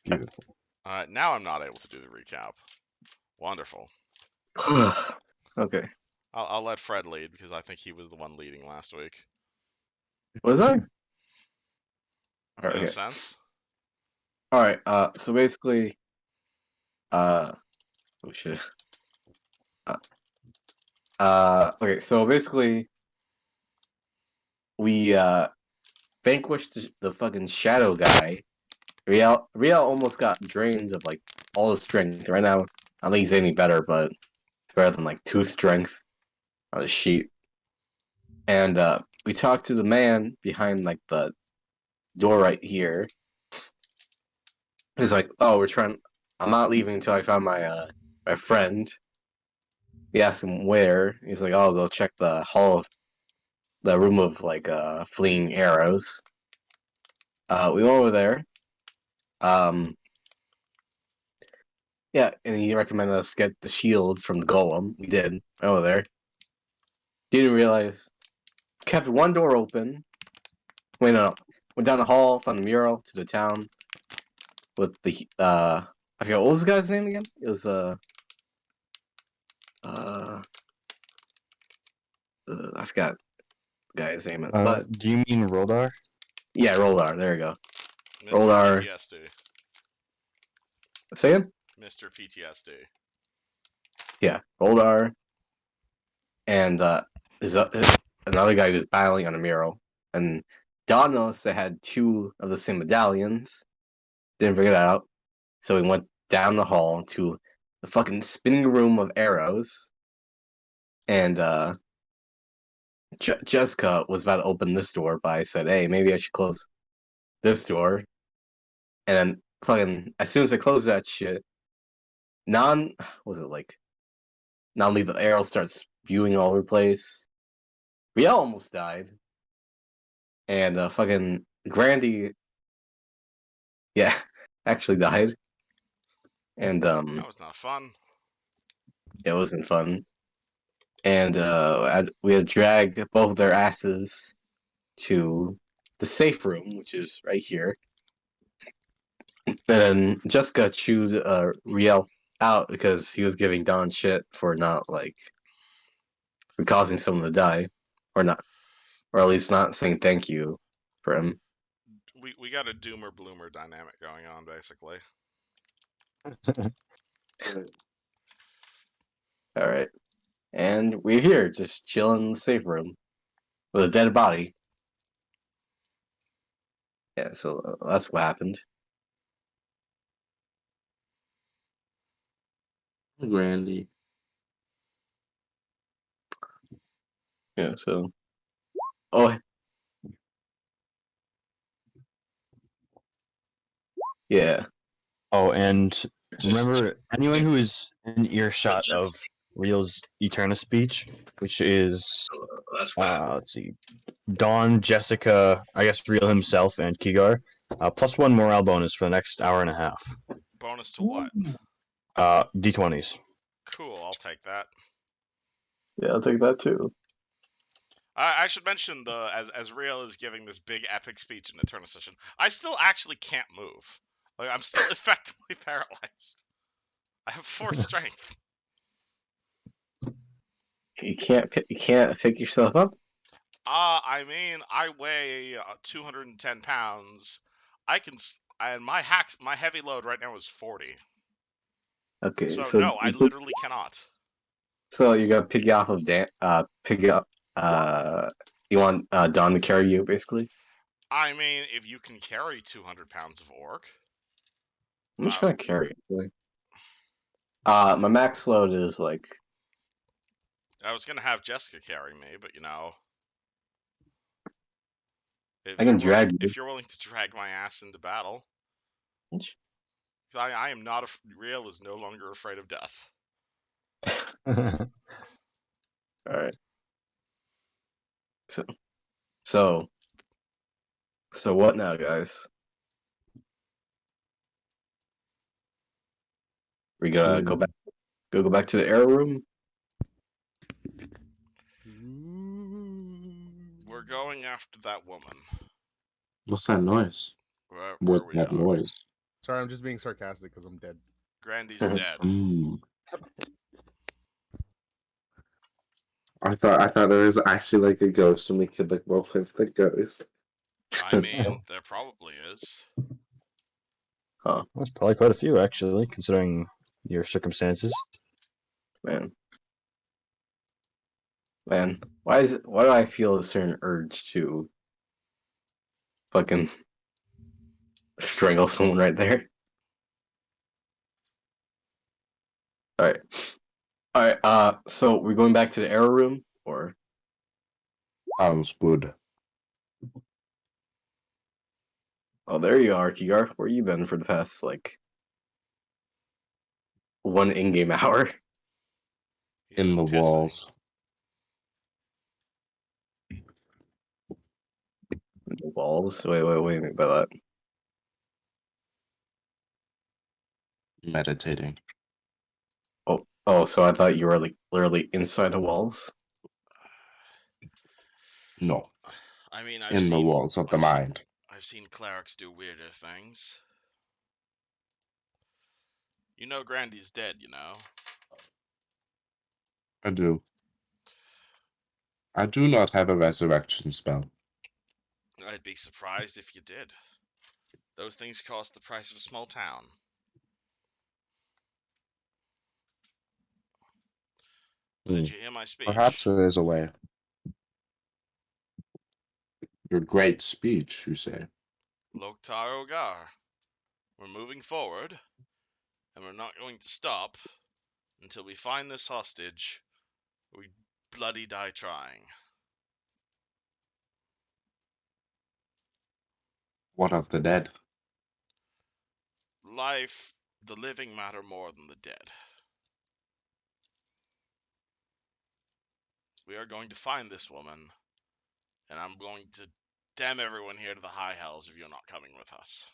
Beautiful. Now I'm not able to do the recap. Wonderful. Okay. I'll let Fred lead because I think he was the one leading last week. Was I? In Okay. a sense. All right. So basically, oh shit. Okay. So basically, we vanquished the fucking shadow guy. Riel almost got drained of like all his strength. Right now, I don't think he's any better, but it's better than like 2 strength on the sheet. And we talked to the man behind like the door right here. He's like, "Oh, I'm not leaving until I found my friend." We asked him where. He's like, "Oh, I'll go check the room of like fleeing arrows." We went over there. Yeah, and he recommended us get the shields from the golem. We did. Over there. Didn't realize. Kept one door open. Went down the hall, found the mural to the town with the I forgot what was the guy's name again? It was I forgot the guy's name. But Do you mean Rodar? yeah, Roldar. There you go. Mr. Roldar. PTSD. Say it? Mr. PTSD. Yeah, Roldar. And another guy who's battling on a mural. And Don noticed they had 2 of the same medallions. Didn't figure that out. So we went down the hall to the fucking spinning room of arrows. And Jessica was about to open this door, but I said, "Hey, maybe I should close this door." And then fucking as soon as I closed that shit, non-lethal arrow starts spewing all over the place. We all almost died. And fucking Grandy, yeah, actually died. And That was not fun. it wasn't fun. And we had to drag both of their asses to the safe room, which is right here. And then Jessica chewed Riel out because he was giving Don shit for for causing someone to die, or not, or at least not saying thank you for him. We got a doomer bloomer dynamic going on basically. All right, and we're here just chilling in the safe room with a dead body. Yeah, so that's what happened. Grandy. Yeah, so. Oh. Yeah. Oh, and remember, anyone who is in earshot of Real's Eterna speech, which is, let's see, Dawn, Jessica, I guess Real himself, and Kigar, +1 morale bonus for the next hour and a half. Bonus to what? D20s. Cool, I'll take that. Yeah, I'll take that too. I should mention as Real is giving this big epic speech in the Eterna session, I still actually can't move. Like I'm still effectively paralyzed. I have 4 strength. You can't pick yourself up. I mean, I weigh 210 pounds. And my heavy load right now is 40. Okay, So so no, I literally cannot. So you got to pick you off of pick you up. You want Don to carry you, basically. I mean, if you can carry 200 pounds of orc. I'm just gonna carry it. My max load is like. I was gonna have Jessica carry me, but you know. I can drag you. If you're willing to drag my ass into battle. I am not Real is no longer afraid of death. Alright. So what now, guys? We gotta go back to the arrow room. We're going after that woman. What's that noise? Where What's we that are. noise? Sorry, I'm just being sarcastic because I'm dead. Grandy's dead. I thought there was actually like a ghost, and we could like roleplay with the ghost. I mean, there probably is. That's probably quite a few, actually, considering your circumstances. Man, why do I feel a certain urge to fucking strangle someone right there? Alright, so we're going back to the error room, or? Sounds good. Oh, there you are, Kigar. Where you been for the past, like, 1 in-game hour? He's In the been pissing. walls. The walls? Wait a minute by that. Meditating. Oh, so I thought you were, like, literally inside the walls? No. I mean, I've In seen the walls of the mind. I've seen clerics do weirder things. You know Grandy's dead, you know? I do. I do not have a resurrection spell. I'd be surprised if you did. Those things cost the price of a small town. Did you hear my speech? Perhaps there is a way. Your great speech, you say. Loktar Ogar. We're moving forward, and we're not going to stop until we find this hostage. We bloody die trying. What of the dead? Life, the living matter more than the dead. We are going to find this woman, and I'm going to damn everyone here to the high hells if you're not coming with us.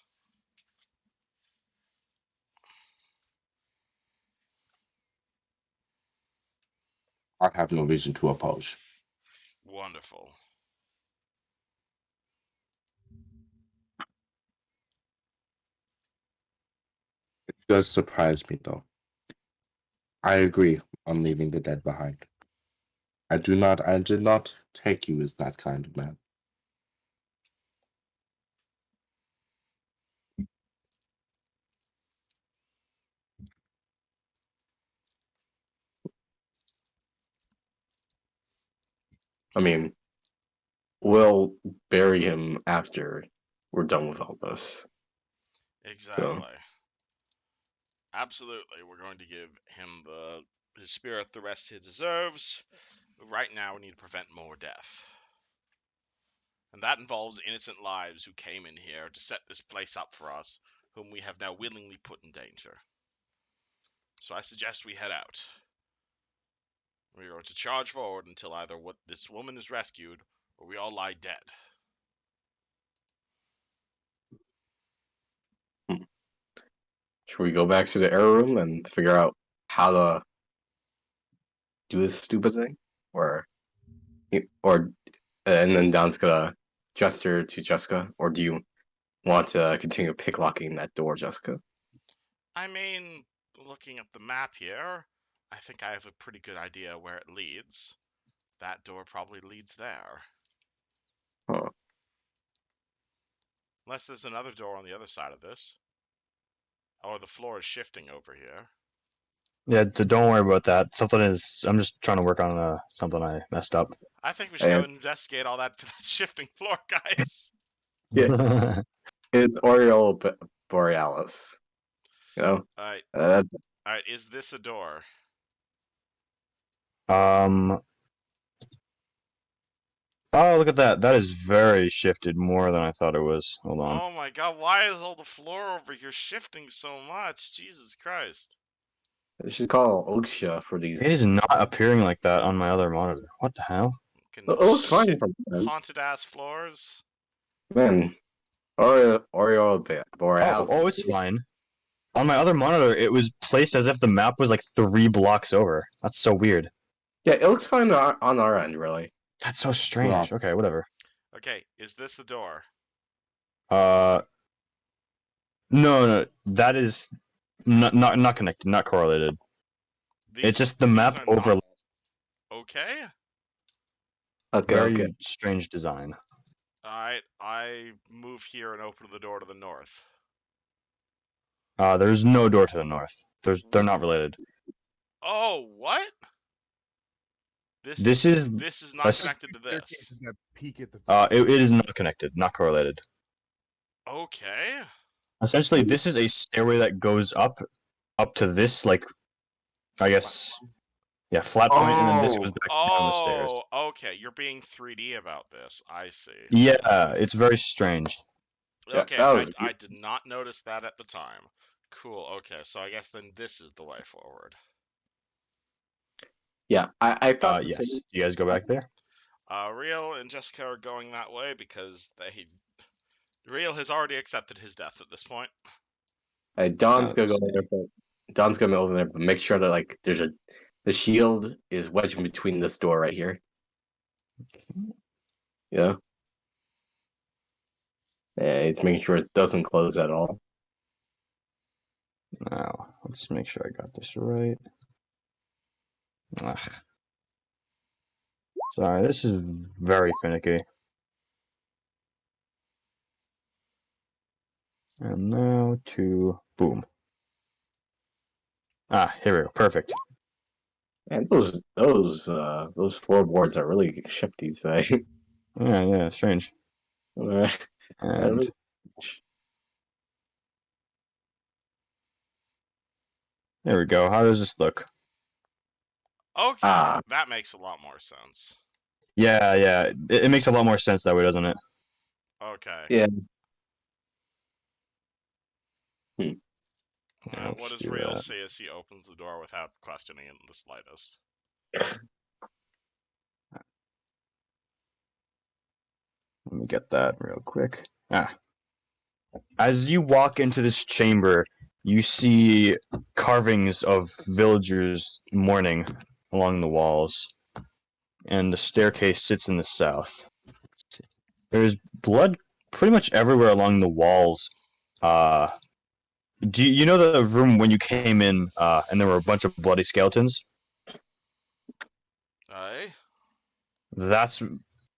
I have no reason to oppose. Wonderful. It does surprise me, though. I agree on leaving the dead behind. I did not take you as that kind of man. I mean, we'll bury him after we're done with all this. Exactly. Absolutely. We're going to give him his spirit the rest he deserves. Right now, we need to prevent more death. And that involves innocent lives who came in here to set this place up for us, whom we have now willingly put in danger. So I suggest we head out. We're going to charge forward until either this woman is rescued or we all lie dead. Should we go back to the error room and figure out how to do this stupid thing? And then Don's gonna gesture to Jessica, or do you want to continue picklocking that door, Jessica? I mean, looking at the map here, I think I have a pretty good idea where it leads. That door probably leads there. Huh. Unless there's another door on the other side of this. Oh, the floor is shifting over here. Yeah, don't worry about that. I'm just trying to work on something I messed up. I think we should go investigate all that shifting floor, guys. Yeah. It's Oriole Borealis. You know? Alright. Alright, is this a door? Oh, look at that. That is very shifted more than I thought it was. Hold on. Oh my god, why is all the floor over here shifting so much? Jesus Christ. They should call OSHA for these. It is not appearing like that on my other monitor. What the hell? It looks fine from haunted ass floors. Man, Oriole Borealis. Oh, it's fine. On my other monitor, it was placed as if the map was like 3 blocks over. That's so weird. Yeah, it looks fine on our end, really. That's so strange. Wow. Okay, whatever. Okay, is this the door? No, that is not connected, not correlated. It's just the map are not- over Okay. Okay, very okay. strange design. Alright, I move here and open the door to the north. There's no door to the north. They're not related. Oh, what? This is This is not a connected to this. Staircases that peak at the top. it is not connected, not correlated. Okay. Essentially, this is a stairway that goes up to this, like, I guess, yeah, flat point, and then this goes back down the stairs. Oh, okay. You're being 3D about this. I see. Yeah, it's very strange. Yeah, Okay, that was I did not notice that at the time. Cool. Okay, so I guess then this is the way forward. Yeah, I thought the Yes. same. You guys go back there? Real and Jessica are going that way because Real has already accepted his death at this point. Don's gonna go Let's over there, Don's gonna go over there, but make sure that like the shield is wedged in between this door right here. Yeah. Yeah, it's making sure it doesn't close at all. Now, let's make sure I got this right. Ugh. Sorry, this is very finicky. And now to boom. Here we go. Perfect. And those floorboards are really shifty today. Yeah, strange. Uh, And there we go. How does this look? Okay, Ah. that makes a lot more sense. Yeah, it makes a lot more sense that way, doesn't it? Okay. Yeah. What let's does do Real that. say as he opens the door without questioning it in the slightest? Let me get that real quick. As you walk into this chamber, you see carvings of villagers mourning along the walls, and the staircase sits in the south. There's blood pretty much everywhere along the walls. Do you know the room when you came in, and there were a bunch of bloody skeletons? Aye? That's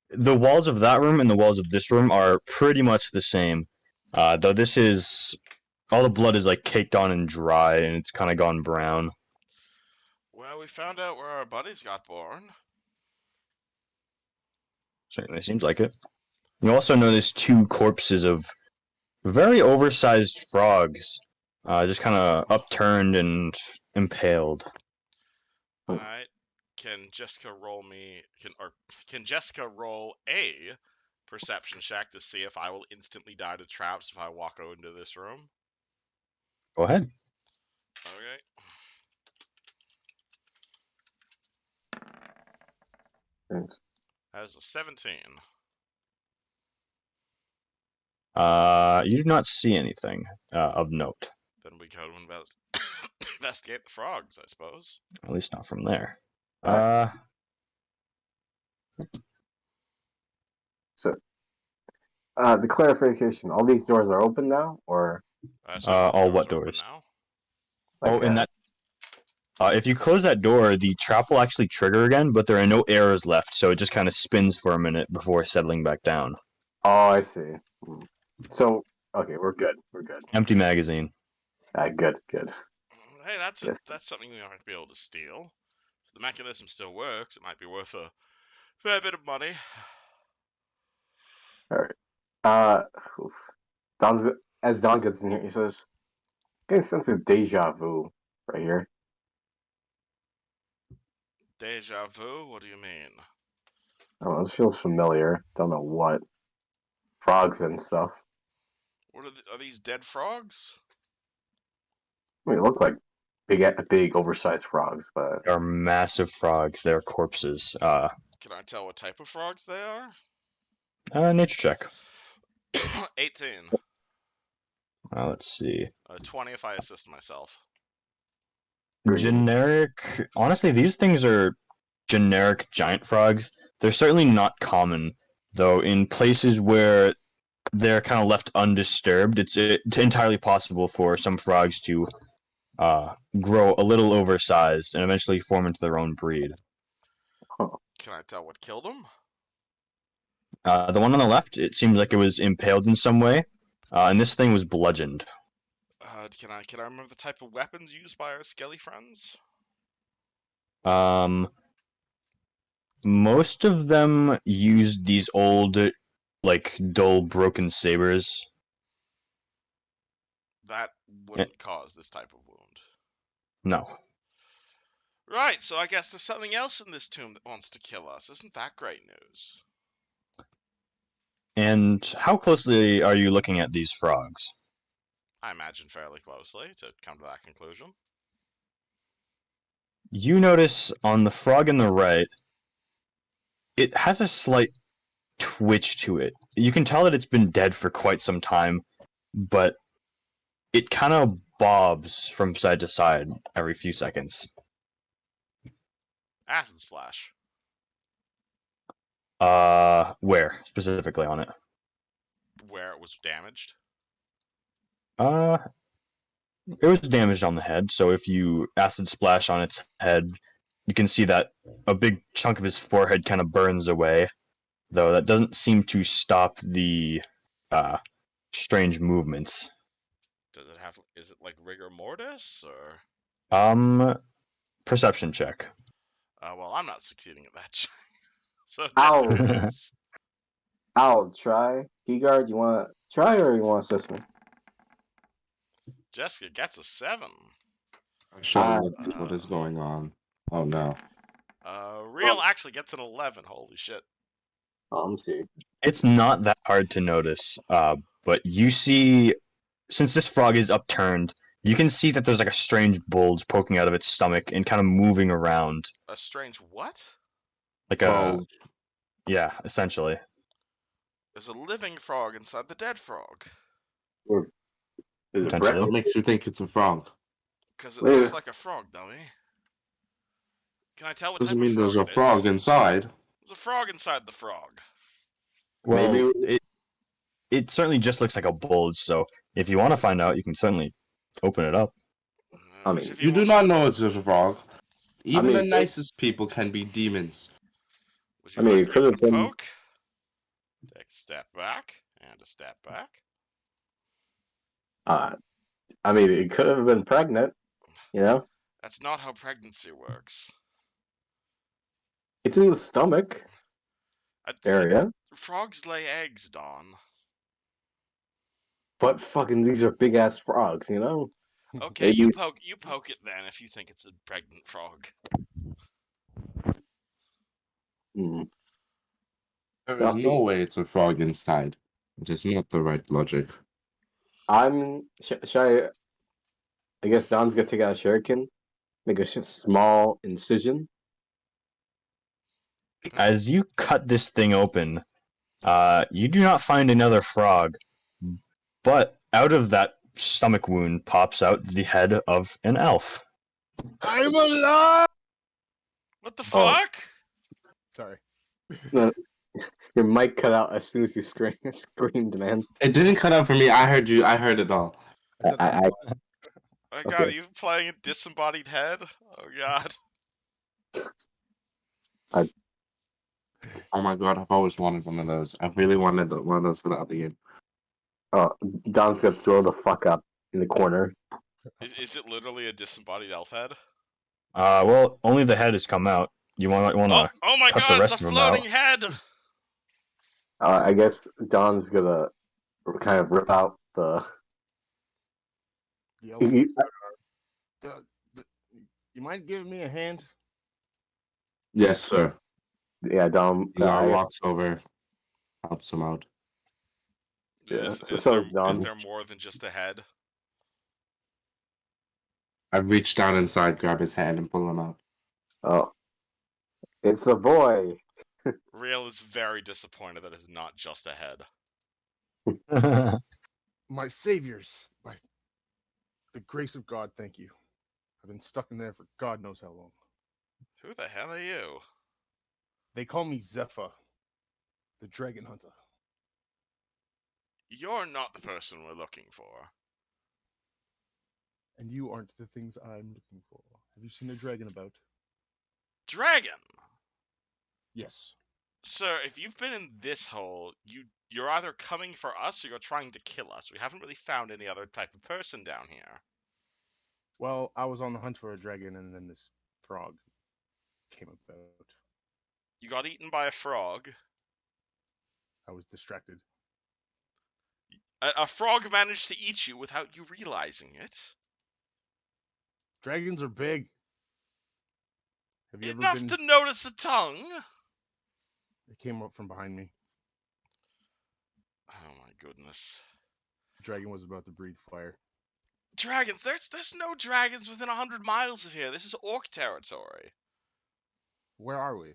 the walls of that room and the walls of this room are pretty much the same. Though this is all the blood is like caked on and dry, and it's kind of gone brown. Well, we found out where our buddies got born. Certainly seems like it. You also notice two corpses of very oversized frogs, just kind of upturned and impaled. Alright. Can Jessica roll a perception check to see if I will instantly die to traps if I walk into this room? Go ahead. Okay. Thanks. That is a 17. You do not see anything of note. Then we go to investigate the frogs, I suppose. At least not from there. So, the clarification: all these doors are open now, or So all what are open doors? now? like, In that. If you close that door, the trap will actually trigger again, but there are no arrows left, so it just kind of spins for a minute before settling back down. Oh, I see. So, okay, we're good. We're good. Empty magazine. Good. Hey, that's Yes. that's something we might be able to steal. If the mechanism still works, it might be worth a fair bit of money. All right. Oof. As Don gets in here, he says, "Getting a sense of deja vu right here." Deja vu? What do you mean? I don't know. This feels familiar. Don't know what. Frogs and stuff. What are these dead frogs? I mean, they look like big, oversized frogs, but They are massive frogs. They're corpses. Can I tell what type of frogs they are? Nature check. 18. Let's see. 20 if I assist myself. Generic. Honestly, these things are generic giant frogs. They're certainly not common, though. In places where they're kind of left undisturbed, it's entirely possible for some frogs to grow a little oversized and eventually form into their own breed. Can I tell what killed him? The one on the left, it seems like it was impaled in some way, and this thing was bludgeoned. Can I remember the type of weapons used by our skelly friends? Most of them used these old, like, dull, broken sabers. That wouldn't cause this type of wound. No. Right, so I guess there's something else in this tomb that wants to kill us. Isn't that great news? And how closely are you looking at these frogs? I imagine fairly closely to come to that conclusion. You notice on the frog in the right, it has a slight twitch to it. You can tell that it's been dead for quite some time, but it kind of bobs from side to side every few seconds. Acid splash. Where specifically on it? Where it was damaged. Uh, it was damaged on the head, so if you acid splash on its head, you can see that a big chunk of his forehead kind of burns away, though that doesn't seem to stop the strange movements. Does it have? Is it like rigor mortis or? Perception check. Well, I'm not succeeding at that. So Ow. Jessica is. I'll try. Keyguard, you want to try or you want to assist me? Jessica gets a 7. I should Ah. have looked at what is going on. Oh no. Real actually gets an 11. Holy shit. I'm see. It's not that hard to notice, but you see, since this frog is upturned, you can see that there's like a strange bulge poking out of its stomach and kind of moving around. A strange what? Like yeah, essentially. There's a living frog inside the dead frog. Is it Potentially. What makes you think it's a frog? Because it Wait. looks like a frog, dummy. Can I tell what Doesn't type of mean frog there's a it frog is? inside. There's a frog inside the frog. Well, Maybe it certainly just looks like a bulge, so if you want to find out, you can certainly open it up. I Which mean, if he You do wants not to- know it's a frog. Even the mean, nicest people can be demons. Would you I mean, like it to could give have it a been- poke? Take a step back and a step back. I mean, it could have been pregnant. You know, That's not how pregnancy works. it's in the stomach area. Frogs lay eggs, Don. But fucking, these are big ass frogs. You know. Okay, Maybe- you poke it then if you think it's a pregnant frog. Hmm. There is no way it's a frog inside. It is not the right logic. Should I guess Don's gonna take out a shuriken, make a small incision. As you cut this thing open, you do not find another frog, but out of that stomach wound pops out the head of an elf. I'm alive. What the Oh. fuck? Sorry. No, your mic cut out as soon as you screamed, man. It didn't cut out for me. I heard you. I heard it all. I said I- I'm My god, Okay. are you playing a disembodied head? Oh god. Oh my god, I've always wanted one of those. I really wanted one of those for the other game. Don's gonna throw the fuck up in the corner. Is it literally a disembodied elf head? Well, only the head has come out. You want to Oh my cut god, the it's rest a of them out. floating head! I guess Don's gonna kind of rip out the. the elephant. You mind giving me a hand? Yes, sir. Yeah, Don. Egar walks over, helps him out. Yeah, Is, so is, so there, is Don. is there more than just a head? I reach down inside, grab his hand, and pull him out. Oh, it's a boy. Real is very disappointed that it's not just a head. My saviors, by the grace of God, thank you. I've been stuck in there for God knows how long. Who the hell are you? They call me Zephyr, the dragon hunter. You're not the person we're looking for. And you aren't the things I'm looking for. Have you seen a dragon about? Dragon! Yes. Sir, if you've been in this hole, you're either coming for us or you're trying to kill us. We haven't really found any other type of person down here. Well, I was on the hunt for a dragon, and then this frog came about. You got eaten by a frog. I was distracted. A frog managed to eat you without you realizing it. Dragons are big. Have you ever Enough been? to notice a tongue. It came up from behind me. Oh my goodness. The dragon was about to breathe fire. Dragons. There's no dragons within 100 miles of here. This is orc territory. Where are we?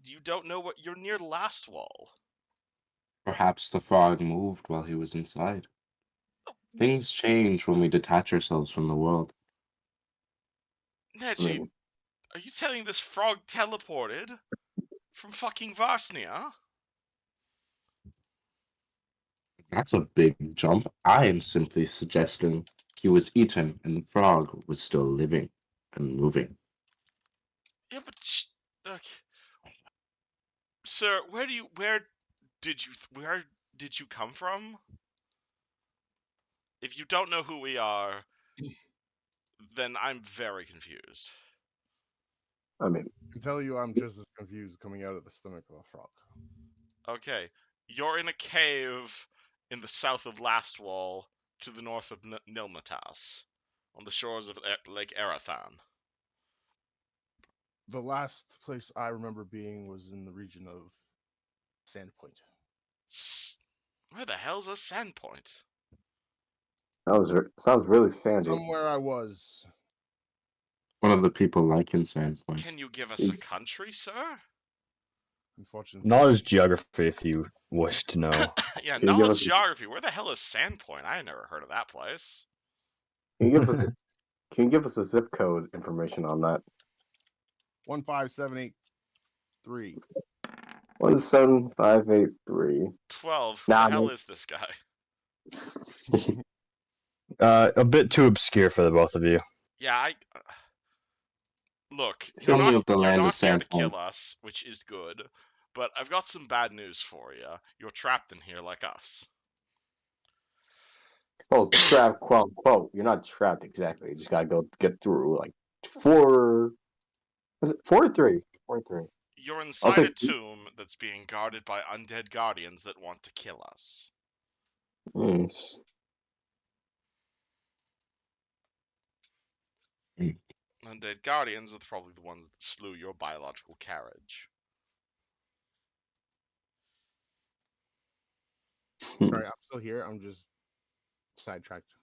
You don't know what you're near last wall. Perhaps the frog moved while he was inside. Things change when we detach ourselves from the world. I Neji, mean, are you telling this frog teleported from fucking Varsnia? That's a big jump. I am simply suggesting he was eaten and the frog was still living and moving. Yeah, but look, sir, where did you come from? If you don't know who we are, then I'm very confused. I mean, I can tell you I'm just as confused coming out of the stomach of a frog. Okay, you're in a cave in the south of Lastwall, to the north of Nilmatas, on the shores of Lake Erathan. The last place I remember being was in the region of Sandpoint. Where the hell's a Sandpoint? sounds really sandy. Somewhere I was. One of the people like in Sandpoint. Can you give us a country, sir? Unfortunately. Knowledge geography, if you wish to know. Yeah, Can you give knowledge us- geography. Where the hell is Sandpoint? I never heard of that place. Can you give us can you give us a zip code information on that? 15783. 17583. 12. Who Nah, the hell man. is this guy? A bit too obscure for the both of you. Yeah, look, Show me of the you're land of not here to Sandpoint. kill us, which is good, but I've got some bad news for you. You're trapped in here like us. Well, trapped, quote unquote. You're not trapped exactly. You just gotta go get through like 4. Was it 4 or 3? 4 or 3. You're I'll inside say a tomb that's being guarded by undead guardians that want to kill us. it's- Undead guardians are probably the ones that slew your biological carriage. Sorry, I'm still here. I'm just sidetracked.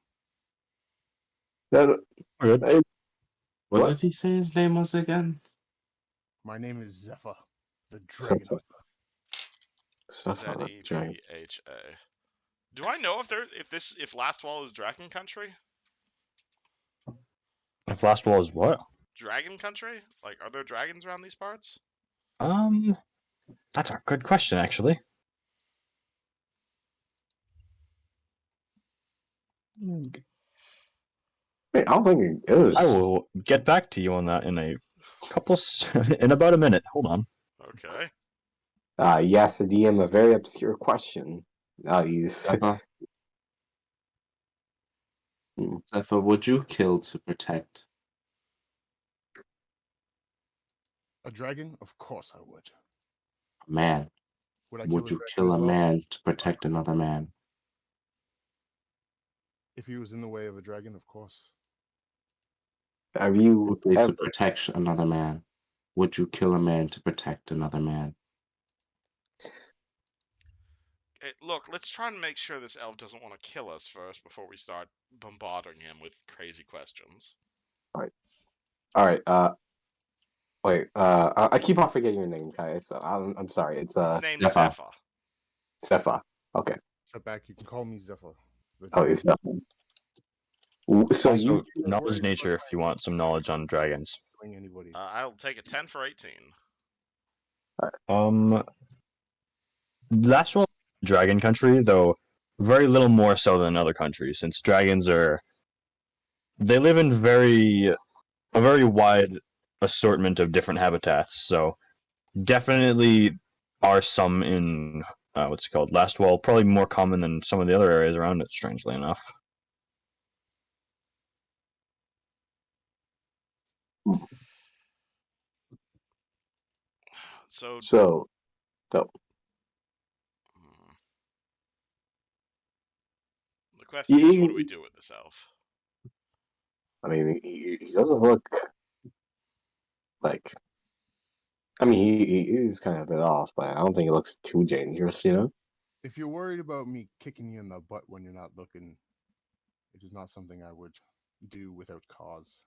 Then, We're good. hey, What What? did he say his name was again? My name is Zephyr, the Dragon Zephyr. Hunter. stuff on it, giant. ZEPHA. Do I know if Lastwall is Dragon Country? If last wall is what? Dragon Country? Like, are there dragons around these parts? That's a good question, actually. Hey, I don't think it is. I will get back to you on that in a in about a minute. Hold on. Okay. You asked the DM a very obscure question. Now he's Zephyr, would you kill to protect? A dragon? Of course I would. A man? Would I Would kill you a dragon kill as a well? man to protect another man? If he was in the way of a dragon, of course. Have you Simply ever? to protect another man. Would you kill a man to protect another man? Hey, look, let's try and make sure this elf doesn't want to kill us first before we start bombarding him with crazy questions. All right. Wait. I keep on forgetting your name, Kai. So I'm sorry. It's His name's Zephyr. Zephyr. Sefa. Okay. Step back. You can call me Zephyr. the Oh, dragon it's not. So Also, you knowledge nature if you want some knowledge on dragons. killing anybody. I'll take a 10 for 18. Last wall dragon country, though very little more so than other countries, since dragons they live in a very wide assortment of different habitats. So definitely are some in what's it called, Lastwall, probably more common than some of the other areas around it. Strangely enough. So, So, no. hmm, the question is, what do we do with this elf? I mean, he doesn't look like. I mean, he is kind of a bit off, but I don't think he looks too dangerous, you know? If you're worried about me kicking you in the butt when you're not looking, it is not something I would do without cause.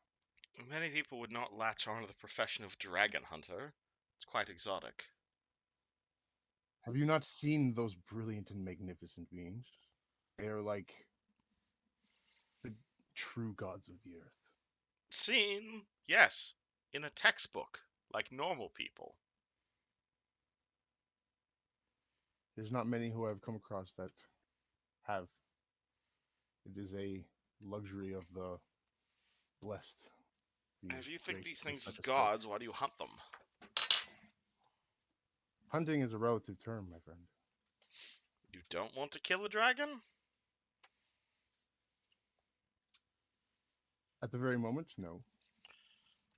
Many people would not latch on to the profession of dragon hunter. It's quite exotic. Have you not seen those brilliant and magnificent beings? They are like the true gods of the earth. Seen, yes, in a textbook, like normal people. There's not many who I've come across that have. It is a luxury of the blessed. If you think these graced with things such as a sight. gods, why do you hunt them? Hunting is a relative term, my friend. You don't want to kill a dragon? At the very moment, no.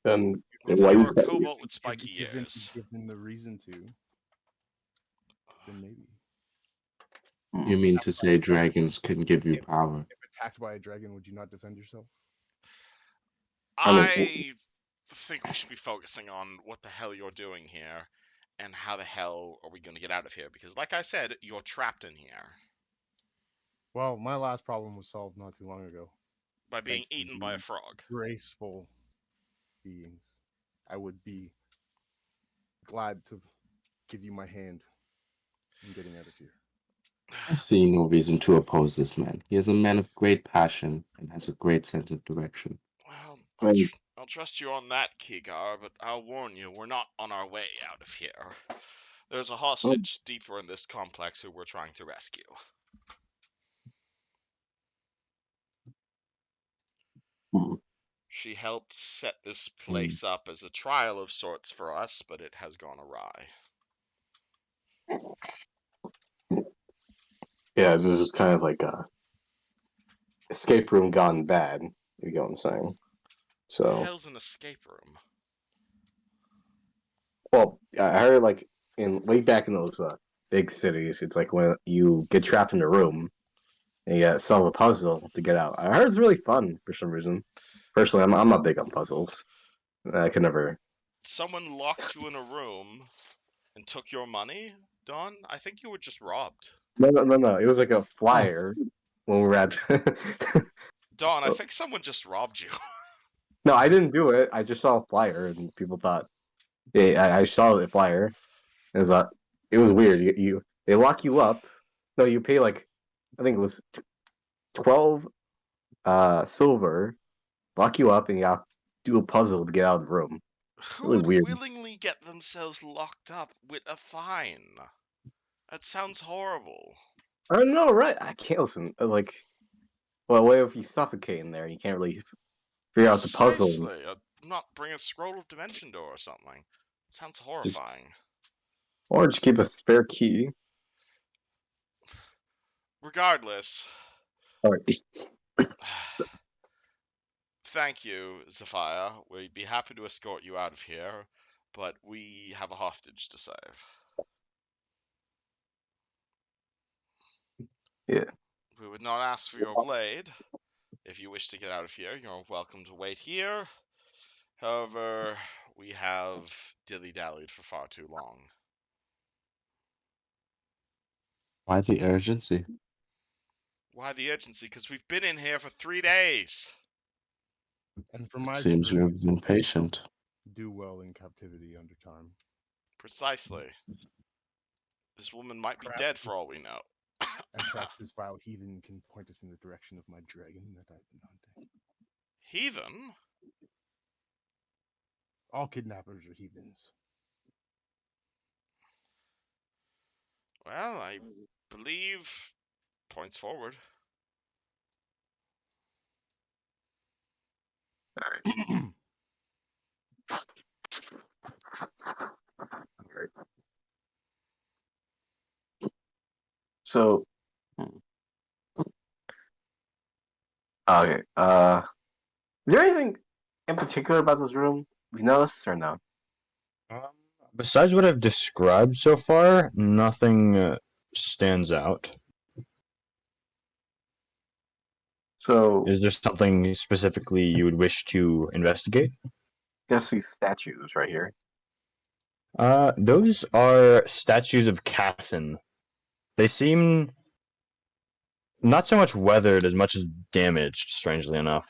And If why you're you a kobold with spiky Given ears. the reason to, then maybe. You mean to say dragons can give you power? If attacked by a dragon, would you not defend yourself? I mean, I think we should be focusing on what the hell you're doing here and how the hell are we going to get out of here, because like I said, you're trapped in here Well, my last problem was solved not too long ago. by being Thanks to eaten by a frog. graceful beings. I would be glad to give you my hand in getting out of here. I see no reason to oppose this man. He is a man of great passion and has a great sense of direction. Well, I mean, I'll trust you on that, Kigar, but I'll warn you, we're not on our way out of here. There's a hostage deeper in this complex who we're trying to rescue. hmm. She helped set this place up as a trial of sorts for us, but it has gone awry. Yeah, this is kind of like a escape room gone bad. You get what I'm saying? The So, hell's an escape room? well, I heard like in way back in those big cities, it's like when you get trapped in a room and you gotta solve a puzzle to get out. I heard it's really fun for some reason. Personally, I'm not big on puzzles. I could never. Someone locked you in a room and took your money, Don? I think you were just robbed. No. It was like a flyer when we were at. Don, I think someone just robbed you. No, I didn't do it. I just saw a flyer and people thought. Yeah, I saw the flyer and thought it was weird. They lock you up. No, you pay like I think it was 12 silver, lock you up, and you have to do a puzzle to get out of the room. Who Really would weird. willingly get themselves locked up with a fine? That sounds horrible. I don't know, right? I can't listen. Like, well, what if you suffocate in there and you can't really figure out the puzzle? Precisely. Not bring a scroll of dimension door or something. Sounds Just horrifying. or just keep a spare key. Regardless, All right. thank you, Zephyr. We'd be happy to escort you out of here, but we have a hostage to save. Yeah. We would not ask for your blade. If you wish to get out of here, you're welcome to wait here. However, we have dilly-dallied for far too long. Why the urgency? Why the urgency? Because we've been in here for 3 days. And from my Seems you experience, have been patient. do well in captivity under time. Precisely. This woman might be Perhaps dead for all we know. And perhaps this vile heathen can point us in the direction of my dragon that I've been hunting. Heathen? All kidnappers are heathens. Well, I believe points forward. So, okay. Is there anything in particular about this room you noticed or no? Besides what I've described so far, nothing stands out. So, Is there something specifically you would wish to investigate? guess these statues right here. Those are statues of Cassin. They seem not so much weathered as much as damaged, strangely enough.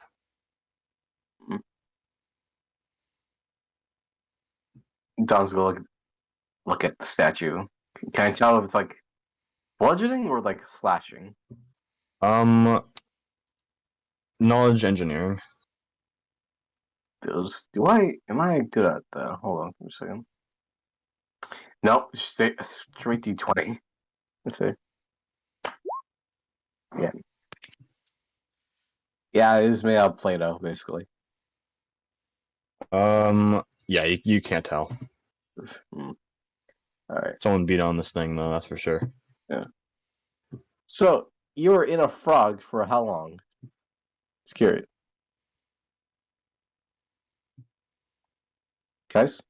Don's gonna look at the statue. Can I tell if it's like bludgeoning or like slashing? Knowledge engineering. Am I good at that? Hold on for a second. Nope, straight D20. Let's see. Yeah. Yeah, it is made out of Play-Doh, basically. Yeah, you can't tell. Alright. Someone beat on this thing, though, that's for sure. Yeah. So, you were in a frog for how long? It's curious. Guys?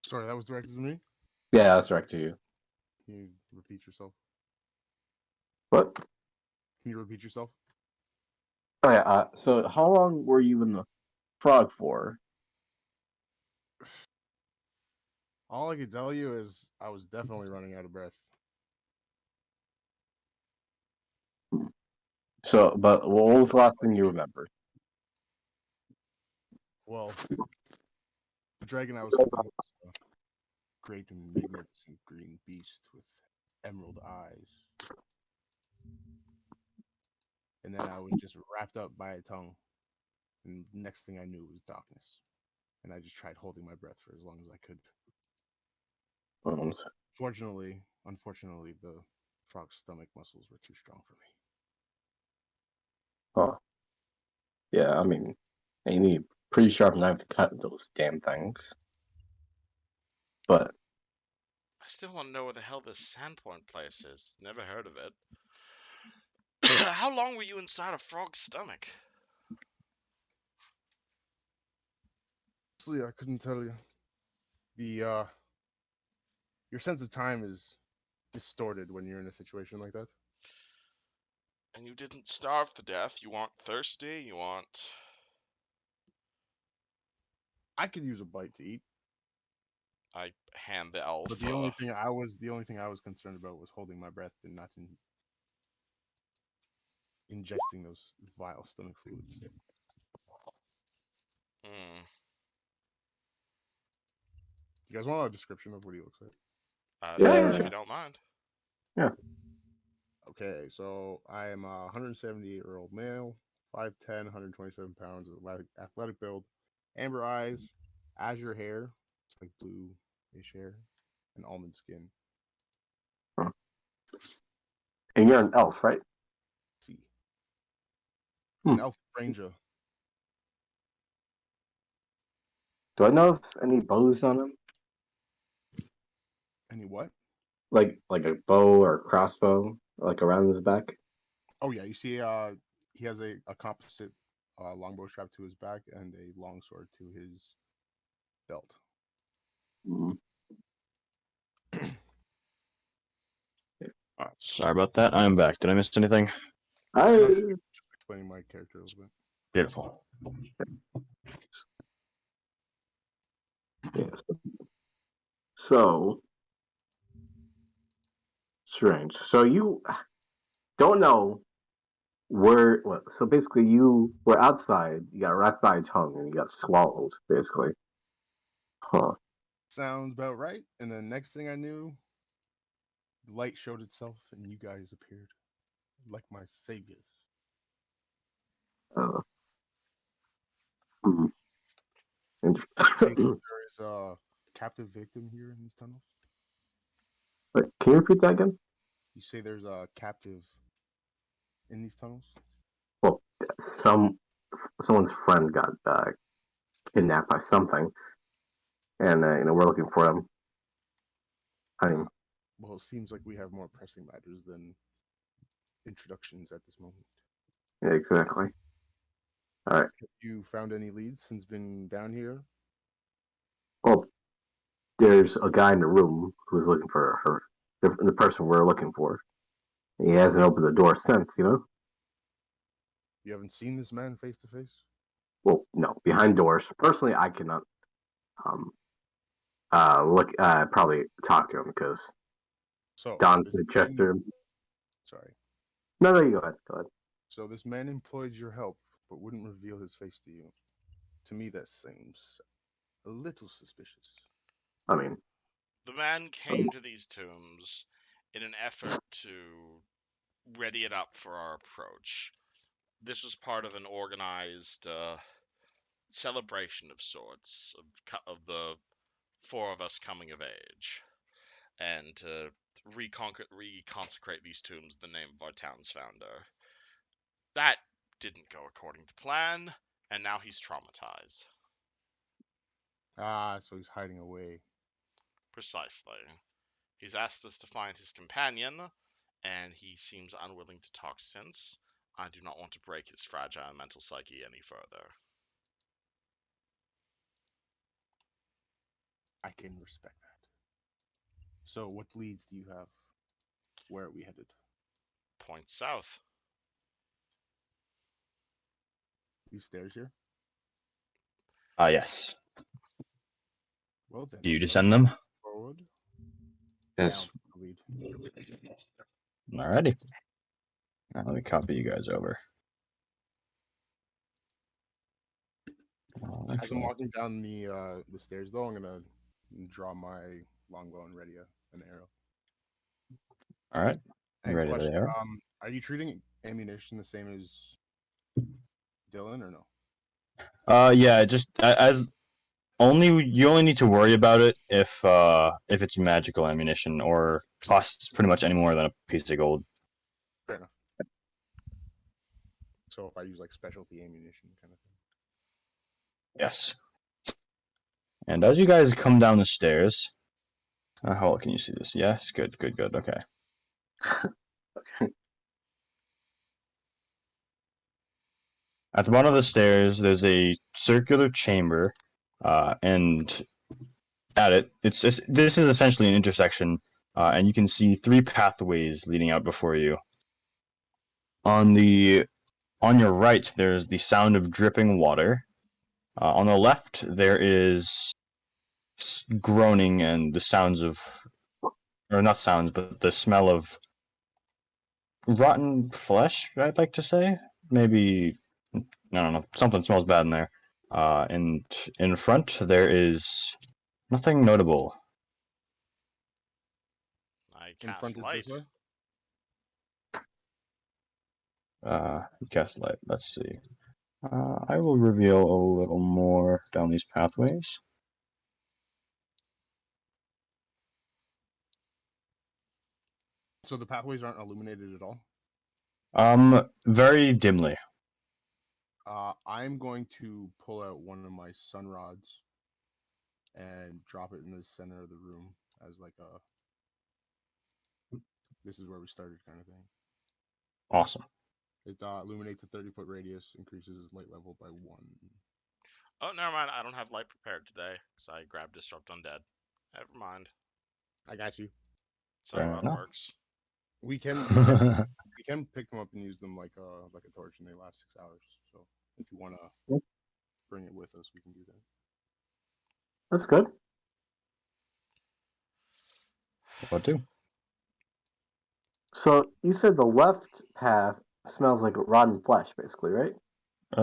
Sorry, that was directed to me. Yeah, that's direct to you. Can you repeat yourself? What? Can you repeat yourself? Oh, yeah, so how long were you in the frog for? All I can tell you is I was definitely running out of breath. So, but what was the last thing you remember? Well, the dragon I was hunting was a great and magnificent green beast with emerald eyes. And then I was just wrapped up by a tongue. And next thing I knew was darkness. And I just tried holding my breath for as long as I could. Unfortunately, the frog's stomach muscles were too strong for me. Huh. Yeah, I mean, you need a pretty sharp knife to cut those damn things. But I still want to know where the hell this Sandpoint place is. Never heard of it. How long were you inside a frog's stomach? Honestly, I couldn't tell you. Your sense of time is distorted when you're in a situation like that. And you didn't starve to death. You weren't thirsty. You weren't. I could use a bite to eat, I hand the elf. but the only thing I was concerned about was holding my breath and not ingesting those vile stomach fluids. Hmm. You guys want a description of what he looks like? Yeah. If you don't mind. Okay, so I am a 178-year-old male, 5'10", 127 pounds, athletic build, amber eyes, azure hair, it's like blue-ish hair, and almond skin. And you're an elf, right? See, Hmm. an elf ranger. Do I notice any bows on him? Any what? Like a bow or a crossbow, like around his back? Oh yeah, you see, he has a composite longbow strapped to his back and a longsword to his belt. Mm. Sorry about that. I'm back. Did I miss anything? No, just explaining my character a little bit. Beautiful. Yes. So strange. So you don't know where. What? So basically, you were outside. You got wrapped by a tongue, and you got swallowed. Basically. Huh. Sounds about right. And then next thing I knew, the light showed itself and you guys appeared like my saviors. Uh, hmm. Think there is a captive victim here in these tunnels? Wait, can you repeat that again? You say there's a captive in these tunnels? Well, someone's friend got kidnapped by something, and we're looking for them. I mean, Well, it seems like we have more pressing matters than introductions at this moment. yeah, exactly. All right. Have you found any leads since being down here? Well, there's a guy in the room who's looking for her, the person we're looking for. He hasn't opened the door since, You haven't seen this man face to face? Well, no, behind doors. Personally, I cannot probably talk to him because So Don this Chester. man, sorry. No, you go ahead. Go ahead. So this man employed your help, but wouldn't reveal his face to you. To me, that seems a little suspicious. I mean, The man came to these tombs in an effort to ready it up for our approach. This was part of an organized celebration of sorts of the four of us coming of age, and to reconsecrate these tombs in the name of our town's founder. That didn't go according to plan, and now he's traumatized. Ah, so he's hiding away. Precisely. He's asked us to find his companion, and he seems unwilling to talk since. I do not want to break his fragile mental psyche any further. I can respect that. So, what leads do you have? Where are we headed? Point south. These stairs here? Yes. Well then, Do you shall descend we them? forward? Yes. I'll take the lead. Alrighty. Now let me copy you guys over. As I'm Actually, walking down the stairs, though, I'm gonna draw my longbow and ready an arrow. all right. And Ready question: there. Are you treating ammunition the same as Dylan, or no? Yeah. Just as you only need to worry about it if it's magical ammunition or costs pretty much any more than a piece of gold. Fair enough. So if I use like specialty ammunition, kind of thing. Yes. And as you guys come down the stairs, how well can you see this? Yes. Good. Okay. At the bottom of the stairs, there's a circular chamber, and at it, this is essentially an intersection, and you can see three pathways leading out before you. On your right, there's the sound of dripping water. On the left, there is groaning and the sounds of, or not sounds, but the smell of rotten flesh, I'd like to say. Maybe, I don't know, something smells bad in there. And in front, there is nothing notable. I In cast front is light. this way. Cast light, let's see. I will reveal a little more down these pathways. So the pathways aren't illuminated at all. Very dimly. I'm going to pull out one of my sun rods and drop it in the center of the room as like a this is where we started kind of thing. Awesome. It illuminates a 30-foot radius, increases its light level by 1. Oh, never mind. I don't have light prepared today because I grabbed Disrupt Undead. Never mind. I got you. Sunrod enough. works. We can pick them up and use them like a torch, and they last 6 hours. So if you want to bring it with us, we can do that. that's good. What do? So you said the left path smells like rotten flesh, basically, right?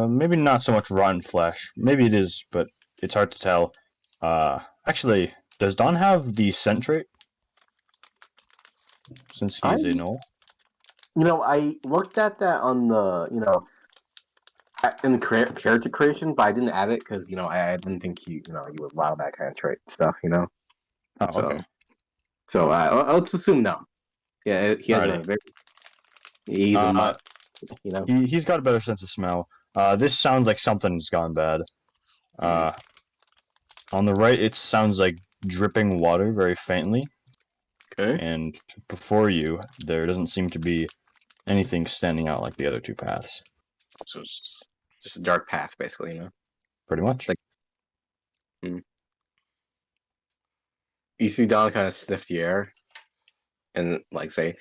Maybe not so much rotten flesh. Maybe it is, but it's hard to tell. Actually, does Don have the scent trait? Since he is a gnoll? I looked at that on the, in the character creation, but I didn't add it because, I didn't think you would allow that kind of trait stuff, Oh, So, okay. let's assume no. Yeah, he has a Alrighty. very. He's a mutt, you know. He's got a better sense of smell. This sounds like something's gone bad. On the right, it sounds like dripping water very faintly, Okay. and before you, there doesn't seem to be anything standing out like the other two paths. So it's just a dark path, basically, you know. Pretty much. Like- You see Don kind of sniff the air, and like say,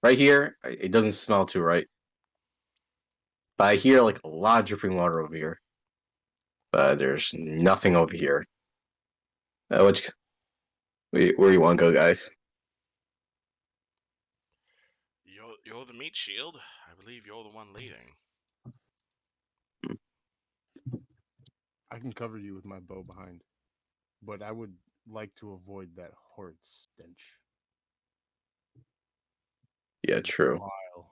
right here, it doesn't smell too right. But I hear like a lot of dripping water over here. But there's nothing over here. Where you want to go, guys? You're the meat shield. I believe you're the one leading. I can cover you with my bow behind, but I would like to avoid that horrid stench. Yeah, It's true. vile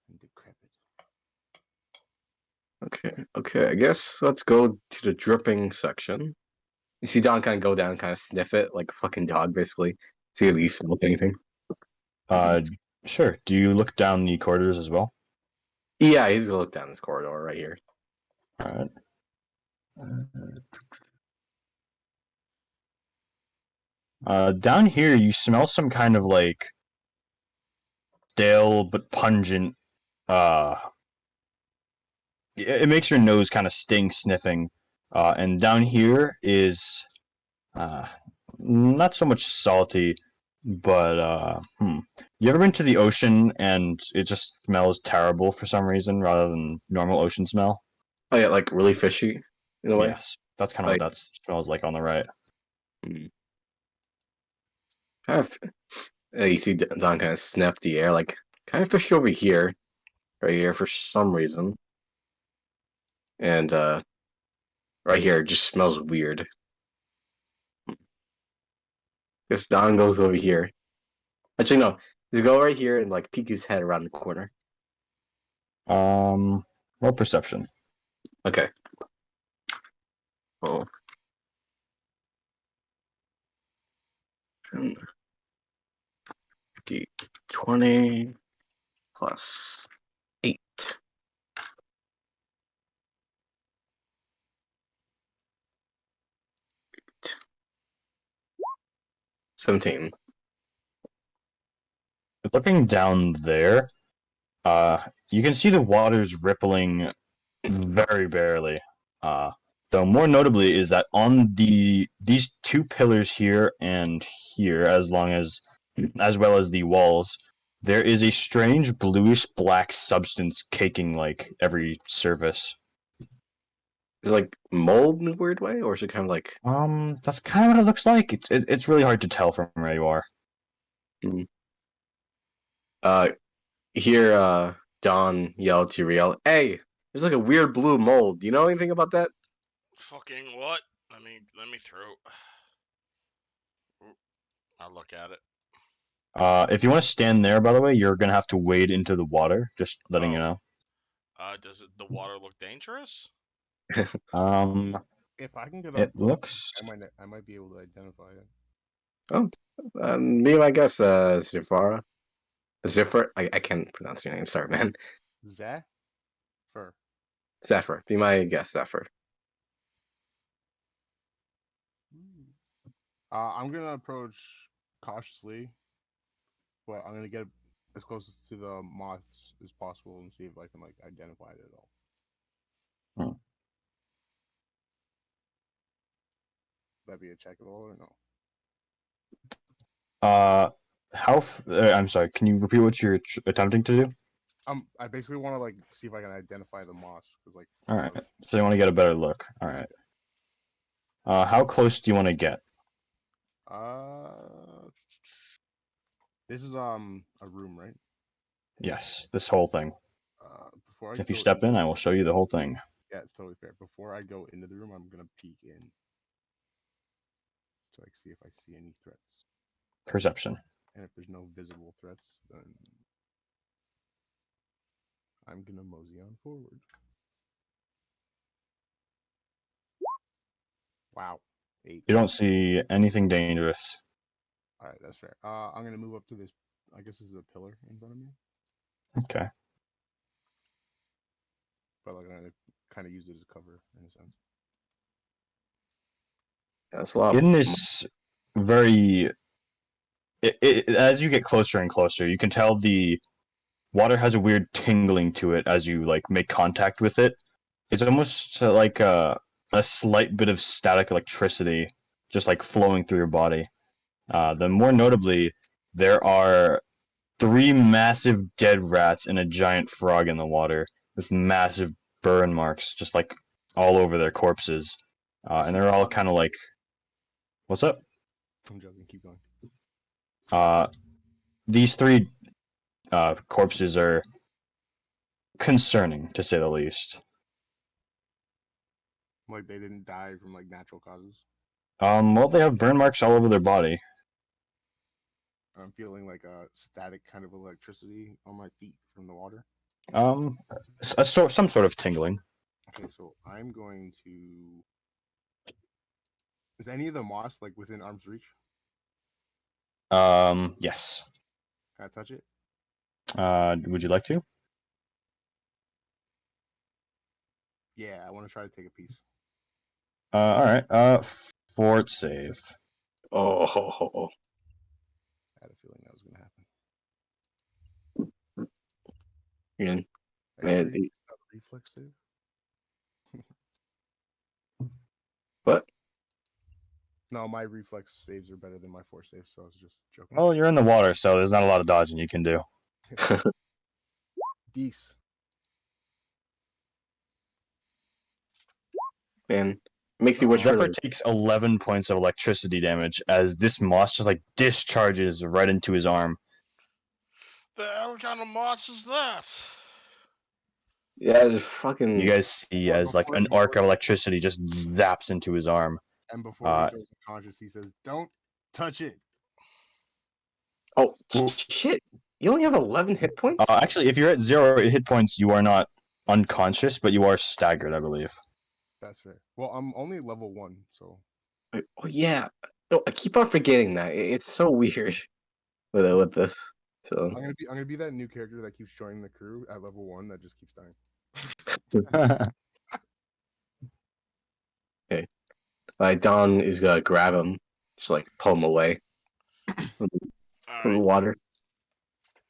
and decrepit. Okay. I guess let's go to the dripping section. You see Don kind of go down, kind of sniff it like a fucking dog, basically. See if he smells anything. Uh, sure. Do you look down the corridors as well? Yeah, he's gonna look down this corridor right here. Alright. Down here, you smell some kind of like stale but pungent. It makes your nose kind of sting sniffing. And down here is not so much salty, but You ever been to the ocean and it just smells terrible for some reason rather than normal ocean smell? Oh yeah, like really fishy in a way. Yes, that's kind of Like what that smells like on the right. kind of. You see Don kind of sniff the air, like kind of fishy over here, right here for some reason, and right here it just smells weird. Guess Don goes over here. Actually, no. Just go right here and like peek his head around the corner. Roll perception. Okay. Oh. D20 plus 8. 17. Looking down there, you can see the water's rippling very barely. Though more notably is that on these two pillars here and here, as well as the walls, there is a strange bluish black substance caking like every surface. Is it like mold in a weird way, or is it kind of like? That's kind of what it looks like. It's really hard to tell from where you are. Uh, Here, Don yelled to Riel, "Hey, there's like a weird blue mold. Do you know anything about that?" Fucking what? Let me through. I'll look at it. If you want to stand there, by the way, you're gonna have to wade into the water. Just letting you know. Does the water look dangerous? If I can get It up close, looks. I might be able to identify it. Oh, be my guess, Zifara. Zephyr? I can't pronounce your name. Sorry, man. Fur. Zephyr. Be my guess, Zephyr. I'm gonna approach cautiously, but I'm gonna get as close to the moths as possible and see if I can like identify it at all. That'd be a check at all or no? I'm sorry. Can you repeat what you're attempting to do? I basically want to like see if I can identify the moths because like. All right. So you want to get a better look. All right. How close do you want to get? This is a room, right? Yes, this whole thing. Before I If you go step in, I will show you the whole thing. Yeah, it's totally fair. Before I go into the room, I'm gonna peek in to like see if I see any threats. Perception. And if there's no visible threats, then I'm gonna mosey on forward. Wow. 8. You don't see anything dangerous. All right, that's fair. I'm gonna move up to this. I guess this is a pillar in front of me, Okay. but like I'm gonna kind of use it as cover in a sense. That's a lot. In this very, as you get closer and closer, you can tell the water has a weird tingling to it as you like make contact with it. It's almost like a slight bit of static electricity just like flowing through your body. Then more notably, there are 3 massive dead rats and a giant frog in the water with massive burn marks just like all over their corpses. And they're all kind of like, what's up? I'm joking. Keep going. These 3 corpses are concerning, to say the least. Like they didn't die from like natural causes. Well, they have burn marks all over their body. I'm feeling like a static kind of electricity on my feet from the water. Some sort of tingling. Okay, so I'm going to. Is any of the moss like within arm's reach? Yes. Can I touch it? Would you like to? Yeah, I want to try to take a piece. All right. Fort save. Oh, I had a feeling that was gonna happen. man. Actually, reflex save. What? No, my reflex saves are better than my force saves, so I was just joking. Well, you're in the water, so there's not a lot of dodging you can do. Deece. Man, makes you wish for Zephyr takes 11 points of electricity damage as this moss just like discharges right into his arm. The hell kind of moss is that? yeah, just fucking. You guys see as like an arc of electricity just zaps into his arm. And before he goes unconscious, he says, "Don't touch it." Oh shit! You only have 11 hit points. Actually, if you're at 0 hit points, you are not unconscious, but you are staggered, I believe. That's fair. Well, I'm only level 1, so. Oh yeah. No, I keep on forgetting that. It's so weird with this. So I'm gonna be that new character that keeps joining the crew at level 1 that just keeps dying. okay, Don is gonna grab him, just like pull him away from the Alright. water.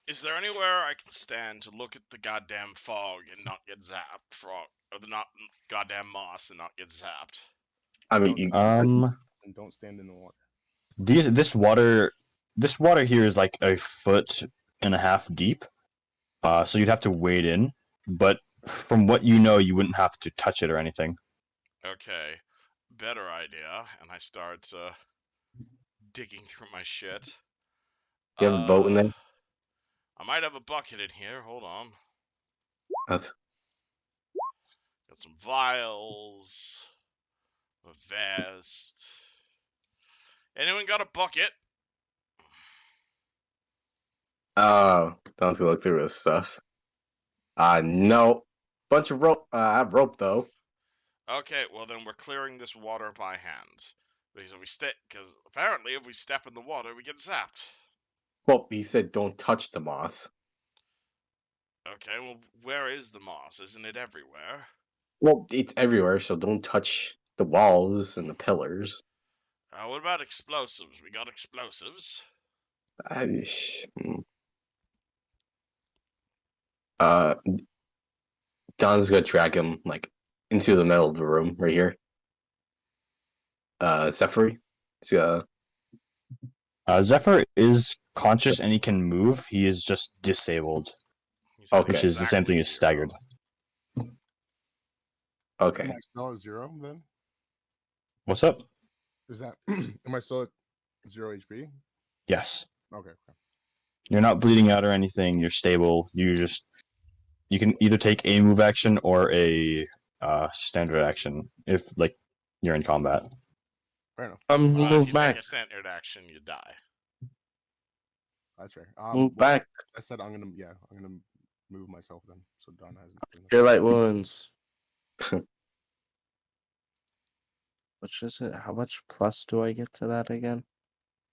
Is there anywhere I can stand to look at the goddamn fog and not get zapped? Or the not goddamn moss and not get zapped? I mean, and don't stand in the water. This water here is like a foot and a half deep. So you'd have to wade in, but from what you know, you wouldn't have to touch it or anything. Okay, better idea. And I start digging through my shit. you have a boat in there. I might have a bucket in here. Hold on. That's... Got some vials, a vest. Anyone got a bucket? Don's gonna look through his stuff. No. Bunch of rope. I have rope though. Okay, well then we're clearing this water by hand. Because apparently if we step in the water, we get zapped. Well, he said don't touch the moss. Okay, well where is the moss? Isn't it everywhere? Well, it's everywhere, so don't touch the walls and the pillars. What about explosives? We got explosives. Uh, Don's gonna drag him like into the middle of the room right here. Zephyr. Zephyr is conscious and he can move. He is just disabled, which is the same thing as staggered. Okay. Am I still at 0 then? What's up? Is that am I still at 0 HP? Yes. Okay. You're not bleeding out or anything. You're stable. You can either take a move action or a standard action if like you're in combat. Fair enough. If Move you back. take a standard action, you die. That's fair. Move back. I said I'm gonna move myself then, so Don hasn't. Cure light wounds. Which is it? How much plus do I get to that again?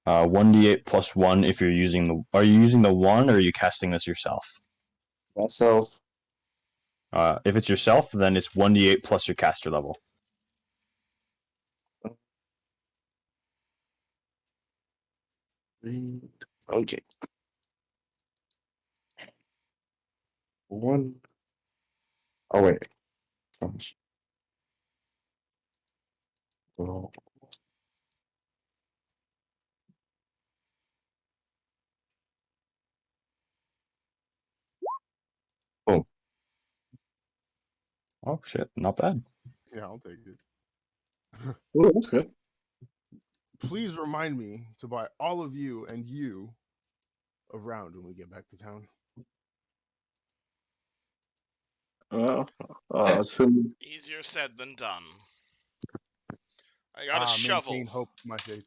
1d8 plus 1 if you're using the. Are you using the 1 or are you casting this yourself? Myself. If it's yourself, then it's 1d8 plus your caster level. Okay. 1. Oh wait. Oh. Oh. Oh shit, not bad. Yeah, I'll take it. Ooh, that's good. Please remind me to buy all of you and you around when we get back to town. Well, Yes. assume Easier said than done. I got a shovel. Maintain hope, my faith.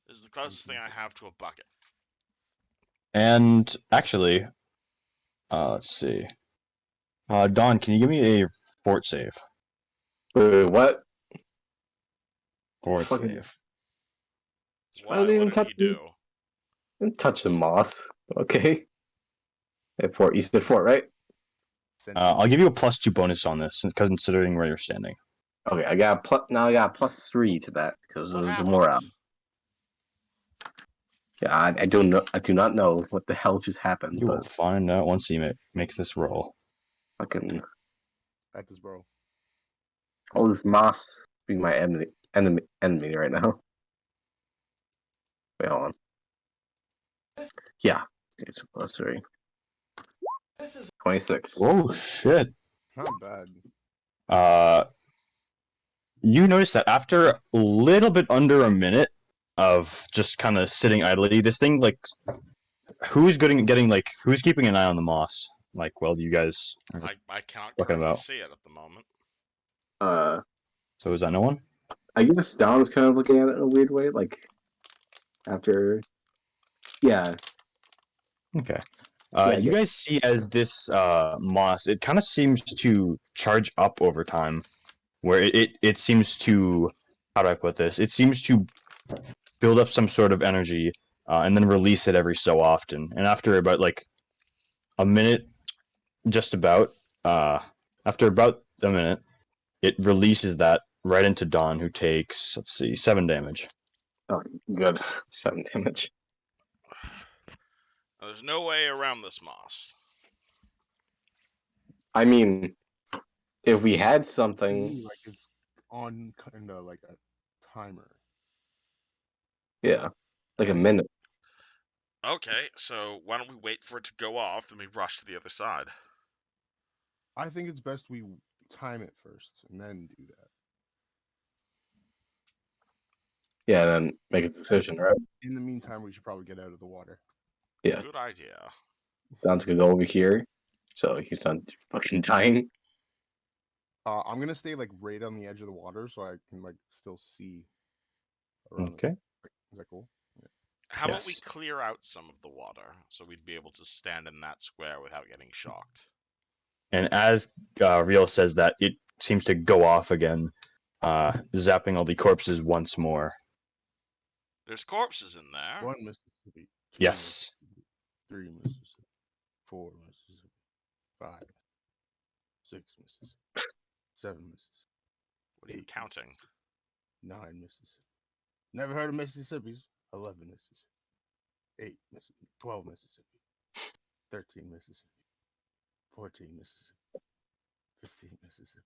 This is the closest thing I have to a bucket. And actually, let's see. Don, can you give me a fort save? wait, what? Fort Fucking- save. Why? didn't What did he touch do? Didn't touch the moss. Okay. At Fort, you said Fort, right? I'll give you a +2 bonus on this, considering where you're standing. Okay, I got now I got +3 to that because What of the happened? morale. Yeah, I don't know. I do not know what the hell just happened, You will but find out once you make this roll. fucking At this bro. all this moss being my enemy right now. Wait, hold on. Yeah, it's +3. 26. Oh shit. Not bad. You notice that after a little bit under a minute of just kind of sitting idly, this thing like who's keeping an eye on the moss? Like, well, you guys are I cannot Talking currently about. see it at the moment. So is that no one? I guess Don's kind of looking at it in a weird way, like after. Yeah, Okay. Yeah, You guys see as this moss, it kind of seems to charge up over time, where it seems to, how do I put this? It seems to build up some sort of energy and then release it every so often. And after about like a minute, just about, after about a minute, it releases that right into Dawn, who takes, let's see, 7 damage. oh, good. 7 damage. There's no way around this moss. I mean, if we had To something, me, like it's on kind of like a timer. yeah, like a minute. Okay, so why don't we wait for it to go off and we rush to the other side? I think it's best we time it first and then do that. Yeah, then make a decision, right? In the meantime, we should probably get out of the water. Yeah, Good idea. Don's gonna go over here, so he's not fucking dying. I'm gonna stay like right on the edge of the water so I can like still see around. Okay. Is that cool? How about we Yes. clear out some of the water so we'd be able to stand in that square without getting shocked? And as Real says that, it seems to go off again, zapping all the corpses once more. There's corpses in there. 1 Mississippi. 2 Yes. Mississippi, 3 Mississippi. 4 Mississippi. 5. 6 Mississippi. 7 Mississippi. What are you 8 counting? Mississippi, 9 Mississippi. Never heard of Mississippi's. 11 Mississippi. 8 Mississippi. 12 Mississippi. 13 Mississippi. 14 Mississippi. 15 Mississippi.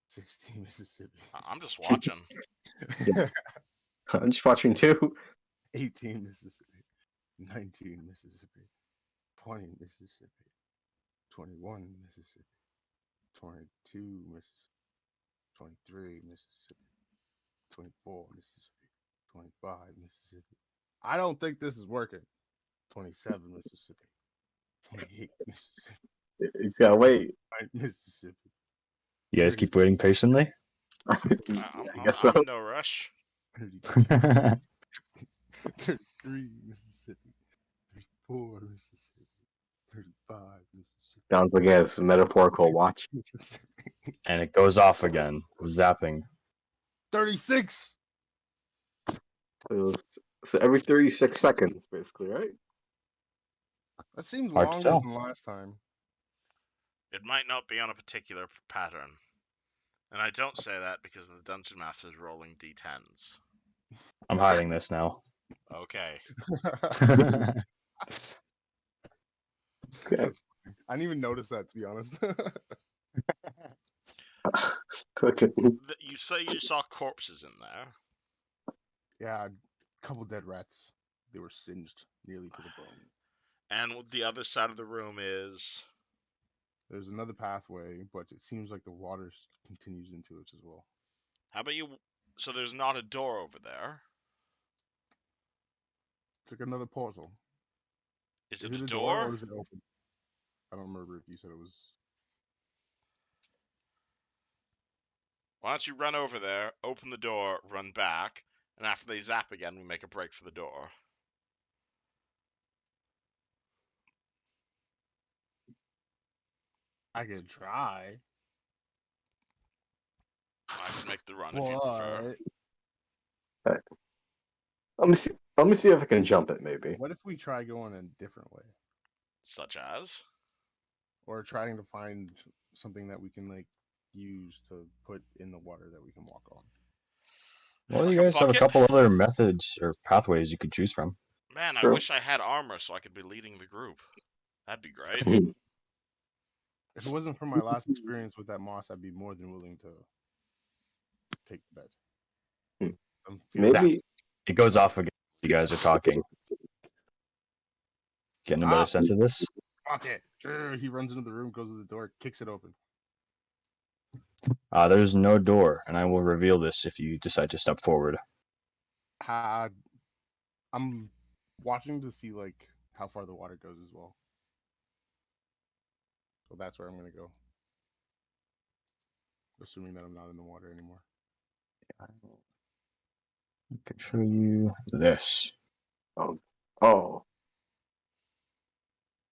16 Mississippi. I'm just watching. I'm just watching too. 18 Mississippi. 19 Mississippi. 20 Mississippi. 21 Mississippi. 22 Mississippi. 23 Mississippi. 24 Mississippi. 25 Mississippi. I don't think this is working. 27 Mississippi. 28 Mississippi. He's gotta wait. 9 Mississippi. You guys keep waiting patiently? I guess so. I'm in no rush. 32, 33 Mississippi. 34 Mississippi. 35 Mississippi. Sounds like he has a metaphorical watch. Mississippi. And it goes off again, zapping. 36. It was So every 36 seconds, basically, right? That seems Hard to longer tell. than last time. It might not be on a particular pattern. And I don't say that because the Dungeon Master is rolling d10s. I'm hiding this now. Okay. Okay. I didn't even notice that, to be honest. Okay. You say you saw corpses in there. Yeah, a couple dead rats. They were singed nearly to the bone. And the other side of the room is. There's another pathway, but it seems like the water continues into it as well. How about you? So there's not a door over there. It's like another portal. Is Is it it a a door door? or is it open? I don't remember if you said it was. Why don't you run over there, open the door, run back, and after they zap again, we make a break for the door. I could try. I can make the run if you prefer. Alright. Let me see if I can jump it. Maybe. What if we try going a different way, Such as? or trying to find something that we can like use to put in the water that we can walk on? Well, Like you a guys have a bucket? couple other methods or pathways you could choose from. Man, I True. wish I had armor so I could be leading the group. That'd be great. If it wasn't for my last experience with that moss, I'd be more than willing to take the bet. Hmm. I'm feeling Maybe. It goes off again. You guys are talking. Getting a better sense of this. Fuck it. Sure. He runs into the room, goes to the door, kicks it open. There's no door, and I will reveal this if you decide to step forward. I'm watching to see like how far the water goes as well. So that's where I'm gonna go. Assuming that I'm not in the water anymore. I can show you this. Oh.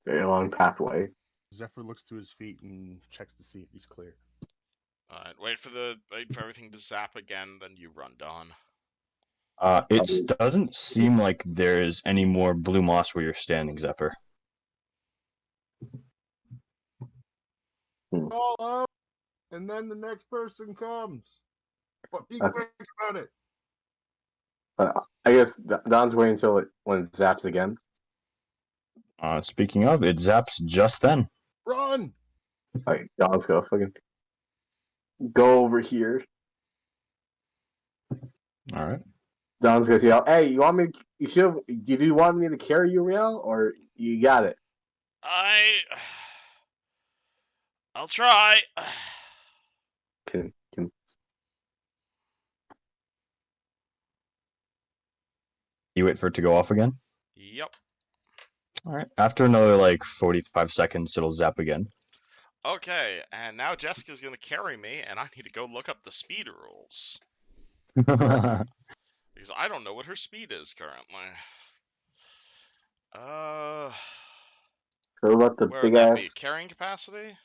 Very long pathway. Zephyr looks to his feet and checks to see if he's clear. Alright, wait for everything to zap again, then you run, Dawn. It doesn't seem like there's any more blue moss where you're standing, Zephyr. Call out, and then the next person comes. But be Okay. quick about it. I guess Don's waiting until when it zaps again. Speaking of, it zaps just then. Run! Like Don's gonna fucking go over here. All right. Don's gonna yell, "Hey, you want me? Did you want me to carry you, Real, or you got it?" I'll try. Can You wait for it to go off again. Yep. All right. After another 45 seconds, it'll zap again. Okay, and now Jessica's gonna carry me, and I need to go look up the speed rules. Because I don't know what her speed is currently. What about the Where would big that ass? be? Carrying capacity?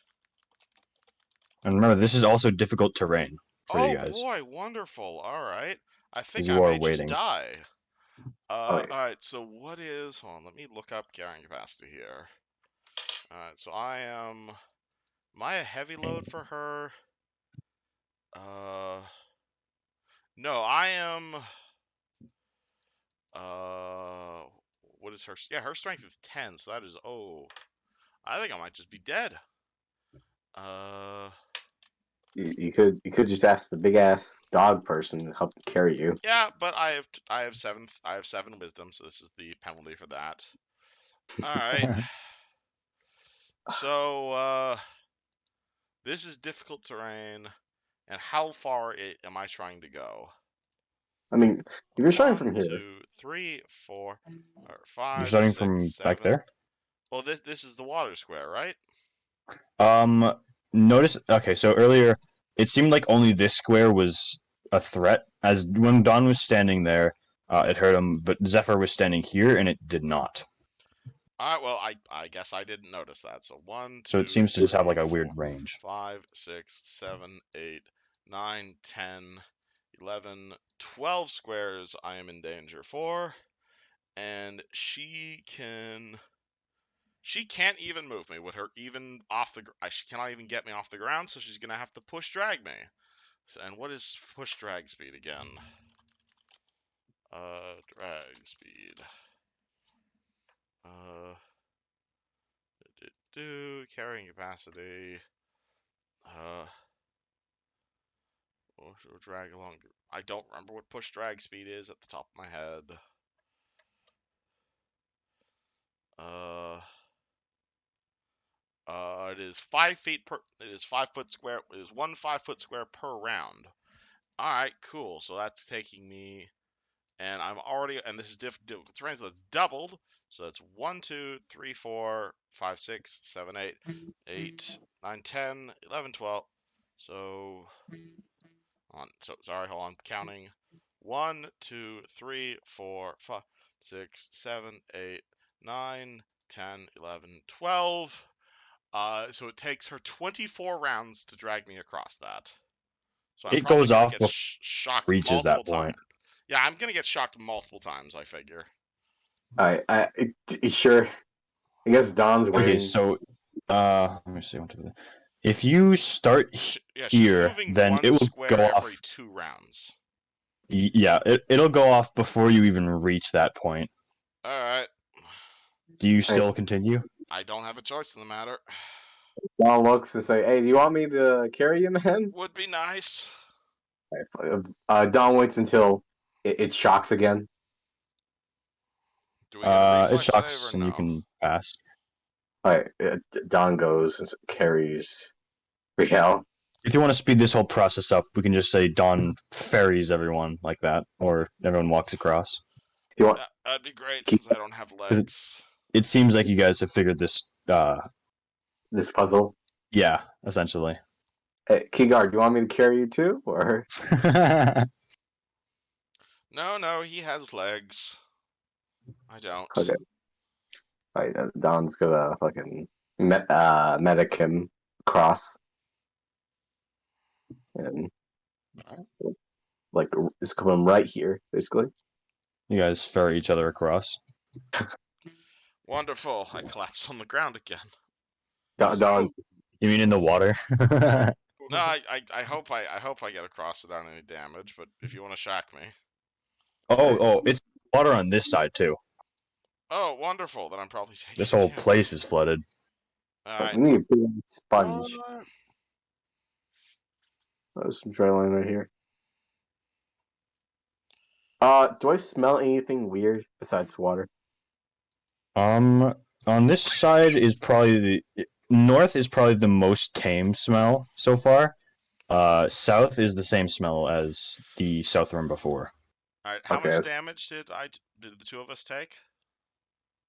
And remember, this is also difficult terrain for you Oh guys, boy, wonderful. Alright. I think because I you are may just waiting. die. Okay. Alright, so what is... Hold on, let me look up carrying capacity here. Alright, so I am... Am I a heavy load for her? No, I am... What is her... Yeah, her strength is 10, so that is... Oh, I think I might just be dead. You could just ask the big ass dog person to help carry you. Yeah, but I have 7 wisdom, so this is the penalty for that. All right. So this is difficult terrain, and how far am I trying to go? I mean, if you're starting 1, from here, 2, 3, 4, or You're 5, starting 6, from 7. back there. Well, this is the water square, right? Notice. Okay, so earlier it seemed like only this square was a threat. As when Don was standing there, it hurt him, but Zephyr was standing here, and it did not. All right. Well, I guess I didn't notice that. So 1, 2, So it seems to just have 3, a 4, weird range. 5, 6, 7, 8, 9, 10, 11, 12 squares I am in danger for. and she can't even move me with her even off the. She cannot even get me off the ground, so she's gonna have to push drag me. So, and what is push drag speed again? Drag speed. Carrying capacity. Drag along. I don't remember what push drag speed is at the top of my head. It is 5 feet per. It is 5 foot square. It is 1 5-foot square per round. All right, cool. So that's taking me, and I'm already, and this is terrain, so that's doubled. So that's 1, 2, 3, 4, 5, 6, 7, 8, 8, 9, 10, 11, 12. So hold on, counting. 1, 2, 3, 4, 5, 6, 7, 8, 9, 10, 11, 12. So it takes her 24 rounds to drag me across that. So I'm It probably goes gonna off get before shocked it reaches multiple that point. times. Yeah, I'm gonna get shocked multiple times, I figure. Alright, sure. I guess Don's Okay, waiting. so let me see. If you start She's here, moving then it 1 will square go every off. 2 rounds. Yeah, it'll go off before you even reach that point. Alright. Do you still continue? I don't have a choice in the matter. Don looks and say, "Hey, do you want me to carry you, man?" Would be nice. Don waits until it shocks again. Do we get a It reflex save shocks or and you no? can pass. Alright, Don goes and carries Riel. If you want to speed this whole process up, we can just say Dawn ferries everyone like that, or everyone walks across. You want That'd be great keep since I don't have legs. It seems like you guys have figured this. this puzzle? Yeah, essentially. Hey, Keyguard, do you want me to carry you too, or? No, he has legs. I don't. Okay. Alright, Don's gonna fucking medic him across, and like it's coming right here, basically. You guys ferry each other across. Wonderful. I collapse on the ground again. Don, You mean in the water? No, I hope I get across without any damage. But if you want to shock me. Oh, it's water on this side too. Oh, wonderful. Then I'm probably taking This whole damage. place is flooded. Alright. we need a big sponge. What? There's some dry line right here. Do I smell anything weird besides water? On this side is probably the north is probably the most tame smell so far. South is the same smell as the south room before. Alright. How Okay. much damage did the two of us take?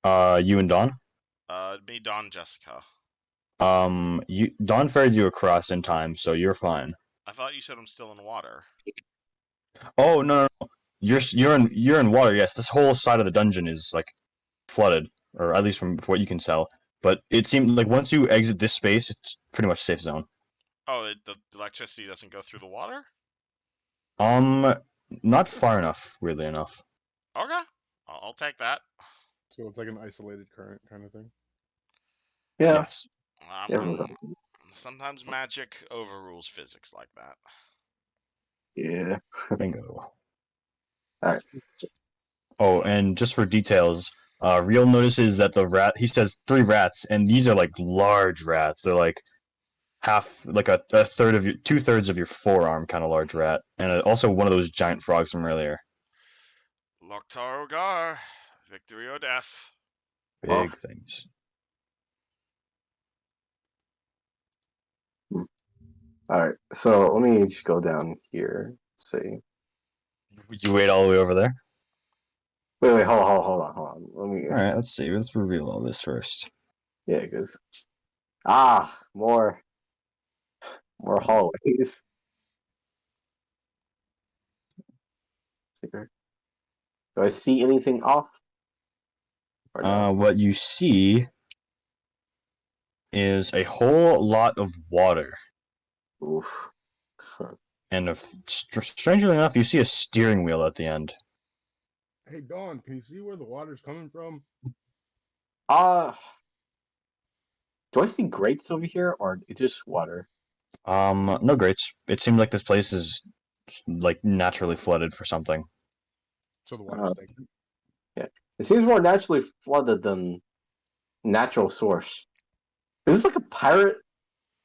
You and Dawn. Me, Don, Jessica. Dawn ferried you across in time, so you're fine. I thought you said I'm still in water. Oh no. You're in water. Yes, this whole side of the dungeon is like flooded, or at least from what you can tell. But it seemed like once you exit this space, it's pretty much safe zone. Oh, the electricity doesn't go through the water? Not far enough, weirdly enough. Okay. I'll take that. So it's like an isolated current kind of thing. Yeah. Yes. Everyone's up. Sometimes magic overrules physics like that. Yeah. Bingo. Alright. Oh, and just for details, Real notices that the rat. He says 3 rats, and these are like large rats. They're like half, like a third of your 2/3 of your forearm, kind of large rat, and also one of those giant frogs from earlier. Loktar Ogar, victory or death. Big things. Alright, so let me just go down here. Let's see. You wait all the way over there. Wait, hold on. Let me. All right, let's see. Let's reveal all this first. Yeah, it goes. More hallways. Secret. Do I see anything off? Or no? What you see is a whole lot of water, Oof. Huh. and strangely enough, you see a steering wheel at the end. Hey Dawn, can you see where the water's coming from? Uh, do I see grates over here, or it's just water? No grates. It seems like this place is like naturally flooded for something. So the water's Uh, stinking. yeah, it seems more naturally flooded than natural source. Is this like a pirate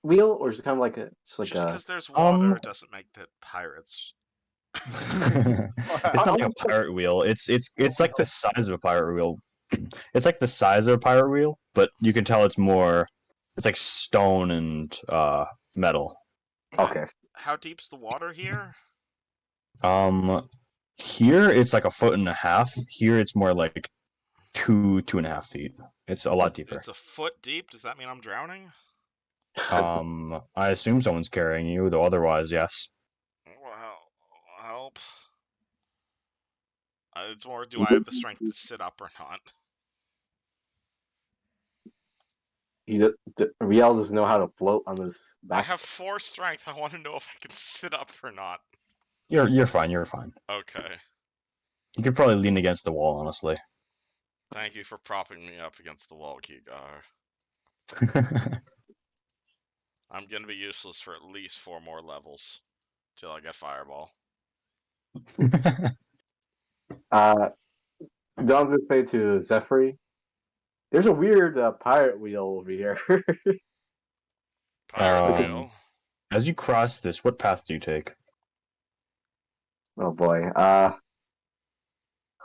wheel, or is it kind of like a? It's like Just a. because there's water Um, doesn't make that pirates. it's not like a pirate wheel. It's like Wow. the size of a pirate wheel. It's like the size of a pirate wheel, but you can tell it's more. It's like stone and metal. Okay. How deep's the water here? Um, here it's like 1.5 feet. Here it's more like 2.5 feet. It's a lot deeper. It's a foot deep. Does that mean I'm drowning? I assume someone's carrying you, though otherwise, yes. Well, help. It's more, do I have the strength to sit up or not? Riel doesn't know how to float on his I back. have 4 strength. I want to know if I can sit up or not. You're fine. You're fine. Okay. You could probably lean against the wall, honestly. Thank you for propping me up against the wall, Kigar. I'm gonna be useless for at least 4 more levels till I get Fireball. Don's gonna say to Zephyr, "There's a weird pirate wheel over here." Pirate um, wheel. as you cross this, what path do you take? Oh boy. Oh,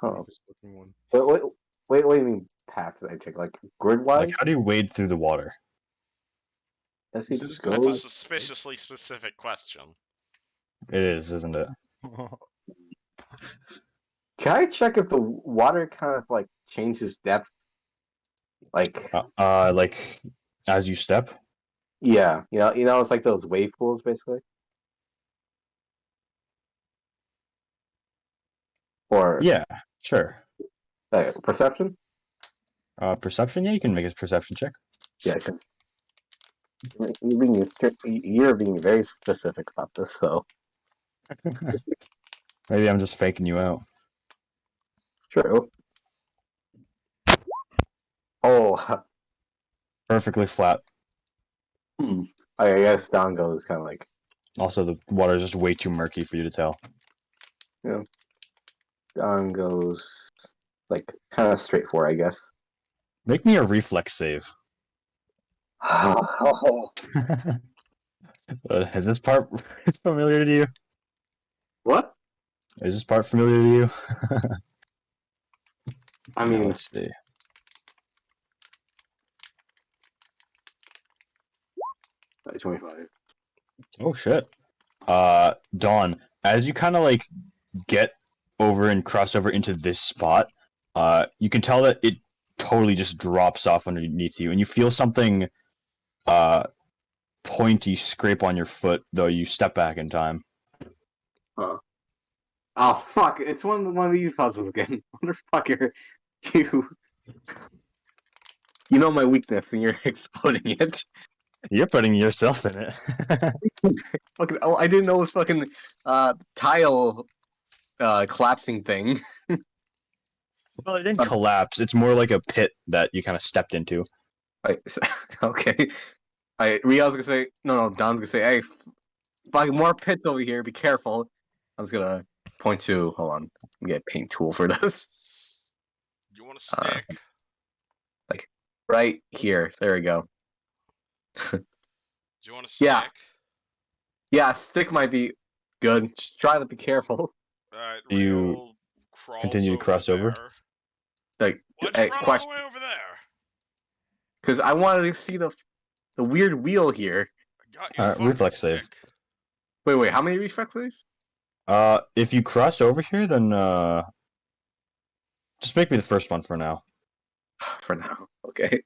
Toughest looking one. wait. What do you mean path did I take? Like grid Like, wise? how do you wade through the water? Guess You he said just it's not That's a goes. suspiciously specific question. It is, isn't it? Can I check if the water kind of like changes depth? Like, Like as you step. yeah, it's like those wave pools, basically. Or Yeah, sure. perception? Perception. Yeah, you can make a perception check. Yeah, 'cause you're being very specific about this, so Maybe I'm just faking you out. true. Oh, Perfectly flat. I guess Don goes kind of like, Also, the water is just way too murky for you to tell. Don goes like kind of straightforward, I guess. Make me a reflex save. Is this part familiar to you? What? Is this part familiar to you? I mean, Let's see. 25. Oh shit. Dawn, as you kind of like get over and cross over into this spot, you can tell that it totally just drops off underneath you, and you feel something pointy scrape on your foot, though you step back in time. Huh. Oh fuck! It's one of these puzzles again. Motherfucker, you you know my weakness, and you're exploding it. You're putting yourself in it. Fucking, oh, I didn't know it was fucking tile collapsing thing. Well, it didn't collapse. It's more like a pit that you kind of stepped into. Right, okay. Riel's gonna say no. Don's gonna say, "Hey, fucking more pits over here. Be careful." I was gonna point to. Hold on. Let me get a paint tool for this. You want a stick? Like right here. There we go. Do you want a stick? Yeah. Yeah, stick might be good. Just try to be careful. Alright, Do you Rio crawls continue to over cross over? there. Like, Why'd you run all the question, way over there? because I wanted to see the weird wheel here. I got you a fucking Reflex save. stick. Wait. How many reflexes? If you cross over here, then just make me the first one for now. For now, okay.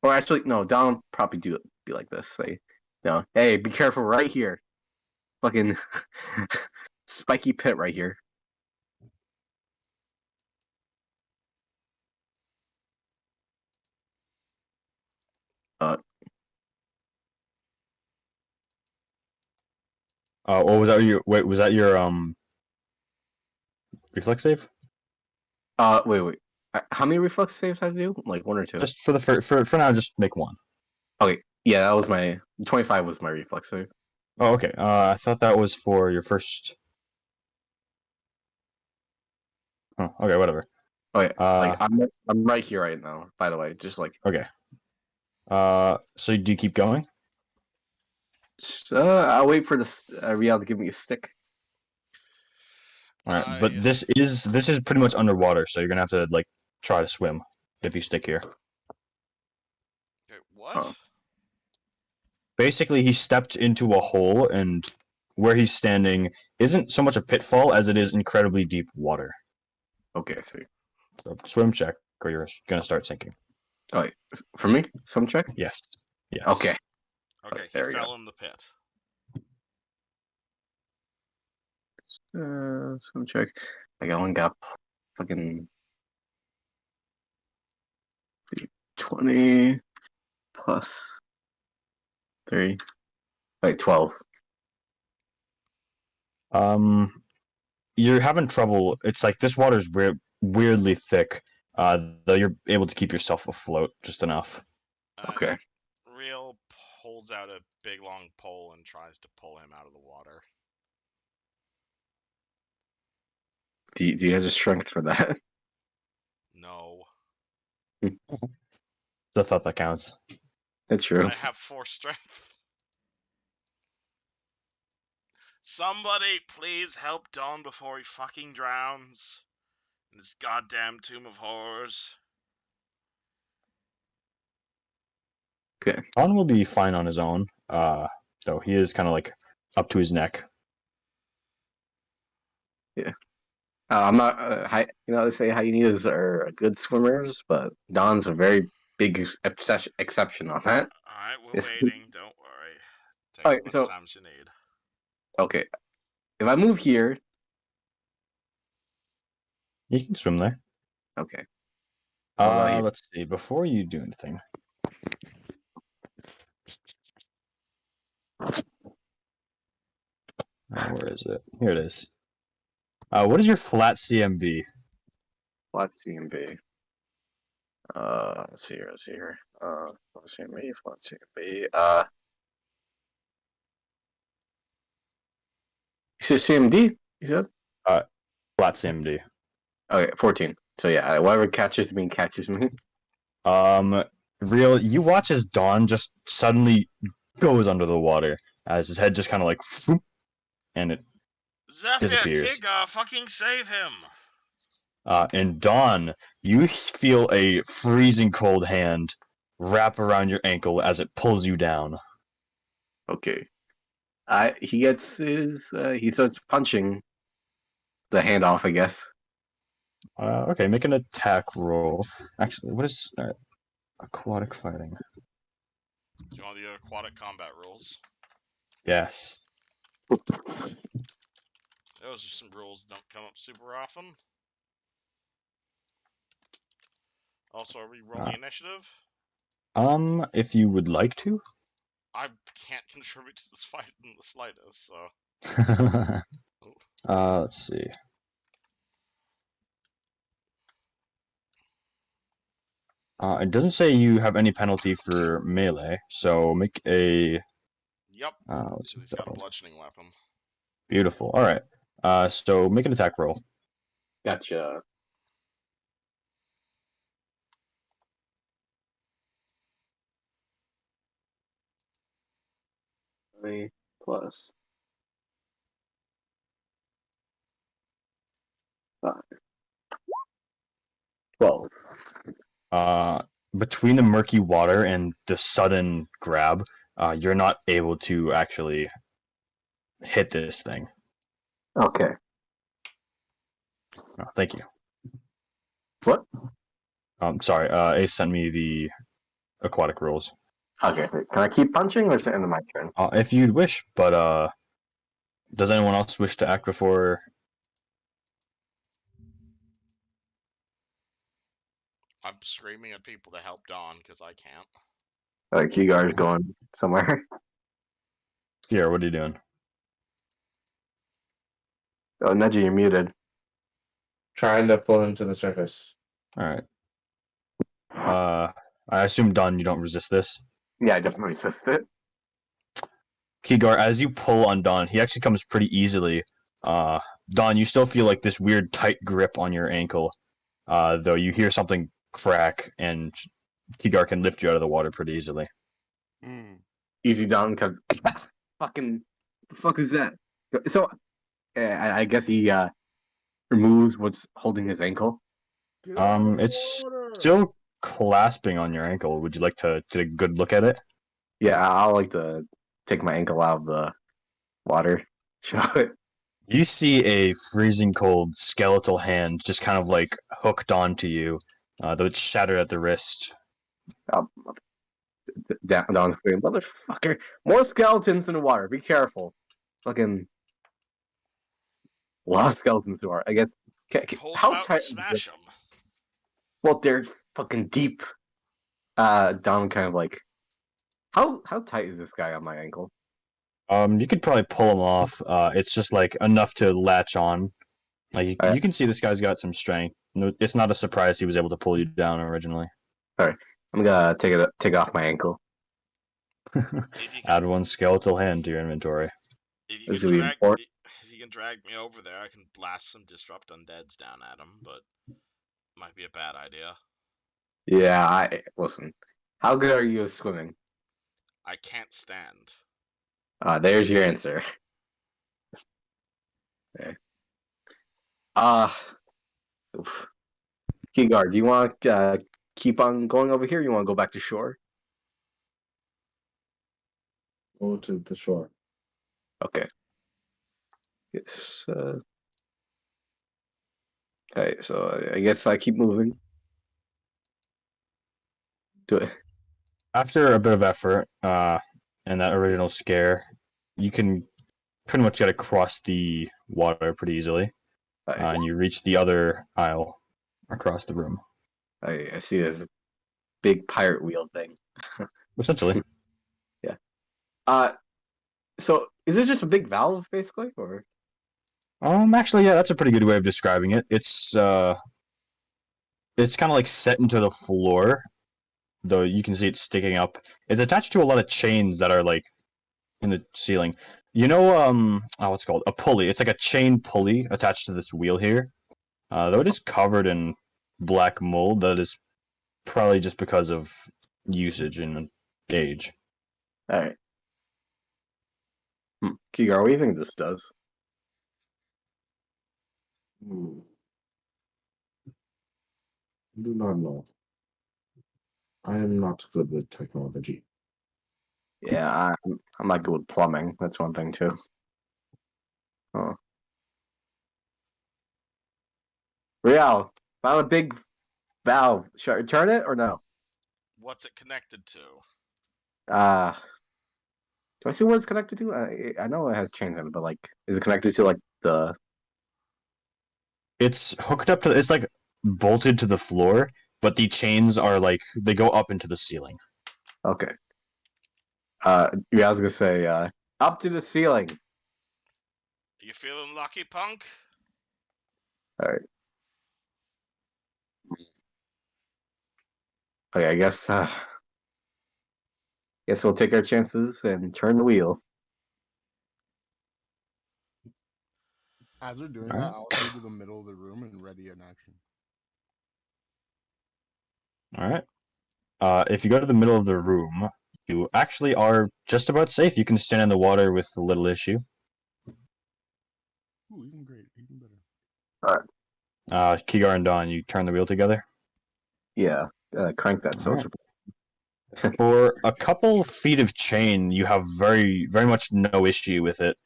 Or actually, no. Don probably be like this. Say, no. Hey, be careful right here. Fucking spiky pit right here. What was that? Was that your reflex save? Wait. How many reflex saves I do? Like 1 or 2? Just for the for now, just make one. Okay, yeah, that was my 25 was my reflex save. Oh, okay. I thought that was for your first. Oh, okay, whatever. Okay, like Uh, I'm right here right now. By the way, just like okay. So do you keep going? I'll wait for this Riel to give me a stick. All right, but this is pretty much underwater, so you're gonna have to like try to swim if you stick here. Okay, what? Oh. Basically, he stepped into a hole, and where he's standing isn't so much a pitfall as it is incredibly deep water. Okay, I see. So swim check, or you're gonna start sinking. Oh, wait, for me, swim check. Yes. Yes. Okay. Okay, he there we fell in the pit. Swim check. Like I only got fucking 20 plus 3. Like 12. You're having trouble. It's like this water's weirdly thick. Though you're able to keep yourself afloat just enough. Okay. Real holds out a big long pole and tries to pull him out of the water. Do you have the strength for that? No. It's the thought that counts. That's true. I have 4 strength. Somebody please help Don before he fucking drowns in this goddamn tomb of horrors. Okay. Don will be fine on his own. Though he is kind of like up to his neck. Yeah. I'm not. They say hyenas are good swimmers, but Don's a very big exception on that. Alright, we're Yes. waiting. Don't worry. Take Alright, as so- much time as you need. Okay. If I move here, You can swim there. okay. What about here? Let's see. Before you do anything, where is it? Here it is. What is your flat CMB? Flat CMB. Let's see here. Flat CMB, flat CMB. You said CMD? You said? Flat CMD. Okay, 14. So yeah, whatever catches me, catches me. Real. You watch as Dawn just suddenly goes under the water as his head just kind of like, whoop, and it Zephyr, disappears. Kiga, fucking save him! And Dawn, you feel a freezing cold hand wrap around your ankle as it pulls you down. Okay. He gets his. He starts punching the hand off, I guess. Okay, make an attack roll. Actually, what is aquatic fighting? Do you want the aquatic combat rules? Yes. Those are some rules that don't come up super often. Also, are we rolling initiative? If you would like to. I can't contribute to this fight in the slightest, so... Let's see. It doesn't say you have any penalty for melee, so make a. Yep. What's it He's got a called? bludgeoning weapon. Beautiful. All right. So make an attack roll. Gotcha. Plus 5. 12. Between the murky water and the sudden grab, you're not able to actually hit this thing. Okay. Oh, thank you. What? Sorry. Ace sent me the aquatic rules. Okay. So can I keep punching, or is it end of my turn? If you'd wish, but does anyone else wish to act before? I'm screaming at people to help Dawn, because I can't. Kigar's going somewhere. Here, what are you doing? Oh, Neji, you're muted. Trying to pull him to the surface. All right. I assume Don, you don't resist this. Yeah, I definitely resist it. Kigar, as you pull on Don, he actually comes pretty easily. Don, you still feel like this weird tight grip on your ankle, though you hear something crack, and Kigar can lift you out of the water pretty easily. Easy down, cause fucking the fuck is that? So I guess he removes what's holding his ankle. It's still clasping on your ankle. Would you like to take a good look at it? Yeah, I'll like to take my ankle out of the water. Show it. You see a freezing cold skeletal hand just kind of like hooked onto you, though it's shattered at the wrist. Down screen, motherfucker! More skeletons in the water. Be careful. Fucking a lot of skeletons in the water. I guess. Pull them How out tight? and smash them. Well, they're fucking deep. Down kind of like. How tight is this guy on my ankle? You could probably pull him off. It's just like enough to latch on. Like you can see this guy's got some strength. No, it's not a surprise he was able to pull you down originally. I'm gonna take off my ankle. If you Add can, one skeletal hand to your inventory. if you This can will be drag, important. if you can drag me over there, I can blast some disrupt undeads down at him, but might be a bad idea. Yeah, listen. How good are you at swimming? I can't stand. There's your answer. Okay. Oof. Kigar, do you want to keep on going over here? Or you want to go back to shore? Go to the shore. Okay. Yes. Okay, so I guess I keep moving. Do it. After a bit of effort, and that original scare, you can pretty much get across the water pretty easily, and you reach the other aisle across the room. I see this big pirate wheel thing. Essentially. Yeah. So is it just a big valve basically, or? Actually, yeah, that's a pretty good way of describing it. It's kind of like set into the floor, though you can see it sticking up. It's attached to a lot of chains that are like in the ceiling. You know, what's it called? A pulley. It's like a chain pulley attached to this wheel here. Though it is covered in black mold, that is probably just because of usage and age. All right. Kigar, what do you think this does? Hmm. Do not know. I am not good with technology. Yeah, I'm not good with plumbing. That's one thing too. Oh. Real, found a big valve. Should I turn it or no? What's it connected to? Do I see where it's connected to? I know it has chains in it, but like, is it connected to like the? It's hooked up to. It's like bolted to the floor, but the chains are like they go up into the ceiling. Okay. Yeah, I was gonna say up to the ceiling. You feeling lucky, punk? All right. Okay, I guess we'll take our chances and turn the wheel. As they're doing All that, right. I'll go to the middle of the room and ready an action. All right. If you go to the middle of the room, you actually are just about safe. You can stand in the water with little issue. Ooh, even great, even better. Kigar and Don, you turn the wheel together. Yeah, crank that All right. social. For a couple feet of chain, you have very, very much no issue with it.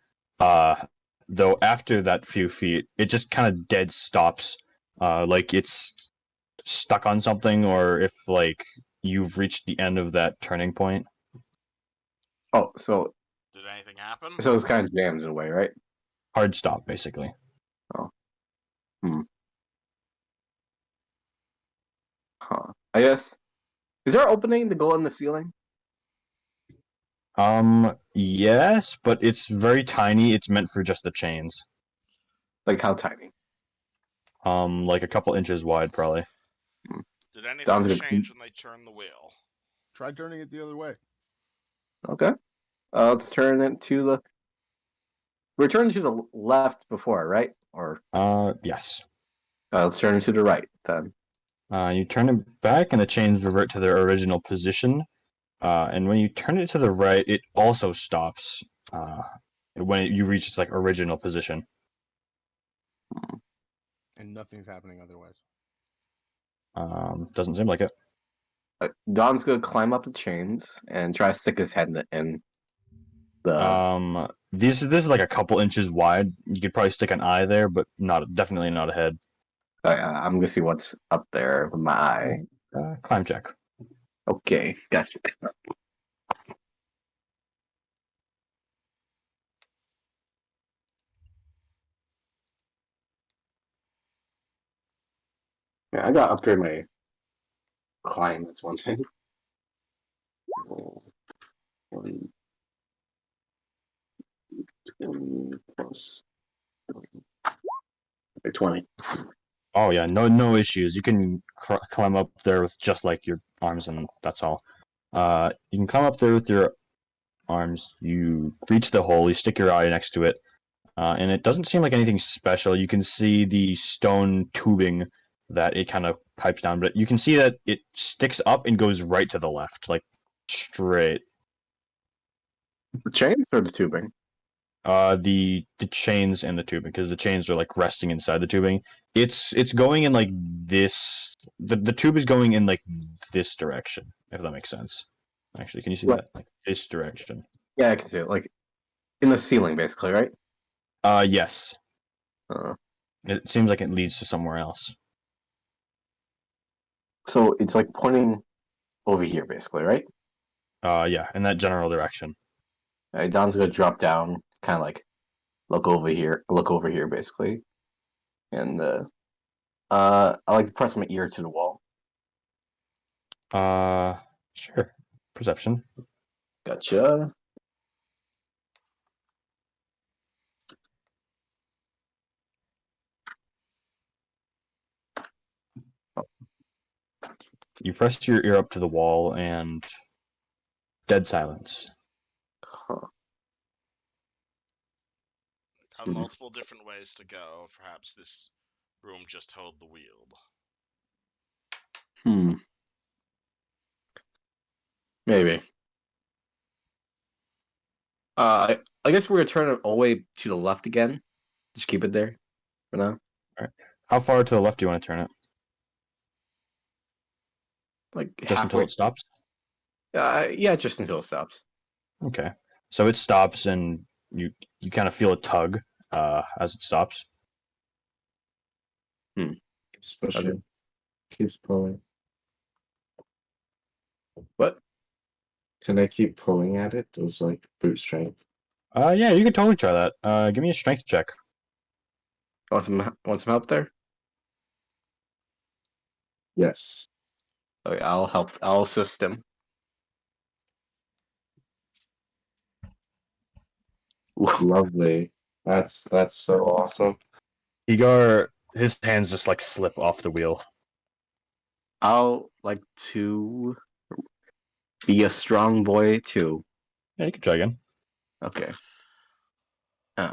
Though after that few feet, it just kind of dead stops. Like it's stuck on something, or if like you've reached the end of that turning point. Oh, so Did anything happen? it's kind of jammed in a way, right? Hard stop, basically. Oh. Huh. I guess. Is there an opening to go in the ceiling? Yes, but it's very tiny. It's meant for just the chains. Like how tiny? Like a couple inches wide, probably. Did anything Don's gonna change when they turned the wheel? Try turning it the other way. Okay. Let's turn it to the. We're turning to the left before, right? Or Yes. let's turn it to the right then. You turn it back, and the chains revert to their original position. And when you turn it to the right, it also stops. When you reach its like original position. And nothing's happening otherwise. Doesn't seem like it. Don's gonna climb up the chains and try to stick his head in the. This is like a couple inches wide. You could probably stick an eye there, but definitely not a head. I'm gonna see what's up there with my eye. Climb check. Okay, gotcha. Yeah, I gotta upgrade my climb. That's one thing. Plus like 20. Oh yeah, no issues. You can climb up there with just like your arms, and that's all. You can climb up there with your arms. You reach the hole. You stick your eye next to it, and it doesn't seem like anything special. You can see the stone tubing that it kind of pipes down, but you can see that it sticks up and goes right to the left, like straight. The chains or the tubing? The chains and the tubing, because the chains are like resting inside the tubing. It's going in like this. The tube is going in like this direction, if that makes sense. Actually, can you see What? that? Like this direction. Yeah, I can see it. Like in the ceiling, basically, right? Yes. Uh, It seems like it leads to somewhere else. so it's like pointing over here, basically, right? Yeah, in that general direction. Don's gonna drop down, kind of like look over here, basically, and I like to press my ear to the wall. Sure. Perception. Gotcha. You press your ear up to the wall, and dead silence. Huh. Got multiple different ways to go. Perhaps this room just held the wheel. Maybe. I guess we're gonna turn it all the way to the left again. Just keep it there for now. How far to the left do you want to turn it? Like Just until halfway. it stops? Yeah, just until it stops. Okay. So it stops, and you kind of feel a tug as it stops. Keeps pushing. Keeps pulling. What? Can I keep pulling at it? Does like boot strength? Yeah, you can totally try that. Give me a strength check. Want some help there? Yes. Okay, I'll help. I'll assist him. Lovely. That's so awesome. Igar, his hands just like slip off the wheel. I'll like to be a strong boy too. Yeah, you can try again. Okay.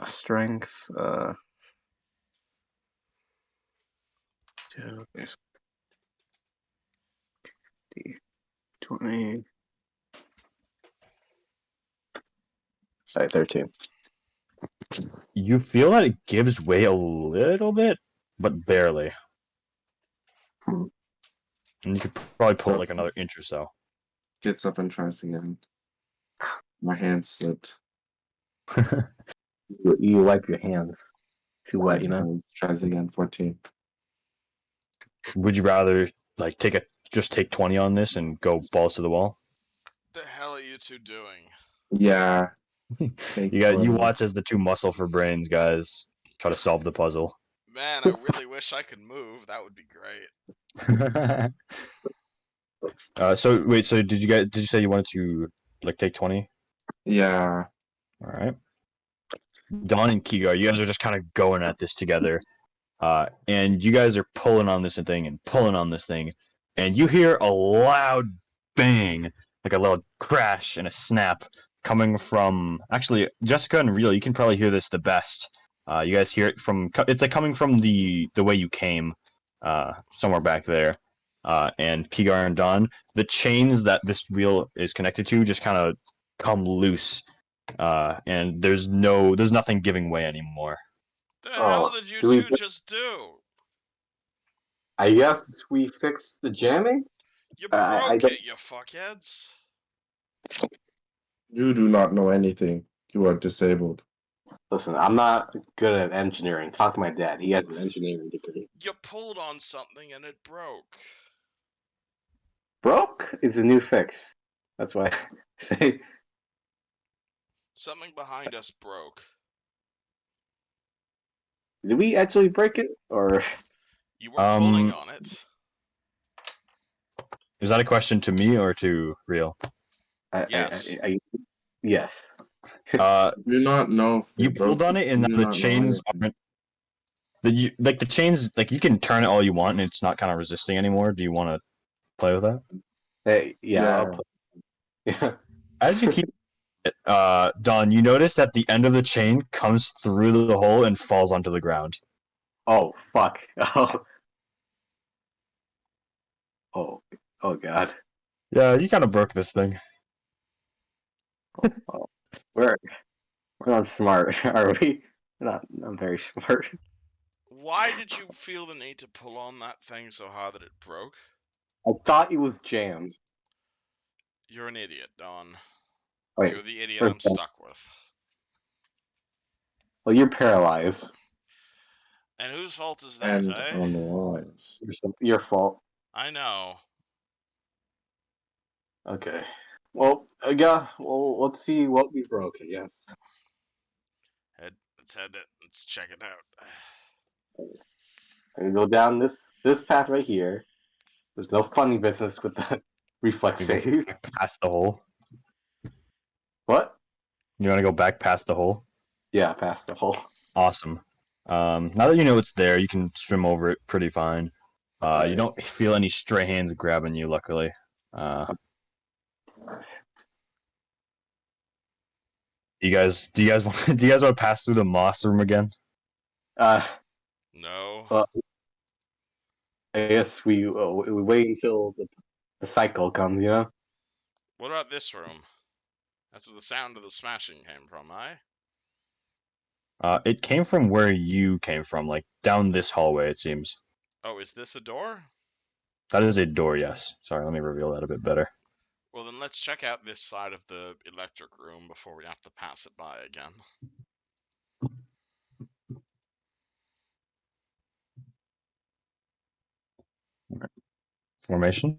Strength. 20. Alright, 13. You feel that it gives way a little bit, but barely. Hmm. And you could probably pull like another inch or so. Gets up and tries again. My hand slipped. You wipe your hands. Too wet, you know? And tries again. 14. Would you rather like just take 20 on this and go balls to the wall? The hell are you two doing? Yeah. You watch as the two muscle for brains guys try to solve the puzzle. Man, I really wish I could move. That would be great. So wait, so did you say you wanted to like take 20? Yeah. All right. Don and Kigar, you guys are just kind of going at this together. and you guys are pulling on this thing and pulling on this thing, and you hear a loud bang, like a little crash and a snap coming from. Actually, Jessica and Real, you can probably hear this the best. You guys hear it from. It's like coming from the way you came, somewhere back there. And Kigar and Don, the chains that this wheel is connected to just kind of come loose, and there's nothing giving way anymore. The hell did you two just do? I guess we fixed the jamming? You I broke don't... it, you fuckheads. You do not know anything. You are disabled. Listen, I'm not good at engineering. Talk to my dad. He has an engineering degree. You pulled on something and it broke. Broke is a new fix. That's why I say. Something behind us broke. Did we actually break it? Or You were pulling on it. Is that a question to me or to Real? Yes. Yes. Do not know if You pulled on it, and the chains aren't. The chains, like you can turn it all you want, and it's not kind of resisting anymore. Do you want to play with that? Hey, yeah. I'll play. Yeah. As you keep it, Don, you notice that the end of the chain comes through the hole and falls onto the ground. Oh fuck. Oh god. Yeah, you kind of broke this thing. Oh, we're not smart, are we? Not very smart. Why did you feel the need to pull on that thing so hard that it broke? I thought it was jammed. You're an idiot, Don. Wait, You're the idiot I'm stuck with. well, you're paralyzed. And whose fault is that, And eh? on the lines. Your fault. I know. Okay. Well, yeah. Well, let's see what we broke. Yes. Let's check it out. I'm gonna go down this path right here. There's no funny business with the reflex You save. go back past the hole. What? You want to go back past the hole? Yeah, past the hole. Awesome. Now that you know it's there, you can swim over it pretty fine. You don't feel any stray hands grabbing you, luckily. Do you guys want to pass through the moss room again? No. I guess we wait until the cycle comes. You know. What about this room? That's where the sound of the smashing came from, eh? It came from where you came from, like down this hallway, it seems. Oh, is this a door? That is a door, yes. Sorry, let me reveal that a bit better. Well, then let's check out this side of the electric room before we have to pass it by again. Formation?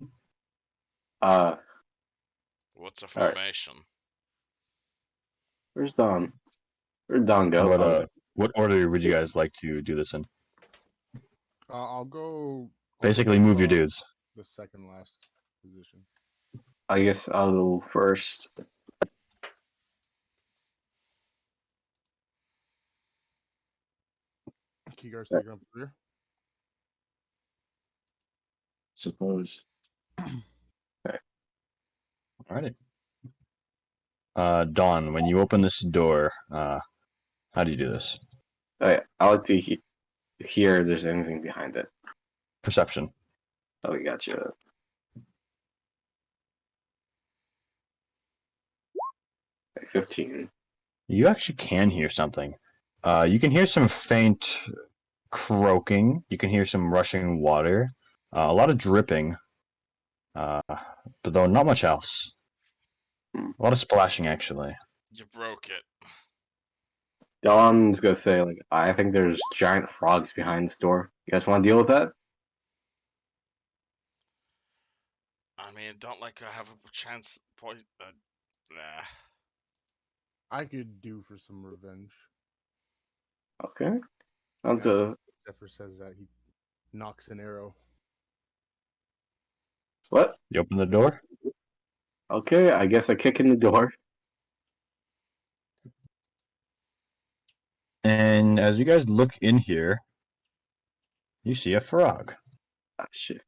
What's a formation? Where's Don? Where'd Don go? What order would you guys like to do this in? I'll go. Basically, move your dudes. The second last position. I guess I'll go first. Kigar's taking up the rear. Suppose. Alrighty. Dawn, when you open this door, how do you do this? I like to hear if there's anything behind it. Perception. Oh, we gotcha. Okay, 15. You actually can hear something. You can hear some faint croaking. You can hear some rushing water. A lot of dripping. But though not much else. A lot of splashing, actually. You broke it. Don's gonna say, like, I think there's giant frogs behind this door. You guys want to deal with that? I mean, don't like I have a chance. Nah. I could do for some revenge. Okay. Sounds good. Zephyr says that he knocks an arrow. What? You open the door? Okay, I guess I kick in the door. And as you guys look in here, You see a frog. Ah, shit.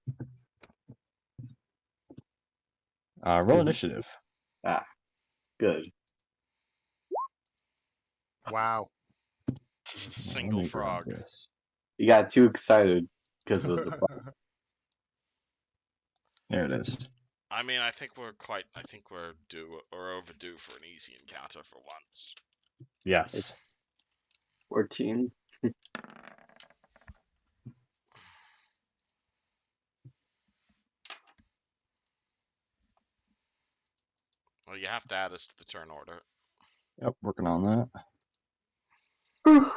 Roll initiative. Ah, good. Wow. It's a Let single me grab frog. this. You got too excited because of the. There it is. I mean, I think we're due or overdue for an easy encounter for once. Yes. 14. Well, you have to add us to the turn order. Yep, working on that. Ooh.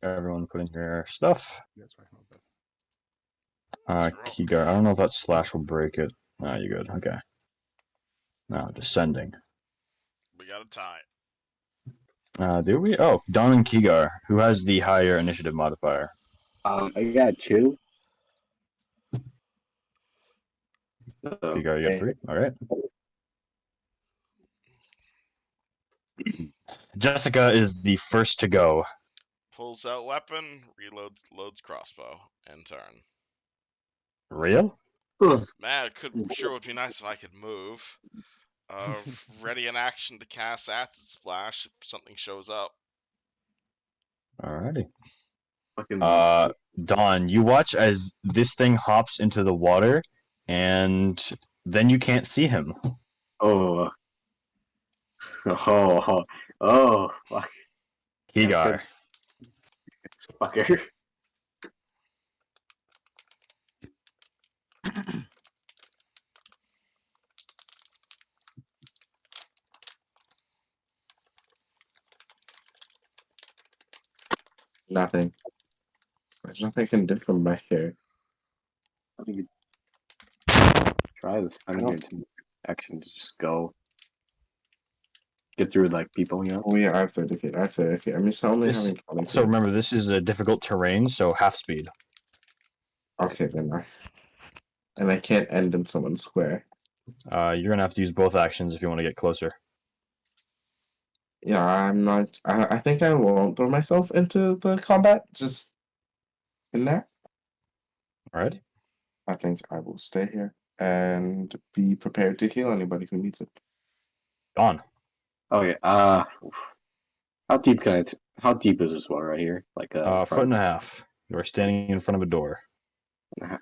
Everyone put in your stuff. That's right. Not bad. Keyguard. I don't know if that slash will break it. Ah, you're good. Okay. Now descending. We got a tie. Do we? Oh, Don and Keygar. Who has the higher initiative modifier? I got 2. Keygar, you got 3. All right. Jessica is the first to go. Pulls out weapon, loads crossbow, and turn. Real? Man, it sure would be nice if I could move. Ready in action to cast Acid Splash if something shows up. Alrighty. Fucking. Don, you watch as this thing hops into the water, and then you can't see him. Oh. Oh. Fuck. Keygar. Fucker. Nothing. There's nothing I can do from back here. I think you try this time here to action to just go get through like people, you know? Oh yeah, I have 30 feet. I have 30 feet. I'm just only This, having 20 so feet. remember, this is a difficult terrain, so half speed. Okay, then and I can't end in someone's square. You're gonna have to use both actions if you want to get closer. Yeah, I'm not. I think I won't throw myself into the combat. Just in there. Alright. I think I will stay here and be prepared to heal anybody who needs it. Don. Okay. How deep how deep is this water right here? Like Foot and a half. You are standing in front of a door. and a half.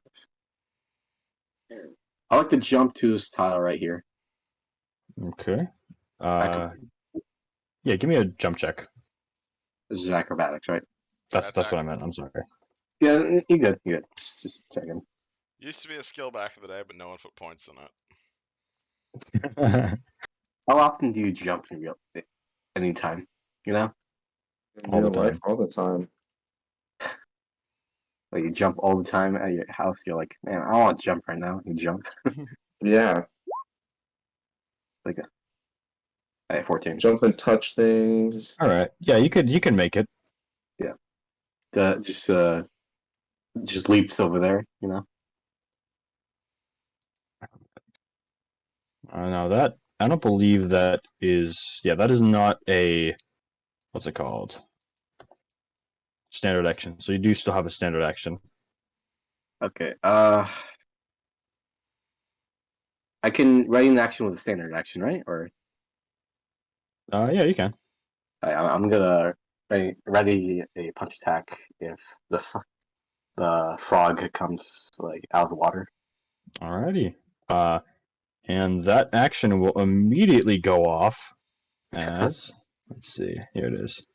I like to jump to this tile right here. Okay. Yeah, give me a jump check. This is acrobatics, right? That's That's what I meant. I'm sorry. Yeah, you good. You good. Just checking. Used to be a skill back in the day, but no one put points in it. How often do you jump in real anytime? You know? In All the real life, time. all the time. Like you jump all the time at your house, you're like, man, I don't want to jump right now. You jump. Yeah, Like at 14. jump and touch things. Alright. Yeah, you can make it. Just leaps over there, you know? Now that I don't believe that is that is not a what's it called? Standard action. So you do still have a standard action. Okay. I can ready an action with a standard action, right? Or Yeah, you can. I'm gonna ready a punch attack if the frog comes like out of the water. Alrighty. And that action will immediately go off as let's see, here it is.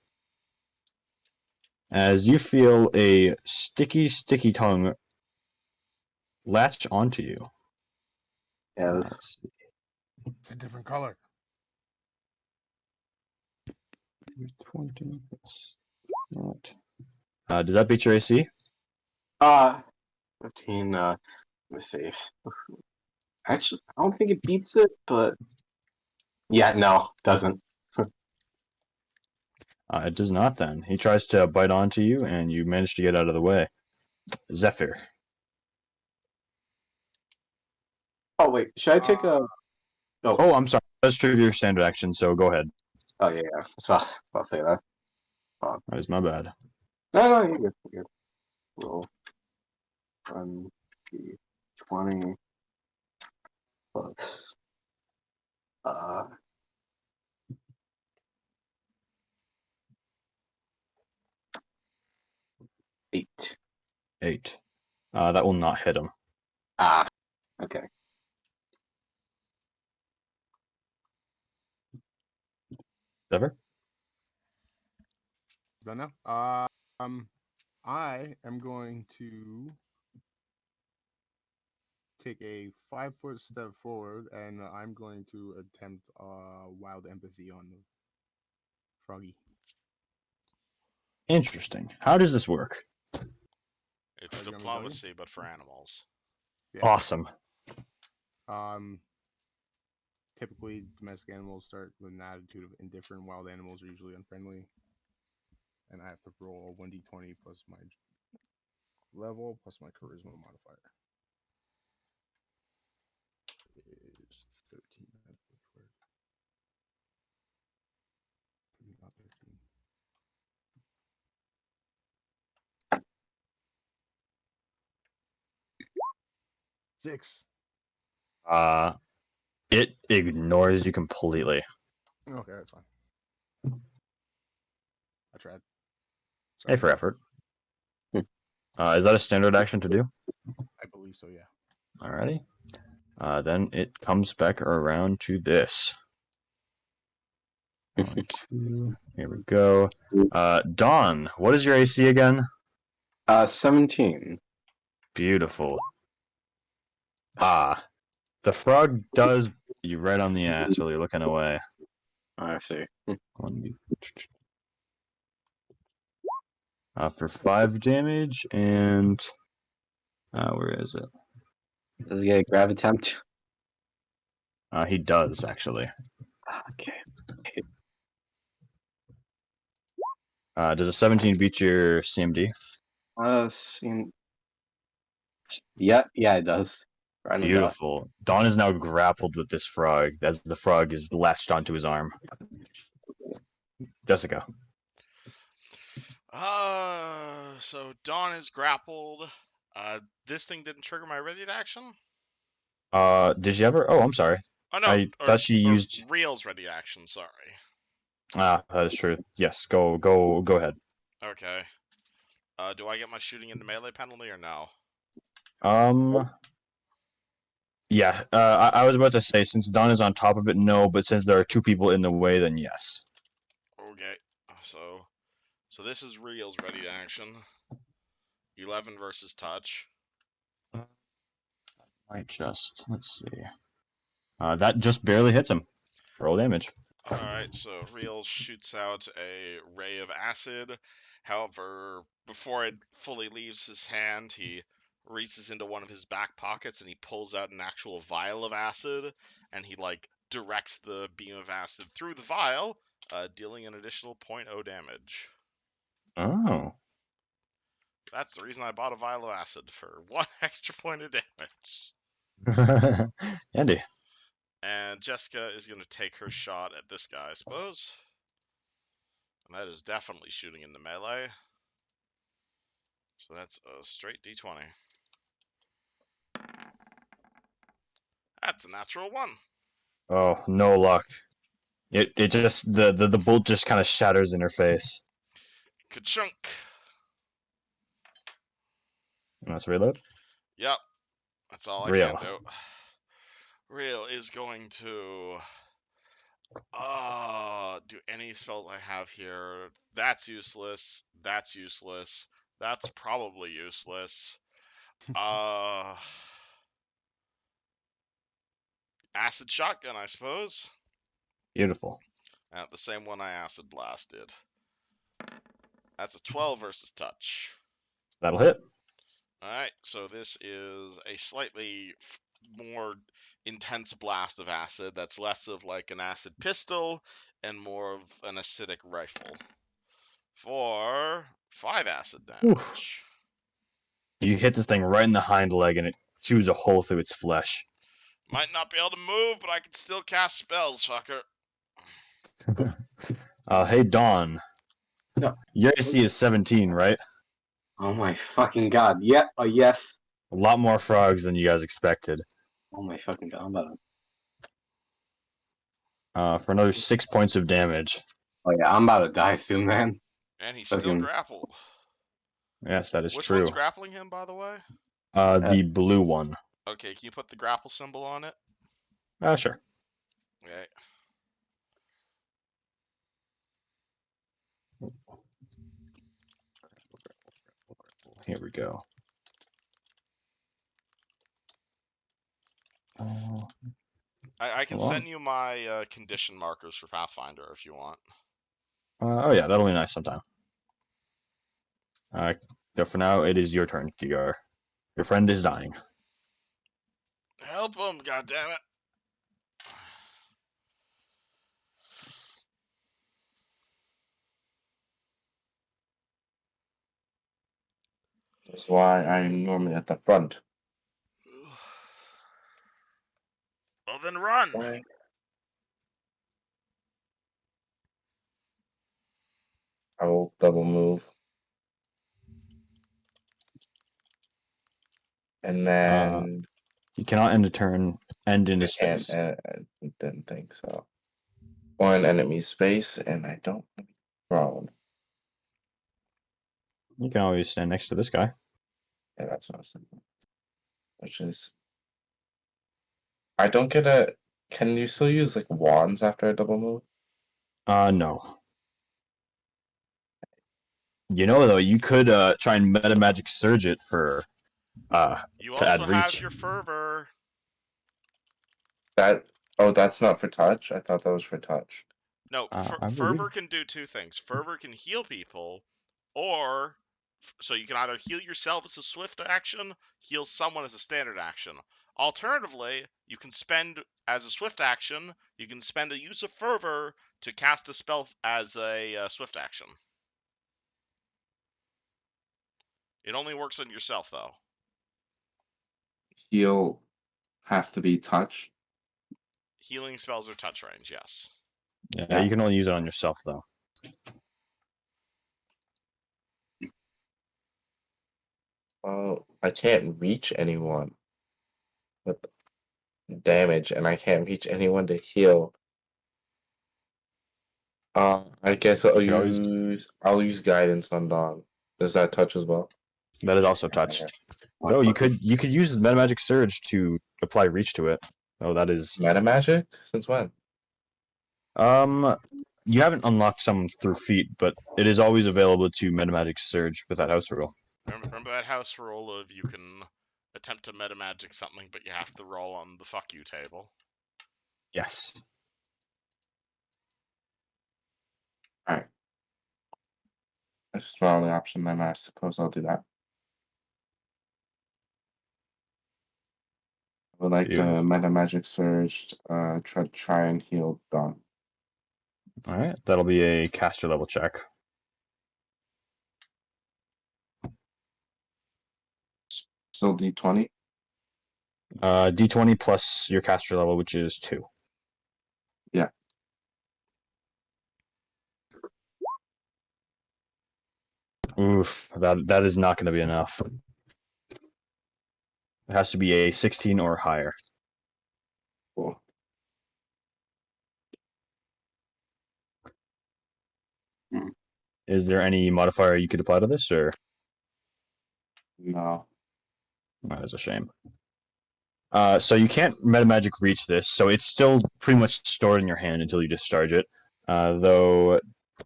As you feel a sticky tongue latch onto you. Yeah, Let's see. It's a different color. 20 plus that. Does that beat your AC? 15. Let me see. Actually, I don't think it beats it, but yeah, no, doesn't. It does not then. He tries to bite onto you, and you manage to get out of the way. Zephyr. Oh wait, should I take a? Oh, I'm sorry. That's true of your standard action, so go ahead. Oh yeah, yeah. I'll say that. That is my bad. No, you're good. You're good. Roll 20 plus uh 8. 8. That will not hit him. Ah, okay. Zephyr? Is that now? I am going to take a 5-foot step forward, and I'm going to attempt wild empathy on the froggy. Interesting. How does this work? It's Do you want me to tell you? diplomacy, but for animals. Yeah. Awesome. Typically, domestic animals start with an attitude of indifferent. Wild animals are usually unfriendly, and I have to roll a 1d20 plus my level plus my charisma modifier. Is 13. Not 13. Six. It ignores you completely. Okay, that's fine. I tried. Hey, for effort. Is that a standard action to do? I believe so, yeah. Alrighty. Then it comes back around to this. 1, 2. Here we go. Dawn, what is your AC again? 17. Beautiful. The frog does you right on the ass while you're looking away. I see. For 5 damage, and where is it? Does he get a grab attempt? He does actually. Okay. Does a 17 beat your CMD? Seem... Yeah, it does. Right on the dot. Beautiful. Dawn is now grappled with this frog as the frog is latched onto his arm. Jessica. So Dawn is grappled. This thing didn't trigger my ready to action? Did you ever? Oh, I'm sorry. Oh no, I thought she used. Real's ready to action, sorry. That is true. Yes, go ahead. Okay. Do I get my shooting into melee penalty or no? Yeah. I was about to say since Dawn is on top of it, no. But since there are 2 people in the way, then yes. Okay. So this is Real's ready to action. 11 versus touch. Let's see. That just barely hits him. Roll damage. Alright, so Real shoots out a ray of acid. However, before it fully leaves his hand, he reaches into one of his back pockets and he pulls out an actual vial of acid, and he directs the beam of acid through the vial, dealing an additional 0.0 damage. Oh. That's the reason I bought a vial of acid, for 1 extra point of damage. Andy. And Jessica is going to take her shot at this guy, I suppose. And that is definitely shooting into melee. So that's a straight d20. That's a natural 1. Oh, no luck. It just the bolt just kind of shatters in her face. Ka-chunk. Let's reload. Yep. That's all I Real. can do. Real is going to do any spells I have here. That's useless. That's useless. That's probably useless. Acid shotgun, I suppose. Beautiful. The same one I acid blasted. That's a 12 versus touch. That'll hit. Alright, so this is a slightly more intense blast of acid that's less of like an acid pistol and more of an acidic rifle. For 5 acid damage. Oof. You hit the thing right in the hind leg and it chews a hole through its flesh. Might not be able to move, but I can still cast spells, fucker. Hey, Dawn. Yeah. Your AC is 17, right? Oh my fucking god. Yep. Yes. A lot more frogs than you guys expected. Oh my fucking god. I'm about For another 6 points of damage. Oh yeah, I'm about to die soon, man. And he's still grappled. Yes, that is Which true. one's grappling him, by the way? The blue one. Okay, can you put the grapple symbol on it? Sure. Okay. Here we go. I can Hold on. send you my condition markers for Pathfinder if you want. Oh yeah, that'll be nice sometime. So for now, it is your turn, Gigar. Your friend is dying. Help him, goddammit. That's why I'm normally at the front. Well, then run. Right. I will double move. And then You cannot end a turn, end in I a space. can't. I didn't think so. One enemy space, and I don't have prone. You can always stand next to this guy. Yeah, that's what I was thinking. Which is, I don't get a. Can you still use like wands after a double move? No. You know, though, you could try and meta magic surge it for You to add also have reach. your fervor. That's not for touch. I thought that was for touch. No, I fervor believe. can do two things. Fervor can heal people, or so you can either heal yourself as a swift action, heal someone as a standard action. Alternatively, you can spend as a swift action, you can spend a use of fervor to cast a spell as a swift action. It only works on yourself though. Heal have to be touch. Healing spells are touch range, yes. Yeah, you can only use it on yourself, though. Well, I can't reach anyone with damage, and I can't reach anyone to heal. I guess I'll use guidance on Dawn. Does that touch as well? That is also touch. Though you could use the meta magic surge to apply reach to it. Oh, that is Meta magic? Since when? you haven't unlocked some through feat, but it is always available to meta magic surge with that house rule. Remember that house rule of you can attempt to meta magic something, but you have to roll on the fuck you table. Yes. Alright. That's just my only option, then I suppose I'll do that. I would like Beautiful. to meta magic surge, try and heal Dawn. All right, that'll be a caster level check. Still D20? D20 plus your caster level, which is 2. Yeah. Oof, that is not going to be enough. It has to be a 16 or higher. Cool. Is there any modifier you could apply to this, or? No. That is a shame. So you can't meta magic reach this, so it's still pretty much stored in your hand until you discharge it. Though,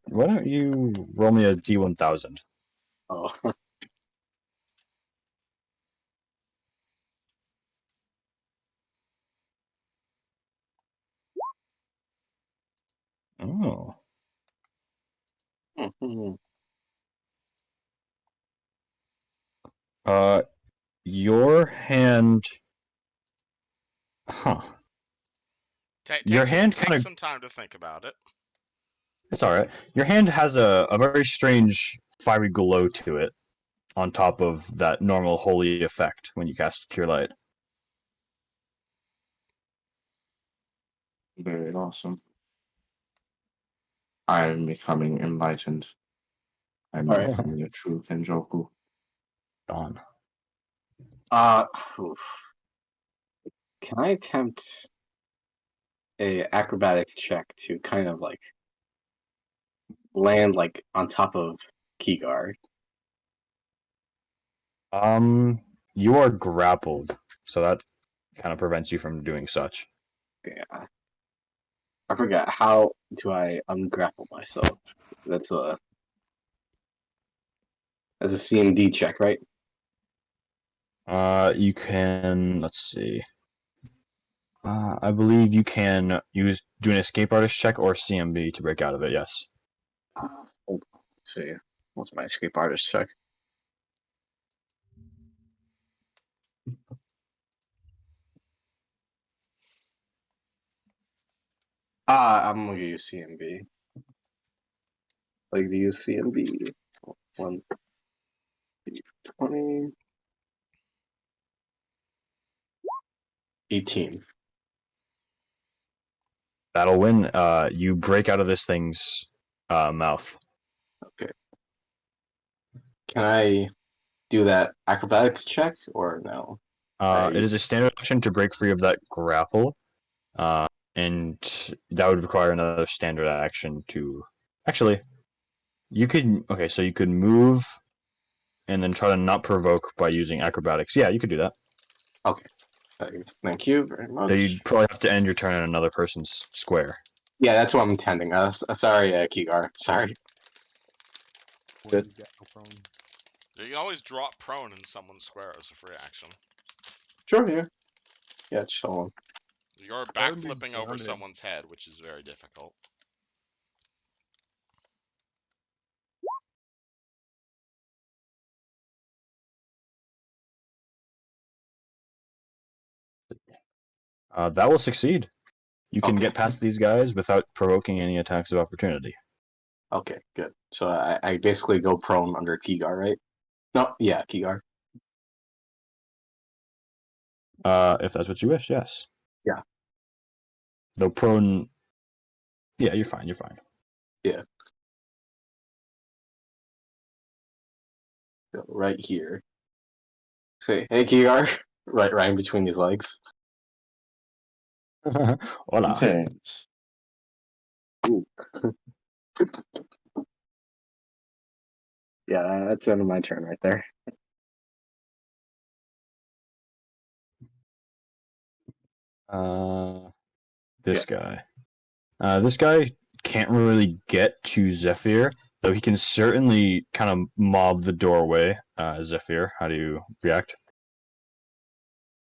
why don't you roll me a D1000? Oh. Oh. Mhm. Your hand. Huh. Your hand Take kind of. some time to think about it. It's alright. Your hand has a very strange fiery glow to it on top of that normal holy effect when you cast Cure Light. Very awesome. I am becoming enlightened. I'm All right. becoming a true Kenjoku. Dawn. Oof. Can I attempt a acrobatics check to kind of like land like on top of Keyguard? You are grappled, so that kind of prevents you from doing such. Okay, I forgot. How do I ungrapple myself? That's a CMD check, right? You can. Let's see. I believe you can do an escape artist check or CMB to break out of it. Yes. Hold on. Let's see. What's my escape artist check? I'm gonna use CMB. Like to use CMB. 1, 20, 18. That'll win. You break out of this thing's mouth. Okay. Can I do that acrobatics check or no? It is a standard action to break free of that grapple, and that would require another standard action to. Actually, you could. Okay, so you could move, and then try to not provoke by using acrobatics. Yeah, you could do that. Okay. Thank you very So much. you'd probably have to end your turn in another person's square. Yeah, that's what I'm intending. Sorry, Kigar. Sorry. When Good. you get prone. You can always drop prone in someone's square as a free action. Sure, yeah. Yeah, chill. You're Rather than be backflipping over grounded. someone's head, which is very difficult. That will succeed. You can Okay. get past these guys without provoking any attacks of opportunity. Okay, good. So I basically go prone under Kigar, right? No, yeah, Kigar. If that's what you wish, yes. Yeah. Though prone. Yeah, you're fine. You're fine. Yeah. So right here. Say, hey, Kigar. Right in between his legs. Hola. Thanks. Yeah, that's the end of my turn right there. This guy. This guy can't really get to Zephyr, though he can certainly kind of mob the doorway. Zephyr, how do you react?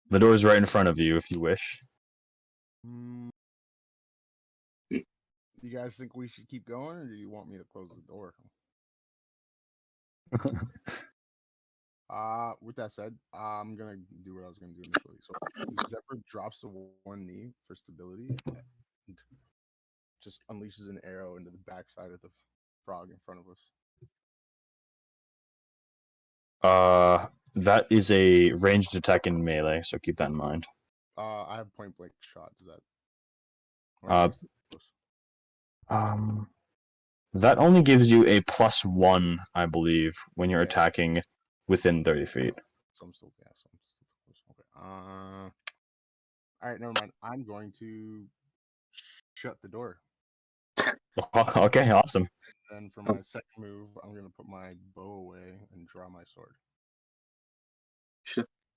The door is right in front of you if you wish. You guys think we should keep going, or do you want me to close the door? With that said, I'm gonna do what I was gonna do initially. So Zephyr drops to one knee for stability and just unleashes an arrow into the backside of the frog in front of us. That is a ranged attack in melee, so keep that in mind. I have point blank shot. Does that? Or Uh, am I still close? That only gives you a +1, I believe, when you're Yeah. attacking within 30 feet. So I'm still close. Okay. All right, never mind. I'm going to shut the door. Okay, awesome. Then for my second move, I'm gonna put my bow away and draw my sword.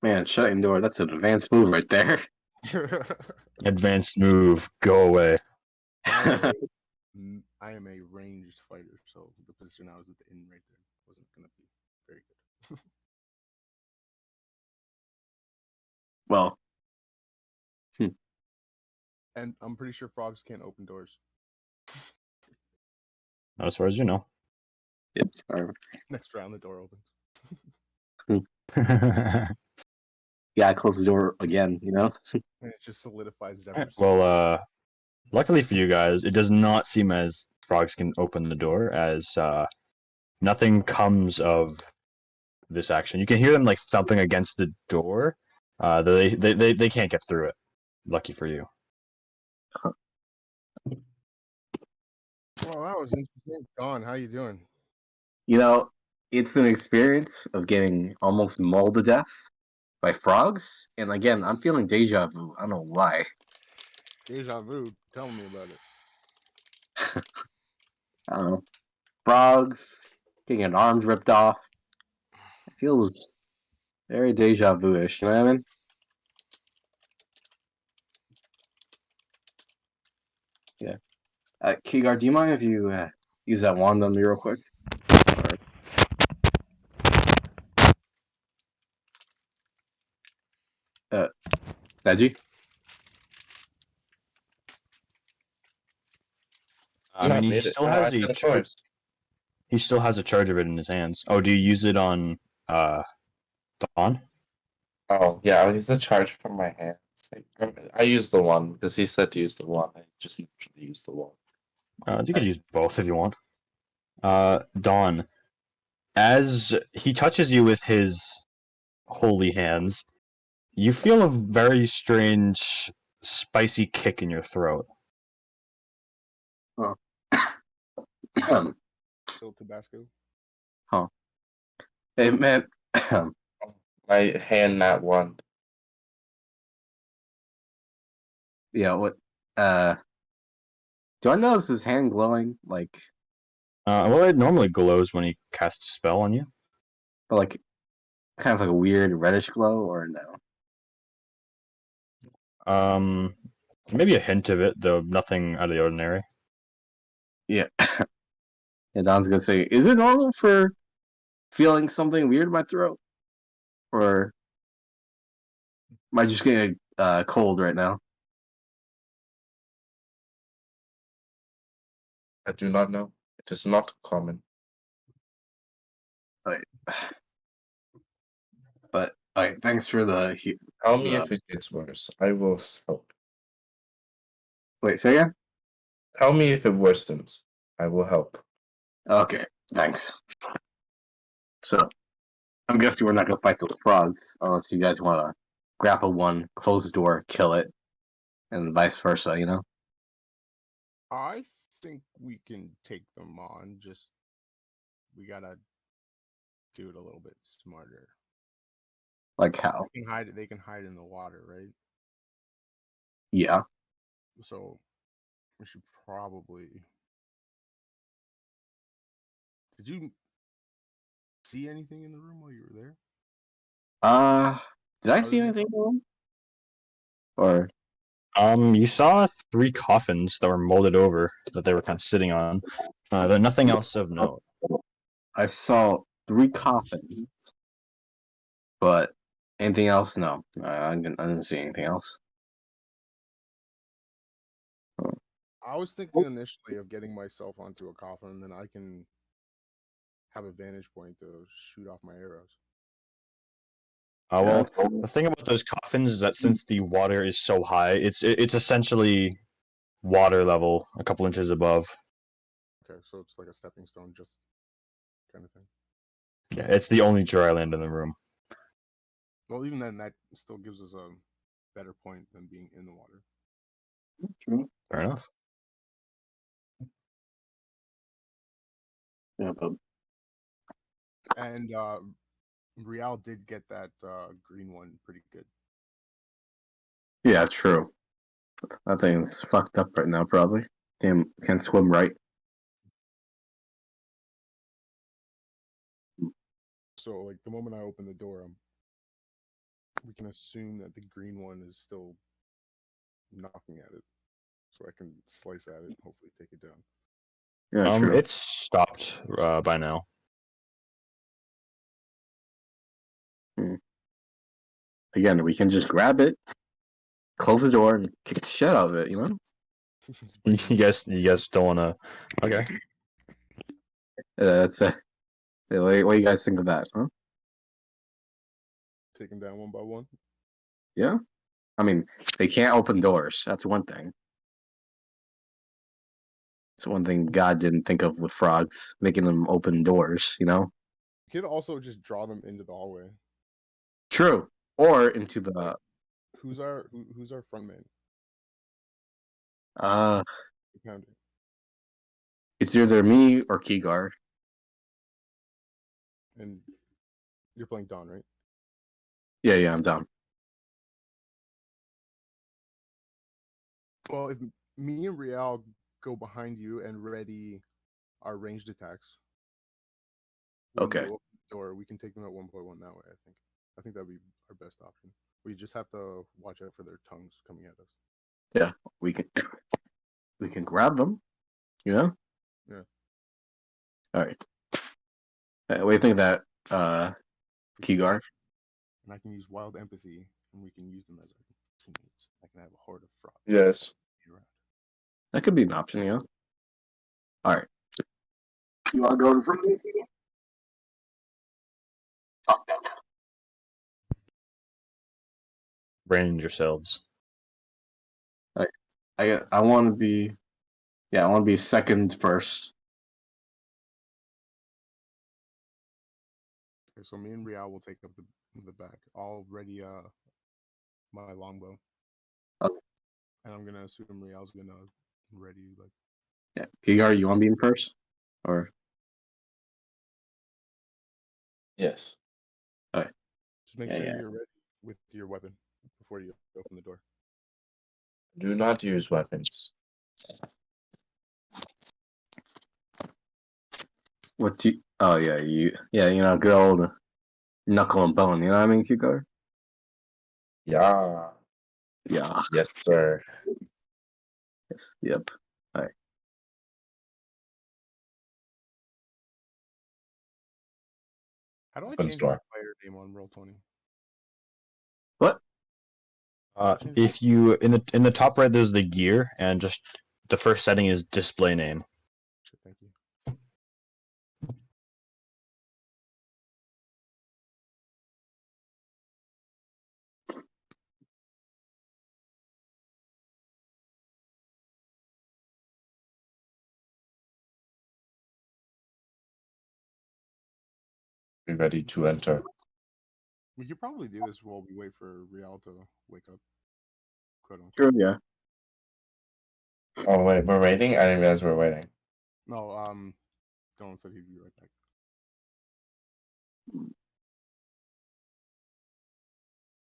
Man, shutting door, that's an advanced move right there. Advanced move, go away. I am a ranged fighter, so the position I was at the inn right there wasn't gonna be very good. Well, And I'm pretty sure frogs can't open doors. Not as far as you know. Yep. Alright. Next round, the door opens. Yeah, I close the door again. And it just solidifies Zephyr's. Well, luckily for you guys, it does not seem as frogs can open the door, as nothing comes of this action. You can hear them like thumping against the door. They can't get through it. Lucky for you. Well, that was interesting. Don, how you doing? It's an experience of getting almost mauled to death by frogs, and again, I'm feeling deja vu. I don't know why. Deja vu. Tell me about it. I don't know. Frogs, getting an arms ripped off. It feels very deja vu-ish, you know what I mean? Yeah. Kigar, do you mind if you use that wand on me real quick? Veggie? I mean, he made it. still No, has I a said a charge. choice. He still has a charge of it in his hands. Oh, do you use it on Dawn? Oh, yeah, I'll use the charge from my hands. I use the one because he said to use the one. I just naturally use the one. You could use both if you want. Dawn, as he touches you with his holy hands, you feel a very strange, spicy kick in your throat. Still Tabasco. Hey, man. My hand, that one. Yeah, what? Do I notice his hand glowing? Well, it normally glows when he casts a spell on you. But kind of like a weird reddish glow, or no? Maybe a hint of it, though nothing out of the ordinary. Yeah. Yeah, Don's gonna say, is it normal for feeling something weird in my throat? Or am I just getting cold right now? I do not know. It is not common. But, alright, thanks for the... Tell me if it gets worse. I will help. Wait, say again? Tell me if it worsens. I will help. Okay, thanks. So, I'm guessing we're not gonna fight those frogs, unless you guys want to grapple one, close the door, kill it, and vice versa, you know? I think we can take them on. Just we gotta do it a little bit smarter. Like how? They can hide in the water, right? Yeah. So we should probably. Did you see anything in the room while you were there? Did I Other see than- anything wrong? Or... You saw 3 coffins that were molded over that they were kind of sitting on. There's nothing else of note. I saw 3 coffins, but anything else? No, I didn't see anything else. I was thinking initially of getting myself onto a coffin, and then I can have a vantage point to shoot off my arrows. Well, the thing about those coffins is that since the water is so high, it's essentially water level, a couple inches above. Okay, so it's like a stepping stone, just kind of thing. Yeah, it's the only dry land in the room. Well, even then, that still gives us a better point than being in the water. True. Fair enough. Yeah, but And Real did get that green one pretty good. yeah, true. That thing's fucked up right now, probably. Can't swim right. So, like, the moment I open the door, we can assume that the green one is still knocking at it. So I can slice at it and hopefully take it down. Yeah, true. It's stopped by now. Again, we can just grab it, close the door, and kick the shit out of it, you know? You guys don't wanna. Okay. That's what do you guys think of that, huh? Take them down one by one. Yeah. I mean, they can't open doors. That's one thing. It's one thing God didn't think of with frogs, making them open doors, you know? You could also just draw them into the hallway. True. Or into the Who's our front man? Pounding. it's either me or Kigar. And you're playing Dawn, right? Yeah, I'm down. Well, if me and Real go behind you and ready our ranged attacks, when Okay. you open the door, we can take them at 1.1 that way. I think that'd be our best option. We just have to watch out for their tongues coming at us. Yeah, we can grab them, you know? Yeah. Alright. What do you think of that, We can Kigar? dash, and I can use wild empathy, and we can use them as our teammates. I can have a horde of frogs. Yes. Around. That could be an option, you know? Alright. You wanna go in front of me? Brand yourselves. I wanna be second first. Okay, so me and Real will take up the back. I'll ready my longbow. Okay. And I'm gonna assume Real's gonna ready like Yeah. Kigar, you wanna be in first? Or Yes. just make Yeah, sure yeah. you're ready with your weapon before you open the door. Do not use weapons. What do you, oh yeah, you know, good old knuckle and bone, you know what I mean, Kigar? Yeah. Yeah. Yes, sir. Yes. Yep. How do I Open change my store. player name on Roll20? What? If you in the top right, there's the gear, and just the first setting is display name. Thank you. Be ready to enter. We could probably do this while we wait for Real to wake up. Quote unquote. Sure, yeah. Oh wait, we're waiting? I didn't realize we're waiting. No, Dylan said he'd be right back.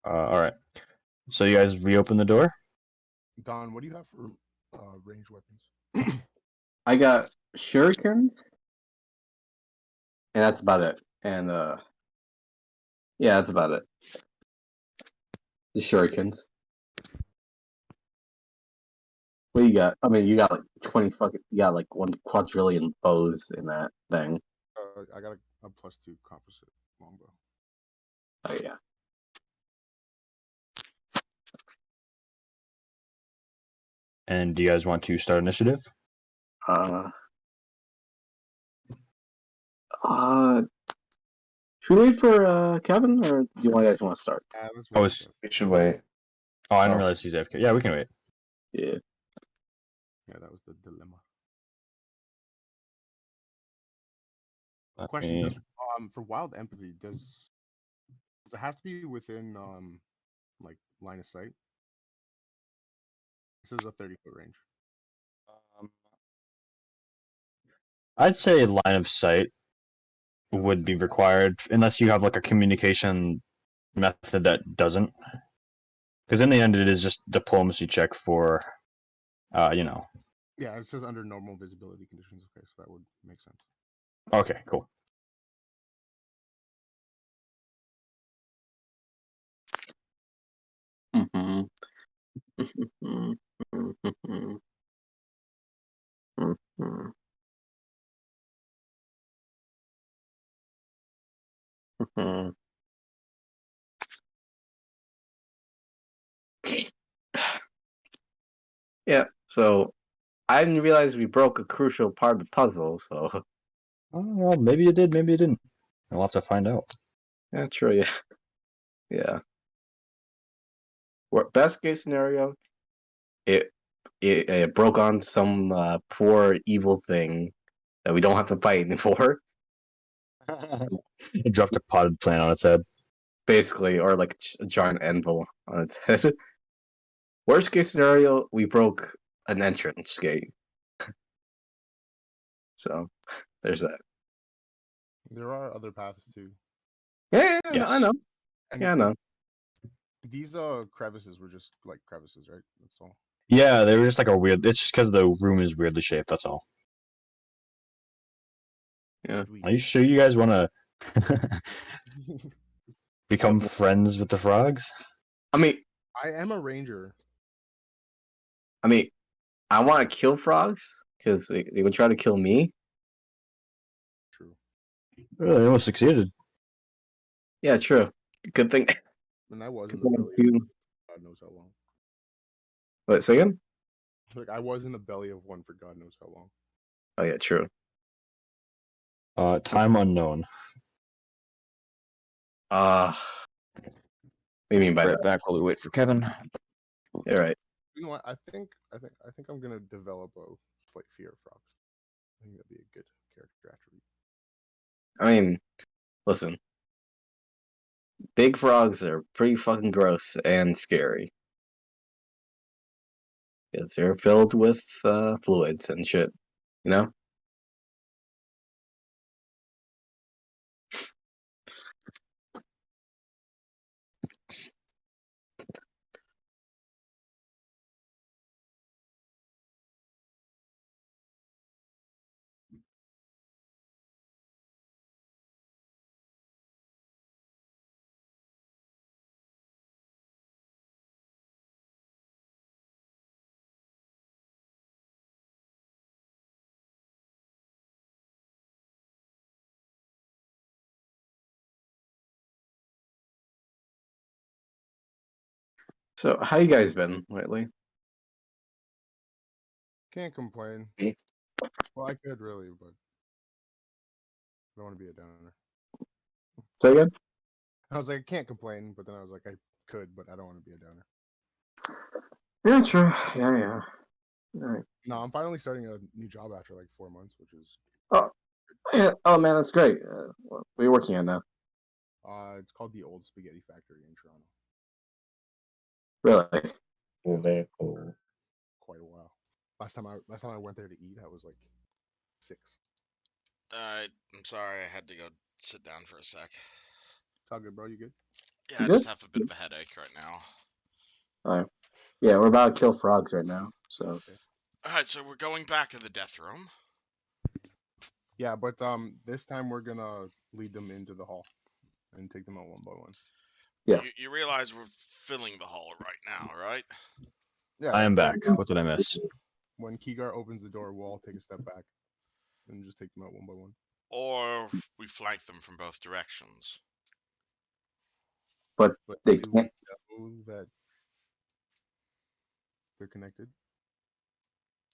All right. So you guys reopen the door. Don, what do you have for ranged weapons? I got shuriken, and that's about it. And yeah, that's about it. The shurikens. What you got? I mean, you got like 20 fucking. You got like 1 quadrillion bows in that thing. I got a +2 composite longbow. Oh yeah. And do you guys want to start initiative? Should we wait for Kevin, or do you guys want to start? Let's Oh, wait. it's, We should wait. oh, I didn't Oh. realize he's AFK. Yeah, we can wait. Yeah. Yeah, that was the dilemma. Let Question: me- Does for wild empathy does it have to be within like line of sight? This is a 30-foot range. I'd say line of sight Yeah, would be required unless you have like a communication method that doesn't. Because in the end, it is just diplomacy check for, you know. Yeah, it says under normal visibility conditions. Okay, so that would make sense. Okay, cool. Mm-hmm. Mm-hmm. Mm-hmm. Mm-hmm. Mm-hmm. Yeah. So I didn't realize we broke a crucial part of the puzzle. So Oh, well, maybe you did, maybe you didn't. We'll have to find out. Yeah, true. Yeah, yeah. Best case scenario, it broke on some poor evil thing that we don't have to fight anymore, It dropped a potted plant on its head. basically, or like a giant anvil on its head. Worst case scenario, we broke an entrance gate. So there's that. There are other paths too. Yeah, Yes. I know. And Yeah, I know. these crevices were just like crevices, right? That's all. Yeah, they were just like a weird. It's just because the room is weirdly shaped. That's all. Yeah. Did we- Are you sure you guys want to become friends with the frogs? I mean, I am a ranger. I want to kill frogs because they would try to kill me. True. Oh, they almost succeeded. Yeah, true. Good thing. And I was in Good the thing belly. you- God knows how long. Wait, say again? Like I was in the belly of one for God knows how long. Oh yeah, true. Time unknown. What do you mean by Right that? back while we wait for Kevin. You're right. You know what? I think I'm gonna develop a slight fear of frogs. I think that'd be a good character attribute. I mean, listen. Big frogs are pretty fucking gross and scary. Because they're filled with fluids and shit. You know? So, how you guys been lately? Can't complain. Me? Well, I could really, but I don't want to be a downer. Say again? I was like, I can't complain, but then I was like, I could, but I don't want to be a downer. Yeah, true. Yeah. Alright. No, I'm finally starting a new job after like 4 months, which is Yeah. Oh man, that's great. What are you working on now? it's called the Old Spaghetti Factory in Toronto. Really? Oh, It's very cool. quite a while. Last time I went there to eat, I was like 6. I'm sorry, I had to go sit down for a sec. It's all good, bro. You good? Yeah, You I good? just have a bit of a headache right now. Alright. Yeah, we're about to kill frogs right now. So Alright, so we're going back in the death room. Yeah, but this time we're gonna lead them into the hall and take them out one by one. Yeah. You realize we're filling the hall right now, right? Yeah. I am back. What did I miss? When Kigar opens the door, we'll all take a step back and just take them out one by one. Or we flank them from both directions. but But they do we can't. know that they're connected?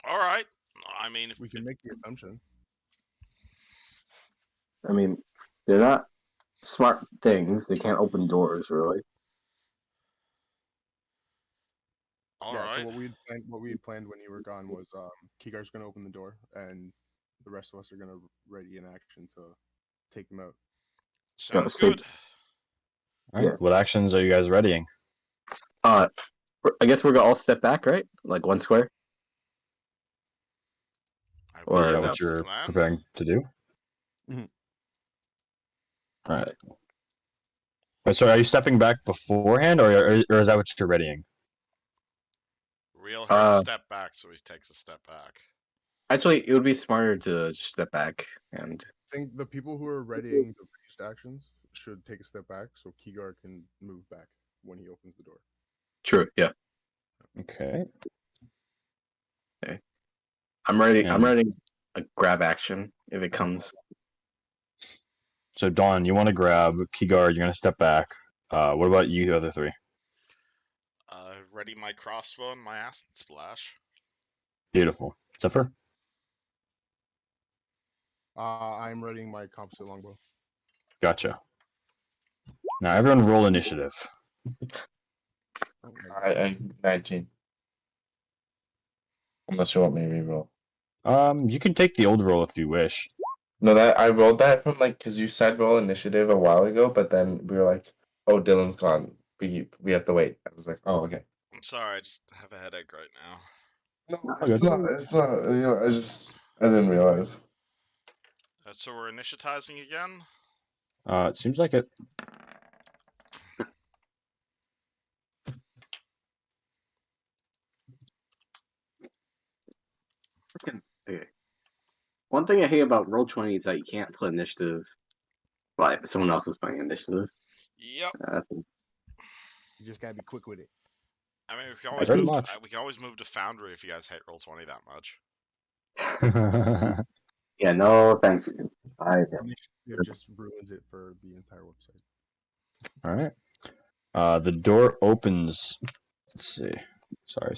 Alright. I mean, if We can make the assumption. I mean, they're not smart things. They can't open doors, really. Yeah. So Alright. what we had planned when you were gone was Kigar's gonna open the door, and the rest of us are gonna ready in action to take them out. Sounds Stay- good. All right. Yeah. What actions are you guys readying? I guess we're gonna all step back, right? Like one square. I Or Is believe that no. what that's the you're plan. preparing to do? Mhm. All right. Wait, so are you stepping back beforehand, or is that what you're readying? Real heard Uh, step back, so he takes a step back. Actually, it would be smarter to just step back and. I think the people who are readying the ranged actions should take a step back so Kigar can move back when he opens the door. True. Yeah. Okay. I'm ready. I'm And ready. A grab action if it comes. so Dawn, you want to grab Kigar. You're gonna step back. What about you, other three? Ready my crossbow and my acid splash. Beautiful. Zephyr. I'm readying my composite longbow. Gotcha. Now everyone roll initiative. Oh my I 19. Unless you want me to reroll. You can take the old roll if you wish. No, that I rolled that from because you said roll initiative a while ago, but then we were like, oh, Dylan's gone. We have to wait. I was like, oh, okay. I'm sorry, I just have a headache right now. No, it's it's not. It's not. I didn't realize. So we're initiatizing again? It seems like it. Okay. One thing I hate about Roll20 is that you can't put initiative. Well, someone else is playing initiative. Yep. You just gotta be quick with it. I mean, Pretty much. we can always move to Foundry if you guys hate Roll20 that much. Yeah, no, thank you. I don't. It just ruins it for the entire website. All right. The door opens. Let's see. Sorry.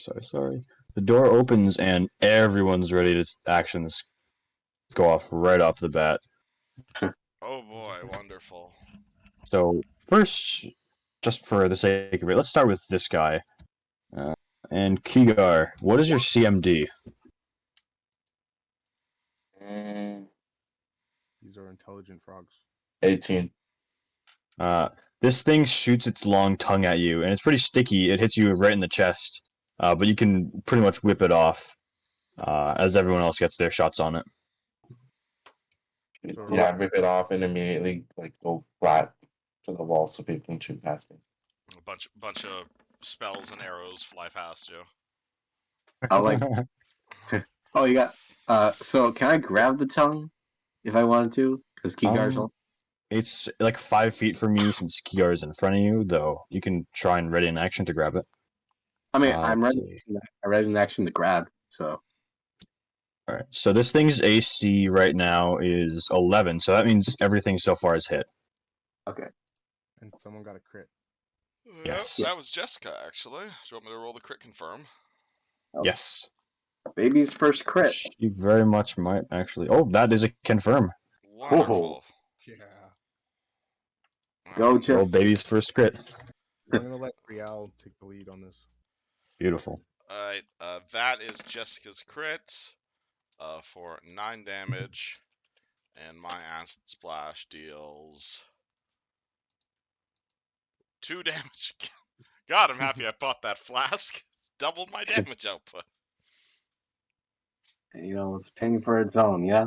The door opens and everyone's ready to actions go off right off the bat. Oh boy, wonderful. So first, just for the sake of it, let's start with this guy. And Kigar, what is your CMD? These are intelligent frogs. 18. This thing shoots its long tongue at you, and it's pretty sticky. It hits you right in the chest, but you can pretty much whip it off as everyone else gets their shots on it. So Yeah, rip it off and immediately go flat to the wall so people can shoot past me. A bunch of spells and arrows fly past you. I like. Oh, you got. So can I grab the tongue if I wanted to? Because Kigar's all. It's like 5 feet from you since Kigar is in front of you, though you can try and ready an action to grab it. I mean, I'm let's ready. see. I'm ready in action to grab. So. All right. So this thing's AC right now is 11, so that means everything so far is hit. Okay. and someone got a crit. Yes. That was Jessica, actually. Do you want me to roll the crit confirm? Oh, Yes. Baby's first crit. She very much might actually. Oh, that is a confirm. Wonderful. Yeah. Go, Um, Jeff. Oh, baby's first crit. I'm gonna let Rial take the lead on this. Beautiful. Alright, that is Jessica's crit for 9 damage, and my acid splash deals 2 damage. God, I'm happy I bought that flask. It's doubled my damage output. You know, it's paying for its own, yeah?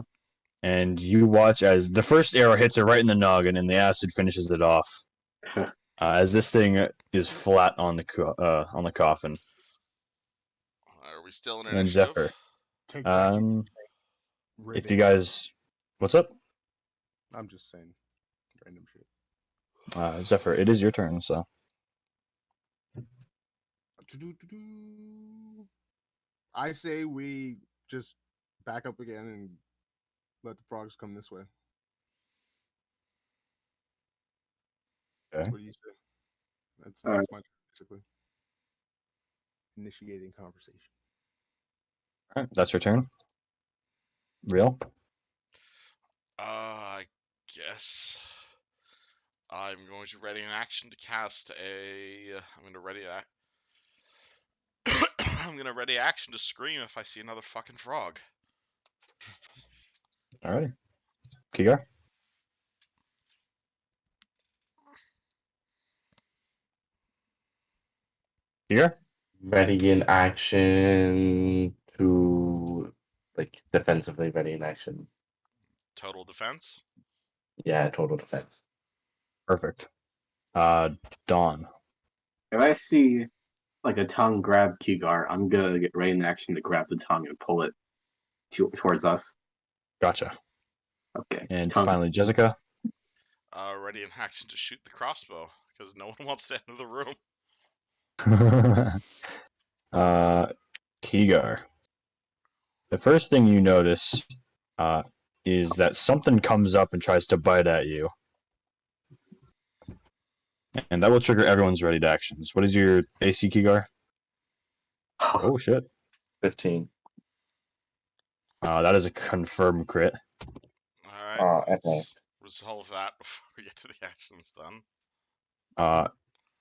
And you watch as the first arrow hits it right in the noggin, and the acid finishes it off. As this thing is flat on the coffin. Are we still in And initiative? Zephyr. Take that, you If you ribbit. guys, what's up, I'm just saying random shit. Zephyr? It is your turn. So I say we just back up again and let the frogs come this way. okay. What do you say? That's All my turn, basically. Initiating conversation. All right, that's your turn. Real. I guess I'm going to ready an action to cast a. I'm going to ready that. I'm going to ready action to scream if I see another fucking frog. Alrighty. Kigar. Kigar. Ready in action to defensively ready in action. Total defense. Yeah, total defense. Perfect. Dawn. If I see like a tongue grab Kigar, I'm gonna get ready in action to grab the tongue and pull it towards us. Gotcha. Okay. And Tongue. finally, Jessica. Ready in action to shoot the crossbow because no one wants to enter the room. Kigar. The first thing you notice is that something comes up and tries to bite at you. And that will trigger everyone's ready to actions. What is your AC, Kigar? Oh, shit. 15. That is a confirmed crit. Alright, okay. let's resolve that before we get to the actions then.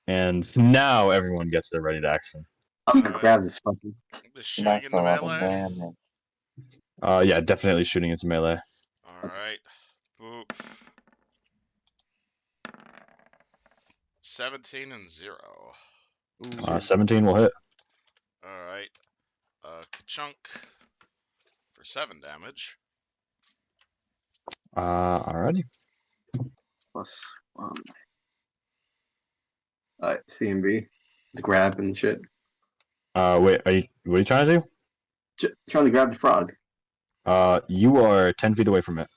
And now everyone gets their ready to action. I'm gonna Alright. grab this fucking. The shooting That's into a lot of melee. damage. Yeah, definitely shooting into melee. Alright. Boop. 17 and 0. Ooh, 17 will hit. Alright. Ka-chunk for 7 damage. Alrighty. Plus one. CMB. The grab and shit. Wait, what are you trying to Trying to grab the frog. do? You are 10 feet away from it,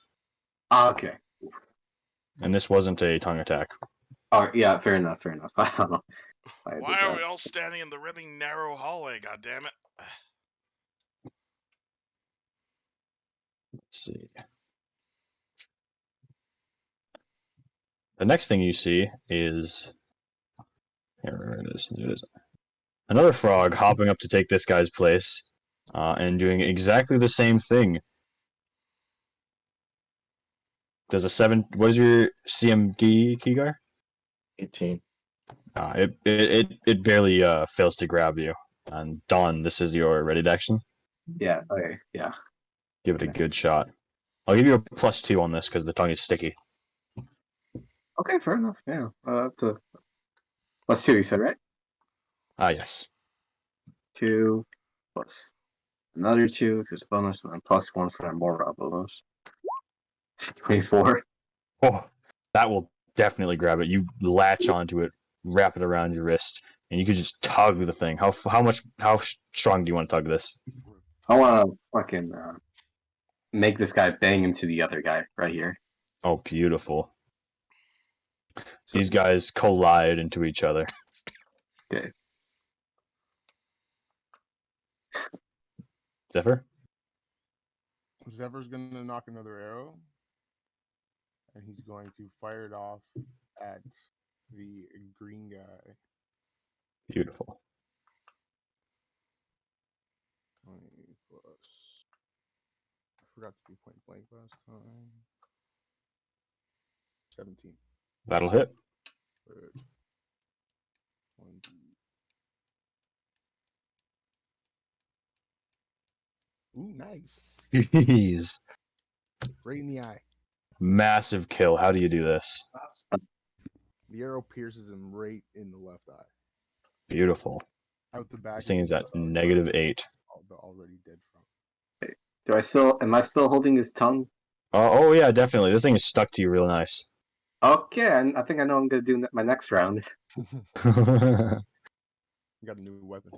Okay. and this wasn't a tongue attack. Oh, yeah, fair enough, fair enough. I don't know. Why are we all standing in the really narrow hallway, goddammit? Let's see. The next thing you see is here it is. There it is. Another frog hopping up to take this guy's place, and doing exactly the same thing. Does a 7? What is your CMG, Kigar? 18. It barely fails to grab you. And Dawn, this is your ready to action. Yeah, okay, yeah. Give it a good shot. I'll give you a +2 on this because the tongue is sticky. Okay, fair enough, yeah. That's a +2, you said, right? Yes. 2 plus another 2 because bonus, and then +1 for that more bonus. 24. Oh, that will definitely grab it. You latch onto it, wrap it around your wrist, and you can just tug the thing. How strong do you want to tug this? I want to fucking make this guy bang into the other guy right here. Oh, beautiful. So, These guys collide into each other. okay. Zephyr? Zephyr's gonna knock another arrow, and he's going to fire it off at the green guy. Beautiful. 20 plus. I forgot to do point blank last time. 17. That'll hit. Good. 20. Ooh, nice. Jeez. Right in the eye. Massive kill. How do you do this? The arrow pierces him right in the left eye. Beautiful. Out the back. This thing is at of -8. the already dead front. Am I still holding his tongue? Oh yeah, definitely. This thing is stuck to you real nice. Okay, I think I know what I'm gonna do my next round. You got a new weapon.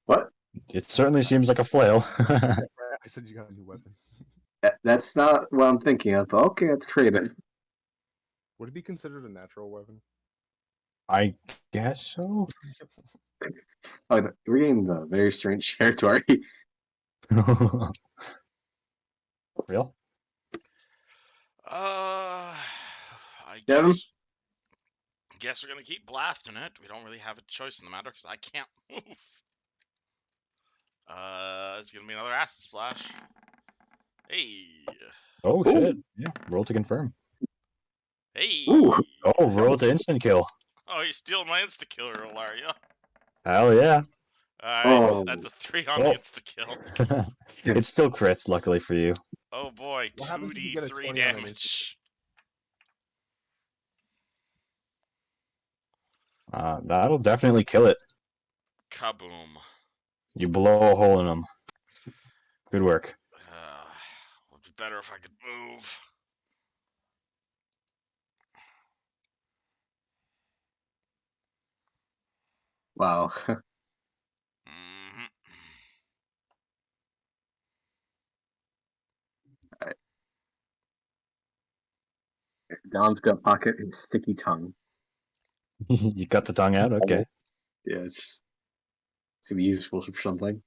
What? It certainly seems like a flail. I said you got a new weapon. That's not what I'm thinking of, but okay, let's create it. Would it be considered a natural weapon? I guess so. Oh, we're getting the very strange territory. Real? I Devin? guess we're gonna keep blasting it. We don't really have a choice in the matter because I can't move. It's gonna be another acid splash. Hey, Oh shit. Yeah. Roll to confirm. hey. Ooh. Oh, roll to instant kill. Oh, you're stealing my insta kill roll, are you? Hell yeah. Alright, Oh. that's a 3 on the Oh. insta kill. It still crits, luckily for you. Oh boy, What happens if you get a 2d3 20 on an damage. That'll definitely kill it. Kaboom. You blow a hole in them. Good work. Would be better if I could move. Wow. Mhm. Don's gonna pocket his sticky tongue. You got the tongue out? Okay. Yeah, it's gonna be useful for something.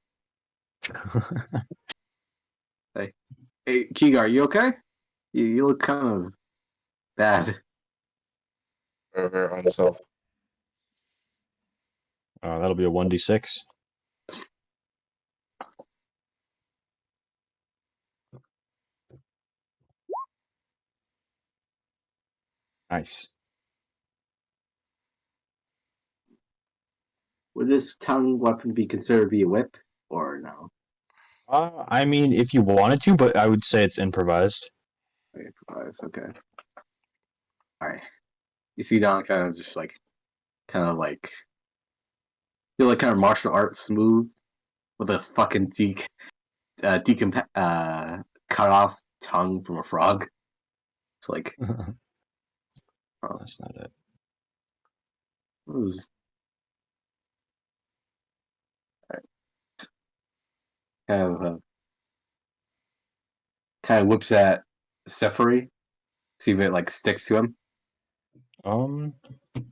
Hey, Kigar, you okay? You look kind of bad. Very unself. That'll be a 1d6. Nice. Would this tongue weapon be considered to be a whip or no? I mean, if you wanted to, but I would say it's improvised. Okay. All right. You see Don kind of just like, feel like kind of martial arts move with a fucking cut off tongue from a frog. It's like, That's not it. this is, kind of whips at Sephiri. See if it like sticks to him.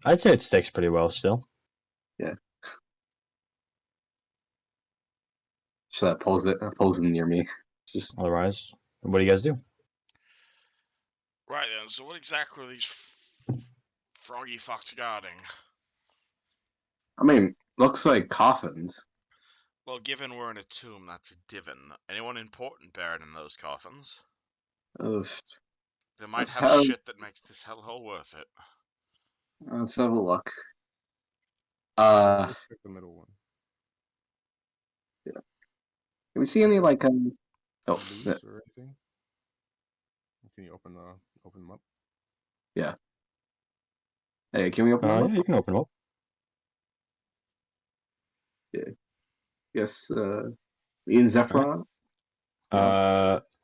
I'd say it sticks pretty well still. So that pulls him near me. It's just, Otherwise, what do you guys do? Right then, so what exactly are these froggy fucks guarding? I mean, looks like coffins. Well, given we're in a tomb, that's a given. Anyone important buried in those coffins? Ugh. They might Let's have have, shit that makes this hellhole worth it. let's have a look. Let's pick the middle one. Can we see any like Loose or anything? Can you open them up? yeah. Hey, can we open them Yeah, up? you can open them up. Yes, me and Zephyr.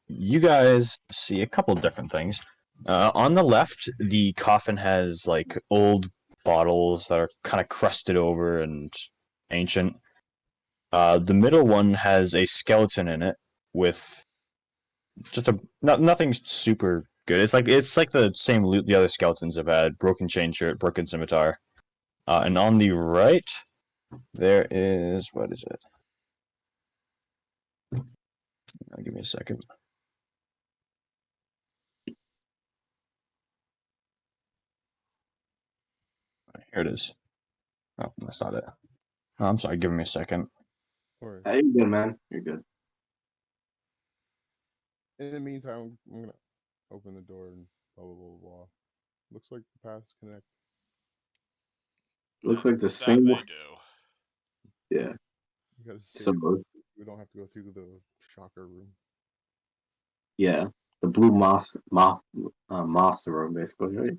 You guys see a couple different things. On the left, the coffin has like old bottles that are kind of crusted over and ancient. The middle one has a skeleton in it with just nothing super good. It's like the same loot the other skeletons have had: broken chain shirt, broken scimitar. And on the right, there is what is it? Give me a second. Here it is. Oh, that's not it. Oh, I'm sorry. Give me a second. Or Hey, you're good, man. You're good. in the meantime, I'm gonna open the door and blah blah blah blah. Looks like the paths connect. Looks like the That same. they do. Yeah. You gotta So save. We don't have to go through the shocker room. yeah, the blue moss room basically, right?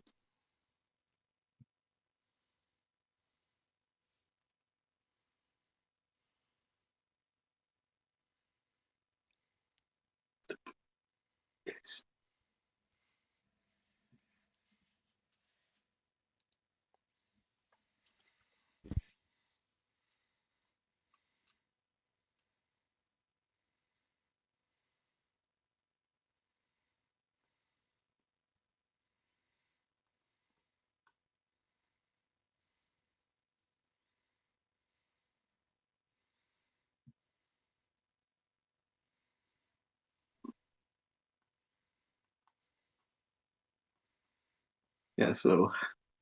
Yeah. So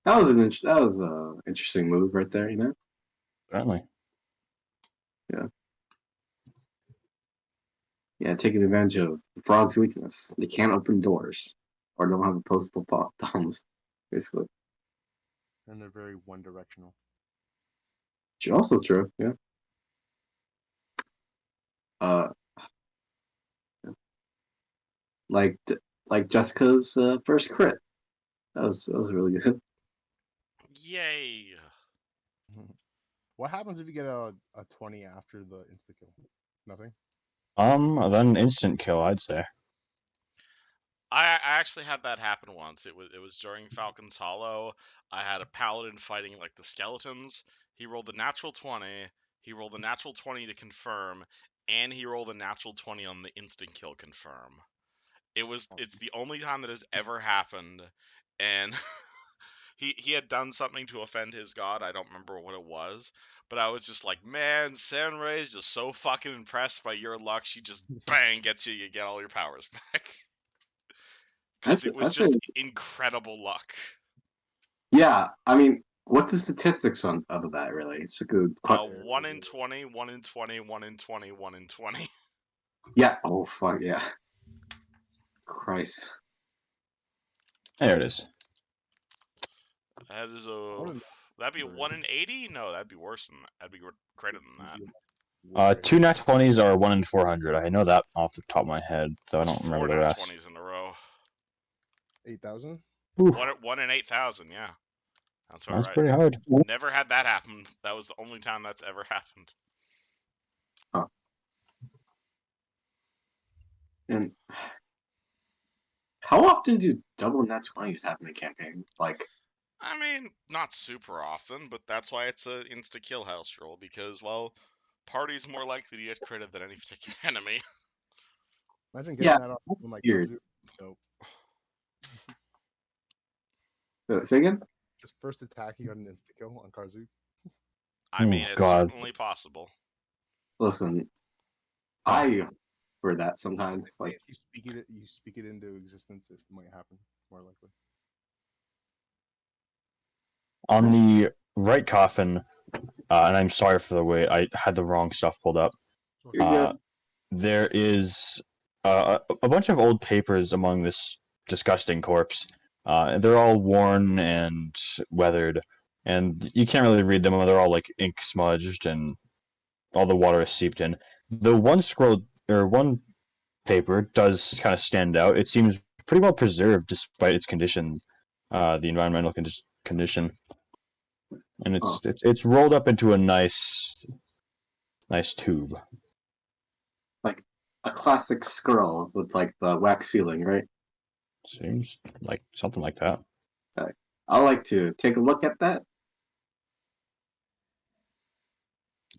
that was an interesting move right there. You know. Certainly. Yeah. Yeah, taking advantage of the frog's weakness. They can't open doors or don't have opposable thumbs, basically. And they're very one directional. Which is also true, yeah. Uh, like like Jessica's first crit. That was really good. Yay! What happens if you get a 20 after the insta kill? Nothing. Then instant kill, I'd say. I actually had that happen once. It was during Falcon's Hollow. I had a paladin fighting like the skeletons. He rolled the natural 20. He rolled the natural 20 to confirm, and he rolled a natural 20 on the instant kill confirm. It's the only time that has ever happened, and he had done something to offend his god. I don't remember what it was, but I was just like, man, Sanray's just so fucking impressed by your luck. She just bang gets you. You get all your powers back. Because it was That's just incredible luck. yeah. I mean, what's the statistics of that really? It's a good. 1 in 20, 1 in 20, 1 in 20, 1 in 20. Yeah. Oh fuck yeah. Christ. There it is. That is One a. in That'd be a number. 1 in 80? No, that'd be worse than that. That'd be greater than that. Way Two greater. nat 20s are 1 in 400. I know that off the top of my head, so I There's don't remember 4 the nat rest. 20s in a row. 8,000. Oof, 1 in 8,000, yeah. That's about that's right. pretty hard. Never had that happen. That was the only time that's ever happened. And how often do double nat 20s happen in campaign? Like, I mean, not super often, but that's why it's a insta kill house roll because, well, party's more likely to get critted than any particular enemy. Imagine getting yeah, that on like weird. Kazu. Dope. Say again? Just first attack, you got an insta kill on Karzu. I mean, it's God. certainly possible. Listen, Oh. I for that sometimes. Like, You speak it into existence. It might happen more likely. On the right coffin, and I'm sorry for the wait, I had the wrong stuff pulled up. you're good. There is a bunch of old papers among this disgusting corpse. They're all worn and weathered, and you can't really read them. They're all like ink smudged, and all the water is seeped in. The one scroll or one paper does kind of stand out. It seems pretty well preserved despite its condition, the environmental condition, and it's rolled up into a nice tube. Like a classic scroll with like the wax ceiling, right? Seems like something like that. I like to take a look at that.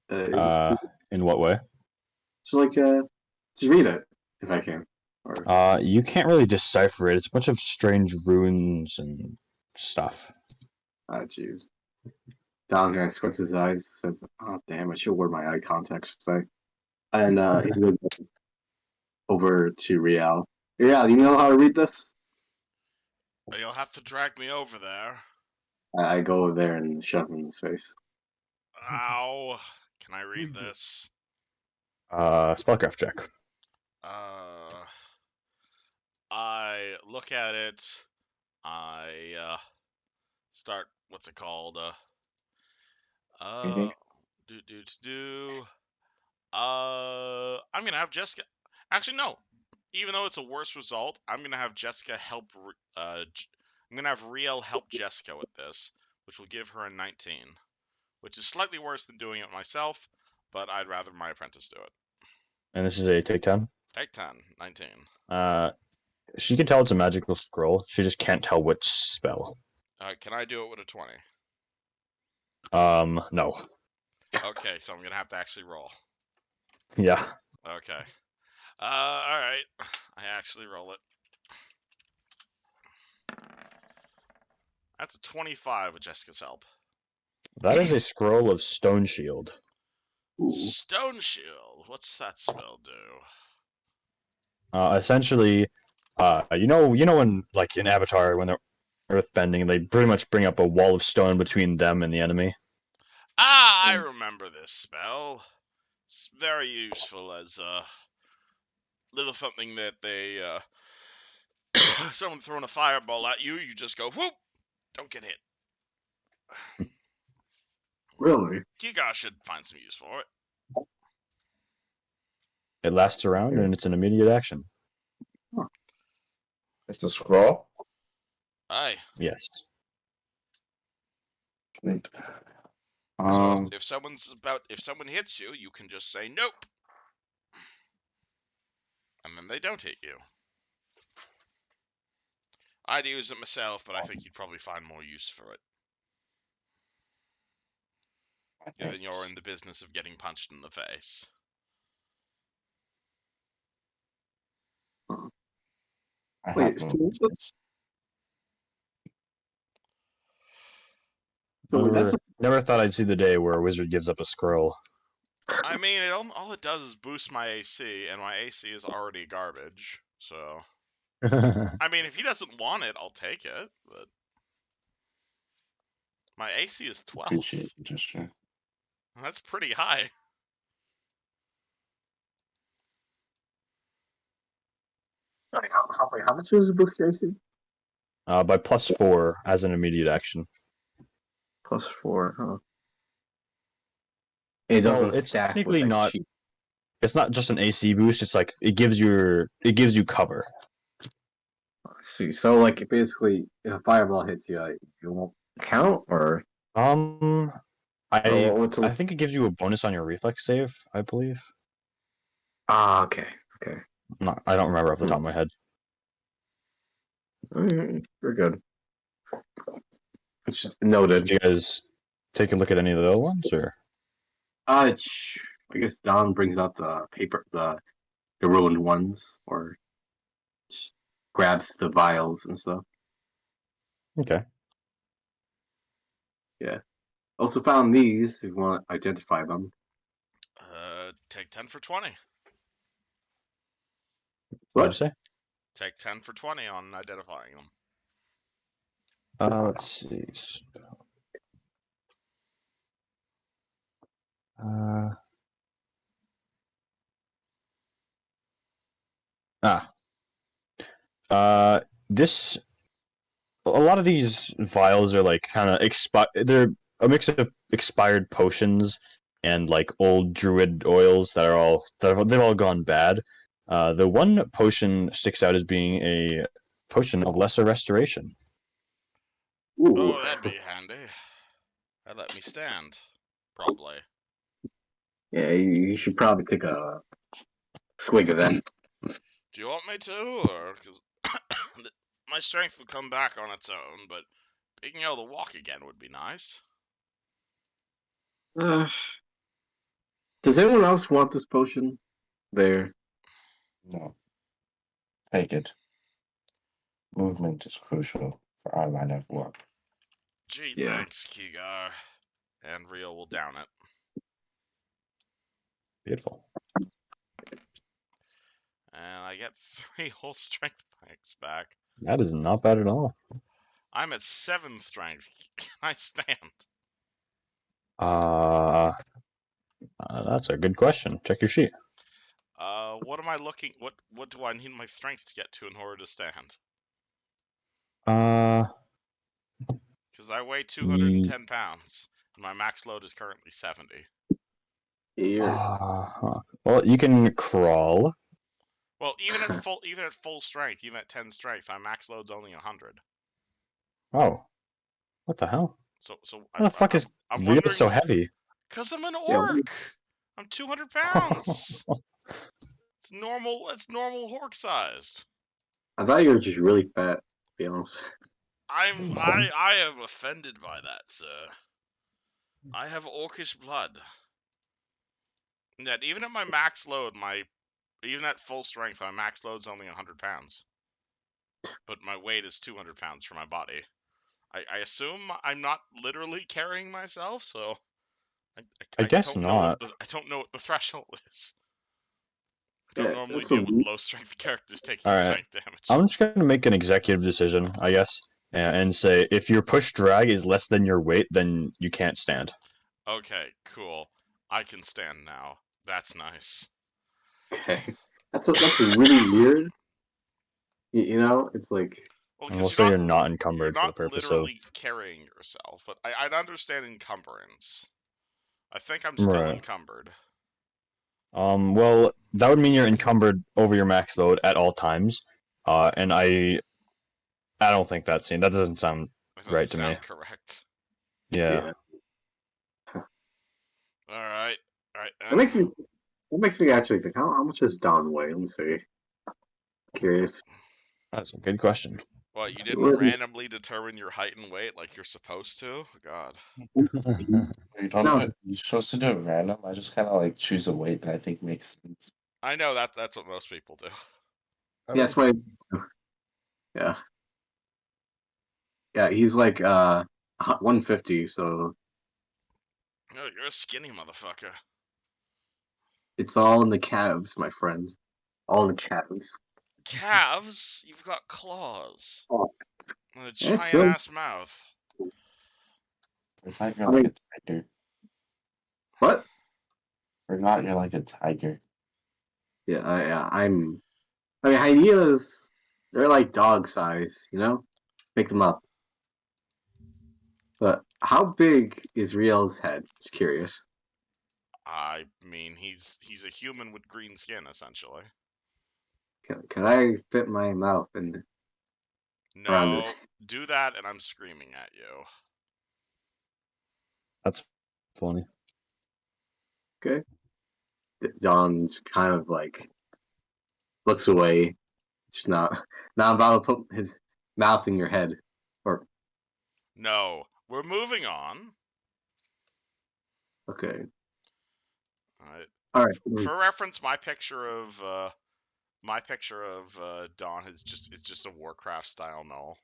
In what way? So like, just read it if I can. Or You can't really decipher it. It's a bunch of strange runes and stuff. jeez. Down here squints his eyes, says, "Oh damn, I should wear my eye contacts today." And he goes over to Rial. Rial, you know how to read this? You'll have to drag me over there. I go over there and shove him in his face. Ow. Can I read Read it. this? Spellcraft check. I look at it. I start. What's it called? Mhm. I'm gonna have Jessica. Actually, no. Even though it's a worse result, I'm gonna have Jessica help. I'm gonna have Riel help Jessica with this, which will give her a 19, which is slightly worse than doing it myself, but I'd rather my apprentice do it. And this is a take 10. Take 10, 19. She can tell it's a magical scroll. She just can't tell which spell. Can I do it with a 20? No. Okay, so I'm gonna have to actually roll. Yeah. Okay. Alright. I actually roll it. That's a 25 with Jessica's help. That is a scroll of Stone Shield. Ooh. Stone Shield. What's that spell do? Essentially, you know when like in Avatar when they're earthbending, they pretty much bring up a wall of stone between them and the enemy. Ah, I remember this spell. It's very useful as a little something that they someone throwing a fireball at you, you just go whoop, don't get hit. Really? Giga should find some use for it. It lasts around and it's an immediate action. It's a scroll. Aye. Yes. Wait. So if someone hits you, you can just say nope, and then they don't hit you. I'd use it myself, but I think you'd probably find more use for it. Given you're in the business of getting punched in the face. I Wait, have no business. So that's Never thought I'd see the day where a wizard gives up a scroll. I mean, all it does is boost my AC, and my AC is already garbage. So, I mean, if he doesn't want it, I'll take it. But my AC is 12. Appreciate the gesture. That's pretty high. how much was the boost AC? By +4 as an immediate action. +4, huh? It Well, doesn't it's stack with technically like not. sheep. It's not just an AC boost. It's like it gives you cover. See, so like basically, if a fireball hits you, it won't count, or Um, or I what's I think it gives you a bonus on your reflex save. I believe. okay, okay, I don't remember off the top of my head. we're good. It's just Did noted. you guys take a look at any of the other ones, or? I guess Don brings out the ruined ones, or grabs the vials and stuff. Okay. Yeah. Also found these. If you want to identify them. Take 10 for 20. What'd you What? say? Take 10 for 20 on identifying them. Let's see. Uh, ah. This a lot of these vials are like kind of they're a mix of expired potions and like old druid oils they've all gone bad. The one potion sticks out as being a potion of lesser restoration. Ooh. Oh, that'd be handy. That'd let me stand. Probably. Yeah, you should probably take a swig of that. Do you want me to, or because my strength would come back on its own, but being able to walk again would be nice. Does anyone else want this potion? There. No. Take it. Movement is crucial for our line of work. Gee, Yeah. thanks, Kigar. And Rio will down it. Beautiful. And I get 3 whole strength points back. That is not bad at all. I'm at 7 strength. Can I stand? That's a good question. Check your sheet. What am I looking? What do I need my strength to get to in order to stand? Uh, Because I weigh 210 pounds, and my max load is currently 70. Here. well, you can crawl. Well, even at full strength, even at 10 strength, my max load's only 100. Oh, what the hell? So How the fuck is I'm Rio wondering so heavy? Because I'm an Yeah, orc. I'm 200 pounds. It's normal. It's normal orc size. I thought you were just really fat, to be honest. I am offended by that, sir. I have orcish blood. And that even at my max load, even at full strength, my max load's only 100 pounds. But my weight is 200 pounds for my body. I assume I'm not literally carrying myself, so I I guess don't know not. I don't know what the threshold is. I don't Yeah, normally that's a deal with low strength characters taking All right. strength damage. I'm just gonna make an executive decision, I guess, and say if your push drag is less than your weight, then you can't stand. Okay, cool. I can stand now. That's nice. okay. That's really weird. You know, it's like Well, And we'll because say you're not you're encumbered for the not purpose of literally carrying yourself, but I'd understand encumbrance. I think I'm still right. encumbered. Well, that would mean you're encumbered over your max load at all times. And I don't think that doesn't sound That doesn't right to me. sound correct. Yeah. yeah. All right, That then. makes me actually think how much does Don weigh? Let me see. Curious. That's a good question. What, you didn't randomly determine your height and weight like you're supposed to? God. You don't No. do it. You're supposed to do it random. I just kind of like choose a weight that I think makes sense. I know that's what most people do. Yeah, that's why. Yeah. Yeah, he's like 150, so No, you're a skinny motherfucker. it's all in the calves, my friend. All in the calves. Calves? You've got claws. Oh, And a yeah, giant still. ass mouth. Forgot you're I like mean, a tiger. what? Forgot you're like a tiger. Yeah, I mean, hyenas, they're like dog size, you know? Pick them up. But How big is Riel's head? Just curious. I mean, he's a human with green skin, essentially. Can I fit my mouth in around his? No, do that, and I'm screaming at you. That's funny. Okay. Don's kind of like looks away, just not about to put his mouth in your head. Or No, we're moving on. okay, Alright. all right. For reference, my picture of Dawn is just a Warcraft style null,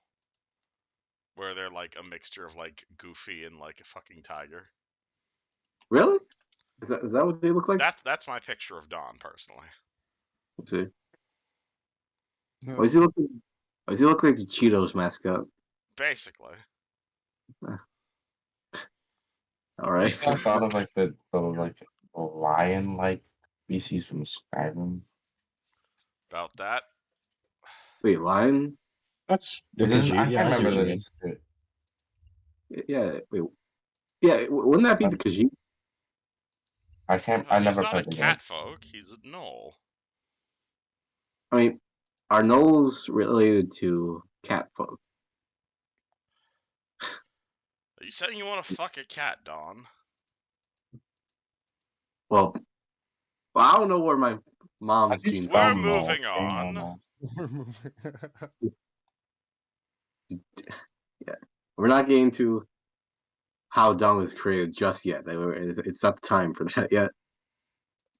where they're like a mixture of like Goofy and like a fucking tiger. Really? Is that what they look like? That's my picture of Dawn personally. Let's see. No. Why does he look? Why does he look like the Cheetos mascot? Basically, All right. I thought of like the lion like species from Skyrim. about that. Wait, lion? That's I Khajiit. can't Yeah, I see remember what you the mean. Yeah. Wait. Yeah. Wouldn't that be the Khajiit? I He's never not a played the game. cat folk. He's a gnoll. I mean, are gnolls related to cat folk? Are you saying you want to fuck a cat, Dawn? Well, I don't know where my mom's I do genes. We're some know. moving on. Yeah, we're not getting to how Dawn was created just yet. It's not time for that yet.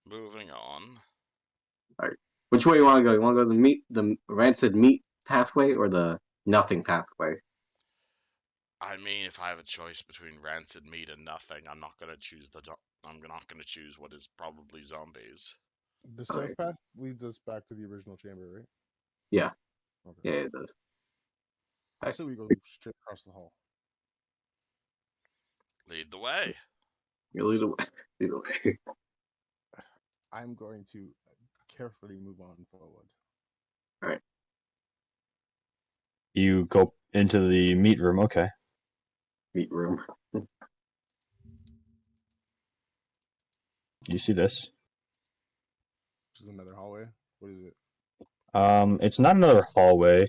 Moving on. All right, which way you want to go? You want to go the rancid meat pathway or the nothing pathway? I mean, if I have a choice between rancid meat and nothing, I'm not gonna choose I'm not gonna choose what is probably zombies. The All safe right. path leads us back to the original chamber, right? Yeah. Okay. Yeah, it does. I say we go straight across the hall. Lead the way. You lead away. Lead away. I'm going to carefully move on forward. You go into the meat room. Okay. Meat room. You see this? Which is another hallway. What is it? It's not another hallway,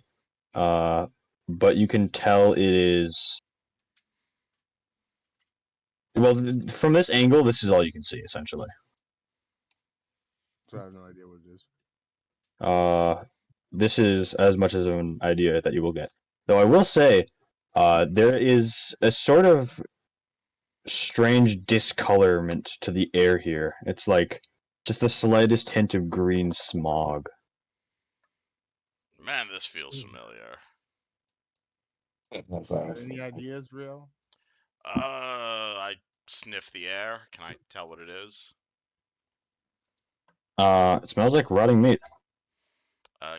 but you can tell it is. Well, from this angle, this is all you can see, essentially. So I have no idea what it is. This is as much as an idea that you will get. Though I will say, there is a sort of strange discolorment to the air here. It's like just the slightest hint of green smog. Man, this feels familiar. That's what I was Any thinking. ideas, Real? I sniff the air. Can I tell what it is? It smells like rotting meat.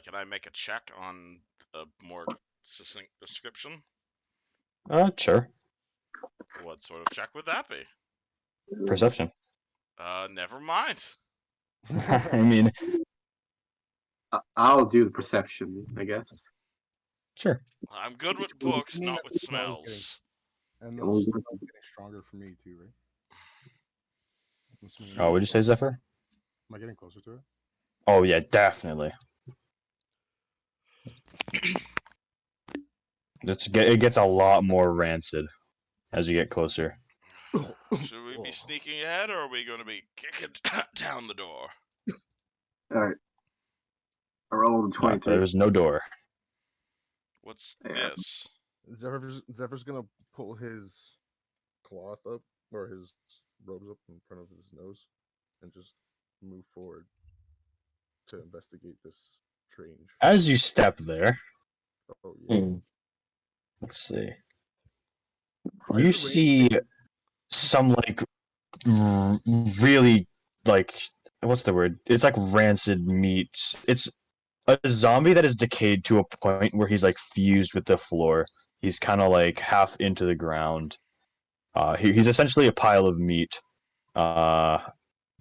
Can I make a check on a more succinct description? Sure. What sort of check would that be? Perception. Never mind. I mean, I'll do the perception, I guess. sure. I'm good with Does books, mean not that with the smell is getting- smells. And the Well, smell is getting stronger for me too, right? I'm assuming Oh, what'd you say, Zephyr? Am I getting closer to it? Oh yeah, definitely. It gets a lot more rancid as you get closer. Should we be sneaking ahead, or are we going to be kicking down the door? All right. I rolled a 23. There's no door. What's Yeah. this? Zephyr's gonna pull his cloth up or his robes up in front of his nose and just move forward to investigate this strange. As you step there, Oh yeah. let's see. Why You is the rain- see some like really like what's the word? It's like rancid meat. It's a zombie that is decayed to a point where he's like fused with the floor. He's kind of like half into the ground. He's essentially a pile of meat.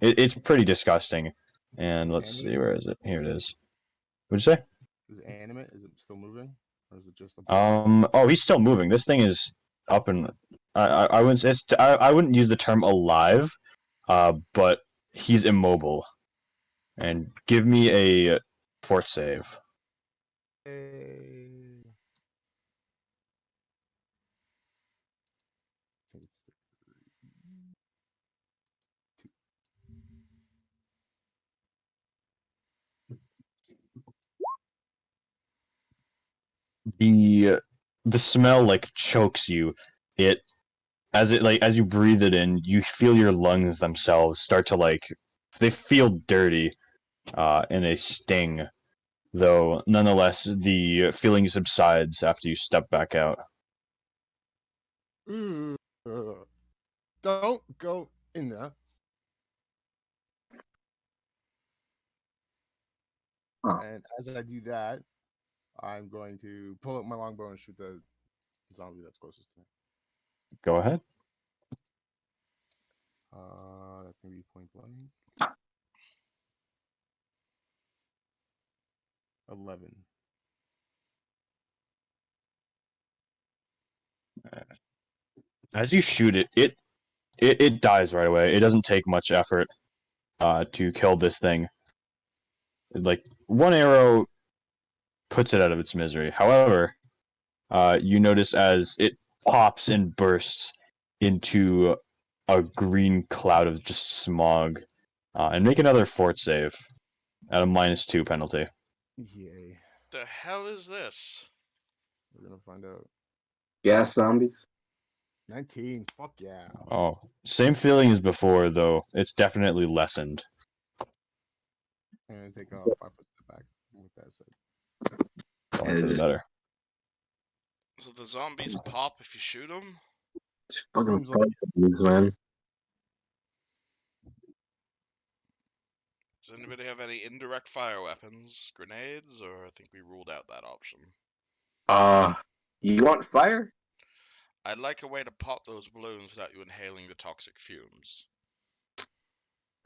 It's pretty disgusting. And let's see, where is it? Here it is. What'd you say? Is it animate? Is it still moving? Or is it just a body? Oh, he's still moving. This thing is up and I wouldn't I wouldn't use the term alive, but he's immobile. And give me a fort save. Hey. I think it's The smell like chokes you. It as you breathe it in, you feel your lungs themselves start to they feel dirty, and they sting. Though nonetheless, the feeling subsides after you step back out. Don't go in there. Huh. And as I do that, I'm going to pull out my longbow and shoot the zombie that's closest to me. Go ahead. That's gonna be point blank. 11. As you shoot it, it dies right away. It doesn't take much effort to kill this thing. Like one arrow puts it out of its misery. However, you notice as it pops and bursts into a green cloud of just smog, and make another fort save at a -2 penalty. Yay. The hell is this? We're gonna find out. Gas zombies. 19. Fuck yeah. Oh, same feeling as before, though it's definitely lessened. I'm gonna take a 5-foot step back with that said. So much for the better. So the zombies pop if you shoot them? It's fucking Seems like zombies, man. Does anybody have any indirect fire weapons, grenades, or I think we ruled out that option? You want fire? I'd like a way to pop those balloons without you inhaling the toxic fumes.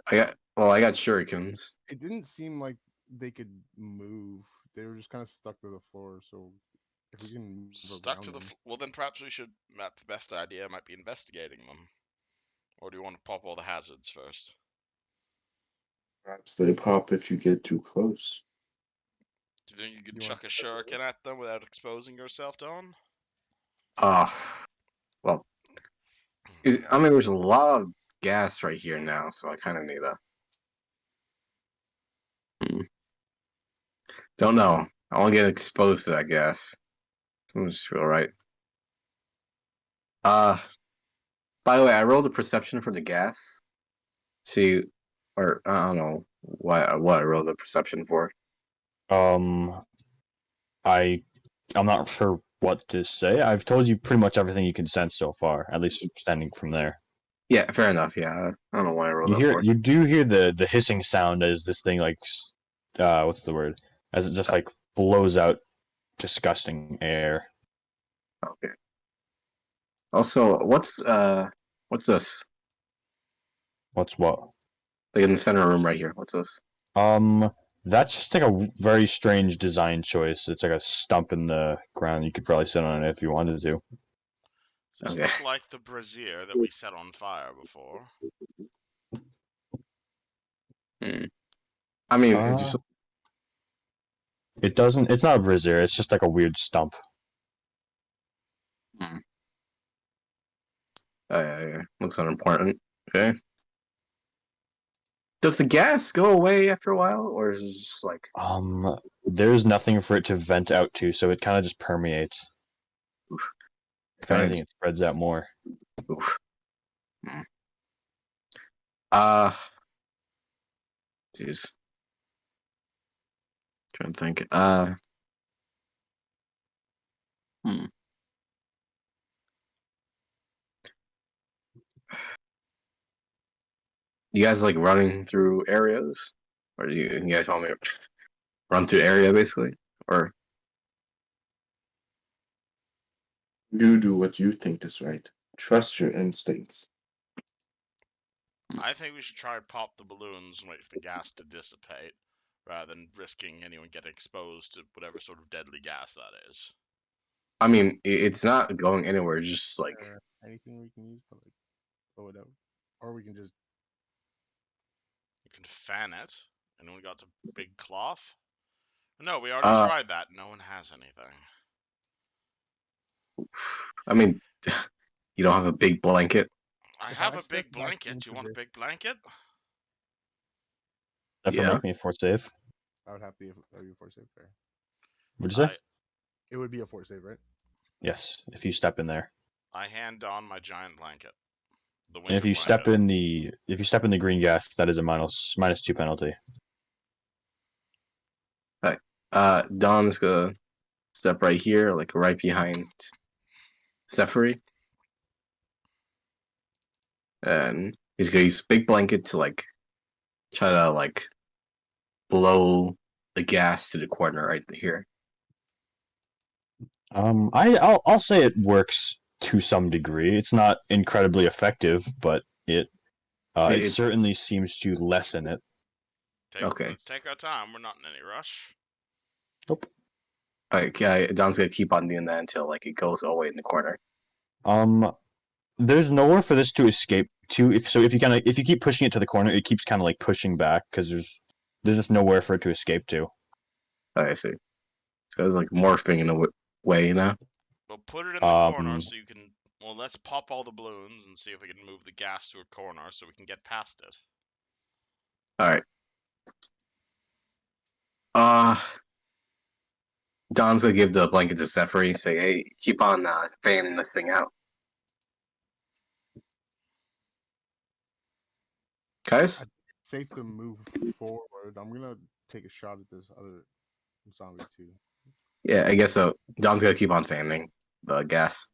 I got shurikens. it didn't seem like they could move. They were just kind of stuck to the floor. So if we can move Stuck around to the them, well, then perhaps we should. The best idea might be investigating them. Or do you want to pop all the hazards first? Perhaps they pop if you get too close. Do you think you could You chuck a want- shuriken at them without exposing yourself, Don? Well, I mean, there's a lot of gas right here now, so I kind of need a. Don't know. I want to get exposed to that gas. Doesn't just feel right. By the way, I rolled a perception for the gas. See, or I don't know what I rolled a perception for. I'm not sure what to say. I've told you pretty much everything you can sense so far, at least standing from there. Yeah, fair enough. Yeah, I don't know why I rolled that for. You do hear the hissing sound as this thing what's the word? As it just blows out disgusting air. Okay. Also, what's this? What's what? Like in the center room right here. What's this? That's just like a very strange design choice. It's like a stump in the ground. You could probably sit on it if you wanted to. Does this Okay. look like the brazier that we set on fire before? I mean, it's just It doesn't. It's not a brazier. It's just like a weird stump. yeah. Looks unimportant. Okay. Does the gas go away after a while, or is it just like? There's nothing for it to vent out to, so it kind of just permeates. If Kinda anything, it spreads out more. Oof. Jeez. Trying to think. You guys like running through areas, or you guys want me to run through area basically, or? You do what you think is right. Trust your instincts. I think we should try and pop the balloons and wait for the gas to dissipate, rather than risking anyone getting exposed to whatever sort of deadly gas that is. I mean, it's not going anywhere. It's just like anything we can use to like blow it out, or we can just. You can fan it. Anyone got a big cloth? No, we already tried that. No one has anything. I mean, you don't have a big blanket. I If have I a step big back blanket. Do into you want a this- big blanket? Ever Yeah. make me a fort save? I would have to be a force save fair. What'd you say? It would be a force save, right? Yes, if you step in there. I hand on my giant blanket. The winter And if you blanket. step in the green gas, that is a -2 penalty. Don's gonna step right here, like right behind Zephyr, and he's gonna use a big blanket to like try to like blow the gas to the corner right here. I'll say it works to some degree. It's not incredibly effective, but it certainly seems to lessen it. Okay. Let's take our time. We're not in any rush. Nope. Okay, Don's gonna keep on doing that until like it goes away in the corner. There's nowhere for this to escape to. If you keep pushing it to the corner, it keeps kind of like pushing back because there's just nowhere for it to escape to. I see. So it's like morphing in a way now. We'll put it in the corner so you can. Well, let's pop all the balloons and see if we can move the gas to a corner so we can get past it. All right. Don's gonna give the blanket to Zephyr. Say, hey, keep on fanning this thing out. Guys? Safe to move forward. I'm gonna take a shot at this other zombie too. Yeah, I guess so. Don's gonna keep on fanning the gas.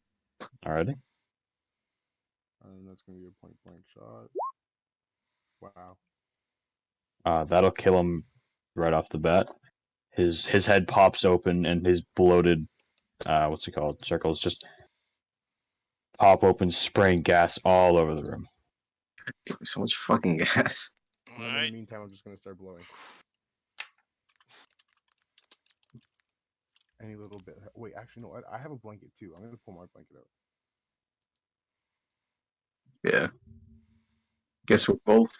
Alrighty. And that's gonna be a point blank shot. Wow. That'll kill him right off the bat. His head pops open and his bloated what's it called? Circles just pop open, spraying gas all over the room. So much fucking gas. And in the meantime, I'm just gonna start blowing. Any little bit. Wait, actually, no. I have a blanket too. I'm gonna pull my blanket out. Yeah. Guess we're both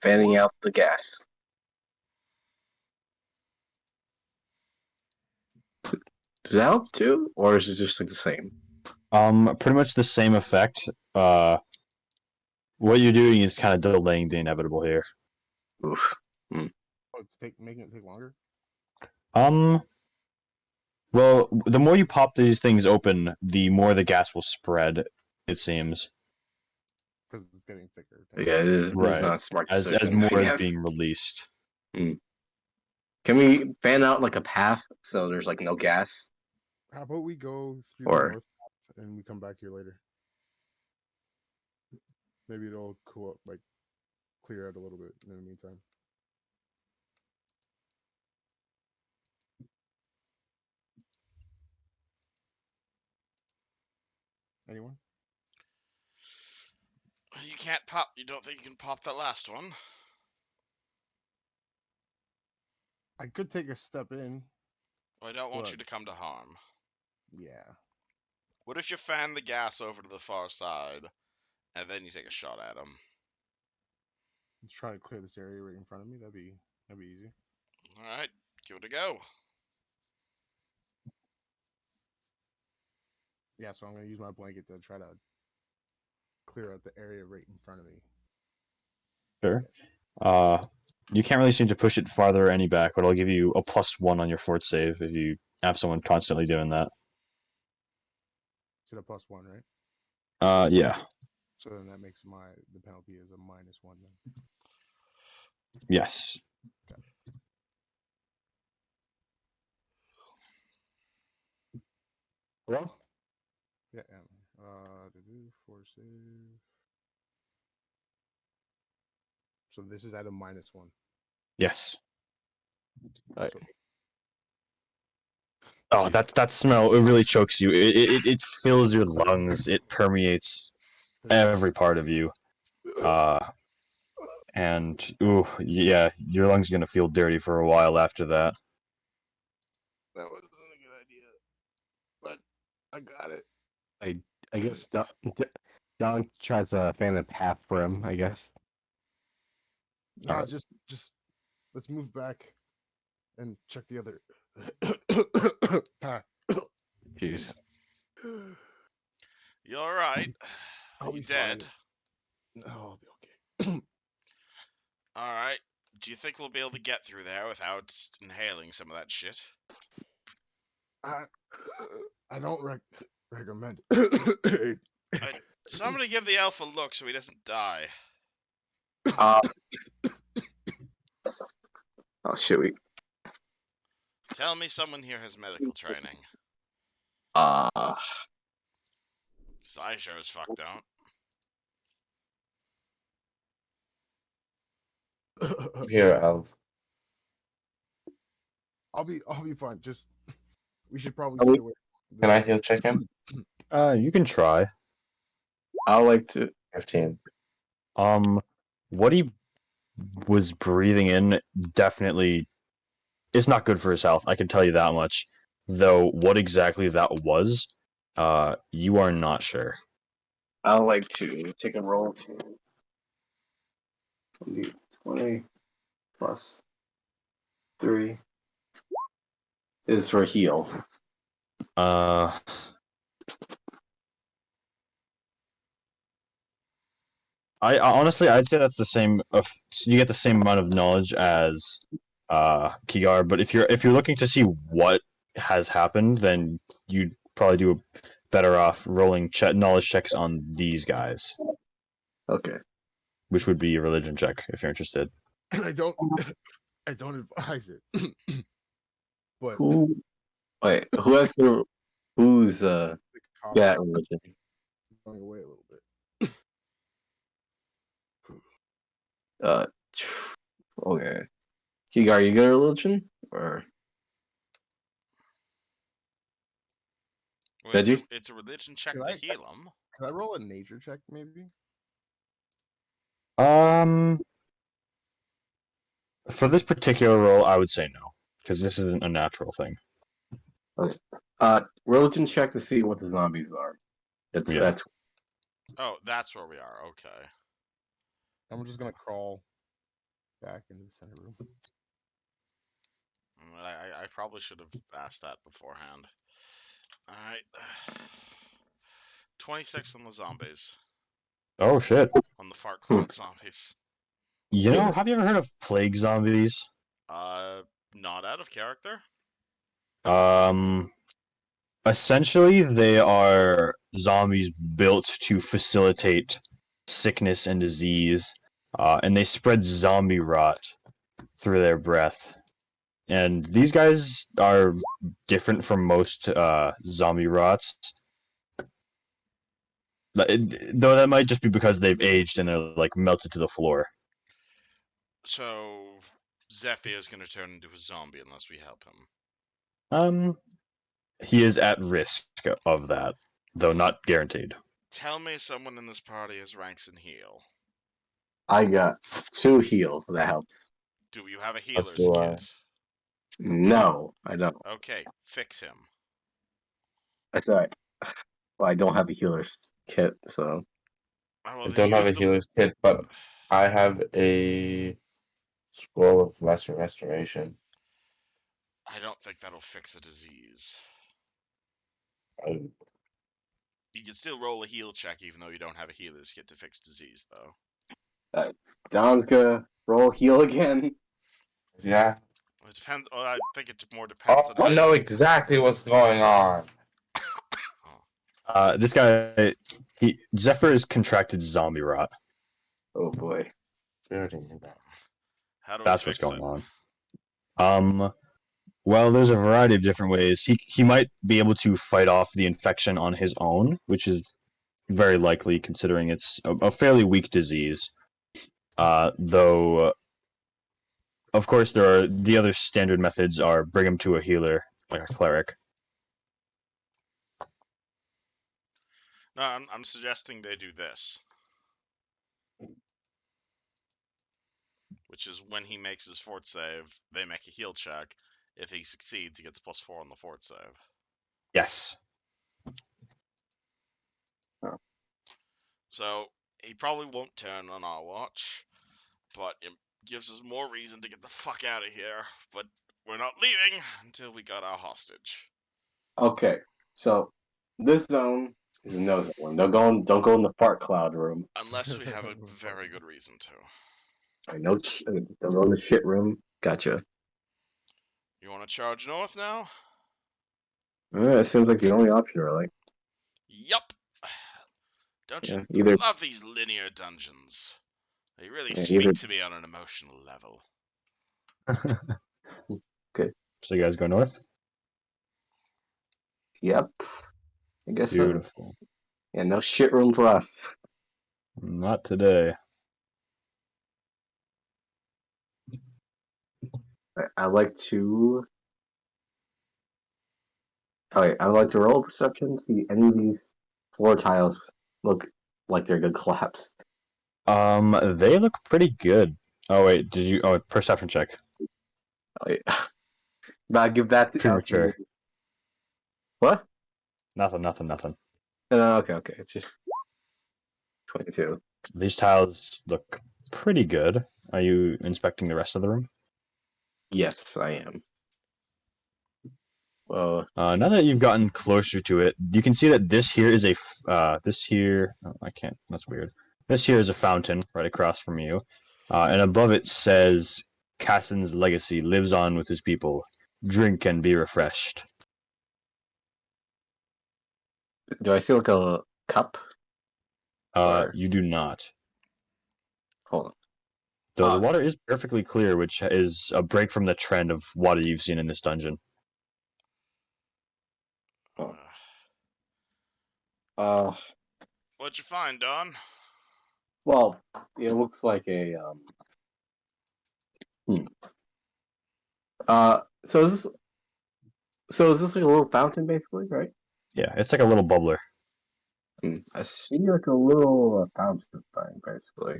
fanning out the gas. Does that help too, or is it just like the same? Pretty much the same effect. What you're doing is kind of delaying the inevitable here. Oof. Oh, it's making it take longer. Well, the more you pop these things open, the more the gas will spread. It seems. Because it's getting thicker. Yeah, it is. Right. It's not a smart As decision. more is Yeah. being released. Can we fan out like a path so there's like no gas? How about we go through Or- the north path and we come back here later? Maybe it'll cool up, like clear out a little bit in the meantime. Anyone? You can't pop. You don't think you can pop that last one? I could take a step in. Well, I don't want But- you to come to harm. Yeah. What if you fan the gas over to the far side, and then you take a shot at him? Let's try to clear this area right in front of me. That'd be easy. All right, give it a go. Yeah, so I'm gonna use my blanket to try to clear out the area right in front of me. Sure. You can't really seem to push it farther or any back, but I'll give you a +1 on your fort save if you have someone constantly doing that. Is it a +1, right? Yeah. So then that makes the penalty is a -1 then. Yes. Well, Yeah. To do force save. So this is at a -1. Yes. Right. So Oh, that smell! It really chokes you. It fills your lungs. It permeates every part of you. And ooh, yeah, your lungs are gonna feel dirty for a while after that. that wasn't a good idea. But I got it. I guess Don tries to fan a path for him. I guess. Nah, Alright. just let's move back and check the other path. Jeez. You all right? I'll You be dead? fine. No, I'll be okay. All right. Do you think we'll be able to get through there without inhaling some of that shit? I don't recommend. Somebody give the elf a look so he doesn't die. Oh shit! Tell me someone here has medical training. Uh, 'Cause I sure as fuck don't. Here, Elf. I'll be fine. Just we should probably Are we- stay away. Can I heal check him? You can try. I like to. 15. What he was breathing in definitely is not good for his health. I can tell you that much. Though what exactly that was, you are not sure. I like to take a roll to 20 plus 3 is for heal. Uh, I honestly, I'd say that's the same. You get the same amount of knowledge as Kigar, but if you're looking to see what has happened, then you'd probably do better off rolling knowledge checks on these guys, Okay. which would be a religion check if you're interested. I don't advise it. But Who? Wait. Who has to? Who's the cops yeah? is Religion. going away a little bit. Uh. Okay. Kigar, you good at religion or Well, did you? it's a religion check Can to I- heal him. Can I roll a nature check, maybe? For this particular role, I would say no, because this isn't a natural thing. Religion check to see what the zombies are. Yeah. That's Oh, that's where we are. Okay. I'm just gonna crawl back into the center room. Well, I probably should have asked that beforehand. All right. 26 on the zombies. Oh shit! On the fart cloud zombies. You know, have you ever heard of plague zombies? Not out of character. Um, Essentially, they are zombies built to facilitate sickness and disease, and they spread zombie rot through their breath. And these guys are different from most zombie rots. Though that might just be because they've aged and they're like melted to the floor. So Zephyr is going to turn into a zombie unless we help him. He is at risk of that, though not guaranteed. Tell me someone in this party has ranks in heal. I got 2 heal. That helps. Do you have a As healer's do I. kit? No, I don't. Okay, fix him. That's alright. Well, I don't have a healer's kit, so Oh, well, I then don't have a use the- healer's kit, but I have a scroll of lesser restoration. I don't think that'll fix a disease. I, You can still roll a heal check even though you don't have a healer's kit to fix disease, though. Don's gonna roll heal again. yeah. It depends. Oh, I think it more depends Oh, on. I know exactly what's going on. This guy, Zephyr has contracted zombie rot. Oh boy. We already knew that. How do we That's what's fix going it? on. Well, there's a variety of different ways. He might be able to fight off the infection on his own, which is very likely considering it's a fairly weak disease. Though, of course, there are the other standard methods are bring him to a healer, like a cleric. No, I'm suggesting they do this. Which is when he makes his fort save, they make a heal check. If he succeeds, he gets +4 on the fort save. Yes. So he probably won't turn on our watch, but it gives us more reason to get the fuck out of here. But we're not leaving until we got our hostage. Okay, so this zone is a no zone. Don't go in the fart cloud room. Unless we have a very good reason to. I know. Don't go in the shit room. Gotcha. You want to charge north now? It seems like the only option, really. Yup. Don't you Yeah, either love these linear dungeons? They really yeah, speak either. to me on an emotional level. Okay. So you guys go north? Yep. I guess so. Beautiful. Yeah, no shit room for us. Not today. I like to. Okay, I would like to roll perception. See any of these floor tiles look like they're good collapse. They look pretty good. Oh wait, did you? Oh, perception check. Okay. But I give that to out to Premature. what? Nothing. Okay. It's just 22. These tiles look pretty good. Are you inspecting the rest of the room? Yes, I am. Well, Now that you've gotten closer to it, you can see that this here is this here. Oh, I can't. That's weird. This here is a fountain right across from you, and above it says, "Cassin's legacy lives on with his people. Drink and be refreshed." do I see like a cup? Or You do not. hold on. Though the water is perfectly clear, which is a break from the trend of water you've seen in this dungeon. Oh. Uh, What'd you find, Don? well, it looks like a so is this like a little fountain basically, right? Yeah, it's like a little bubbler. I see like a little fountain thing basically.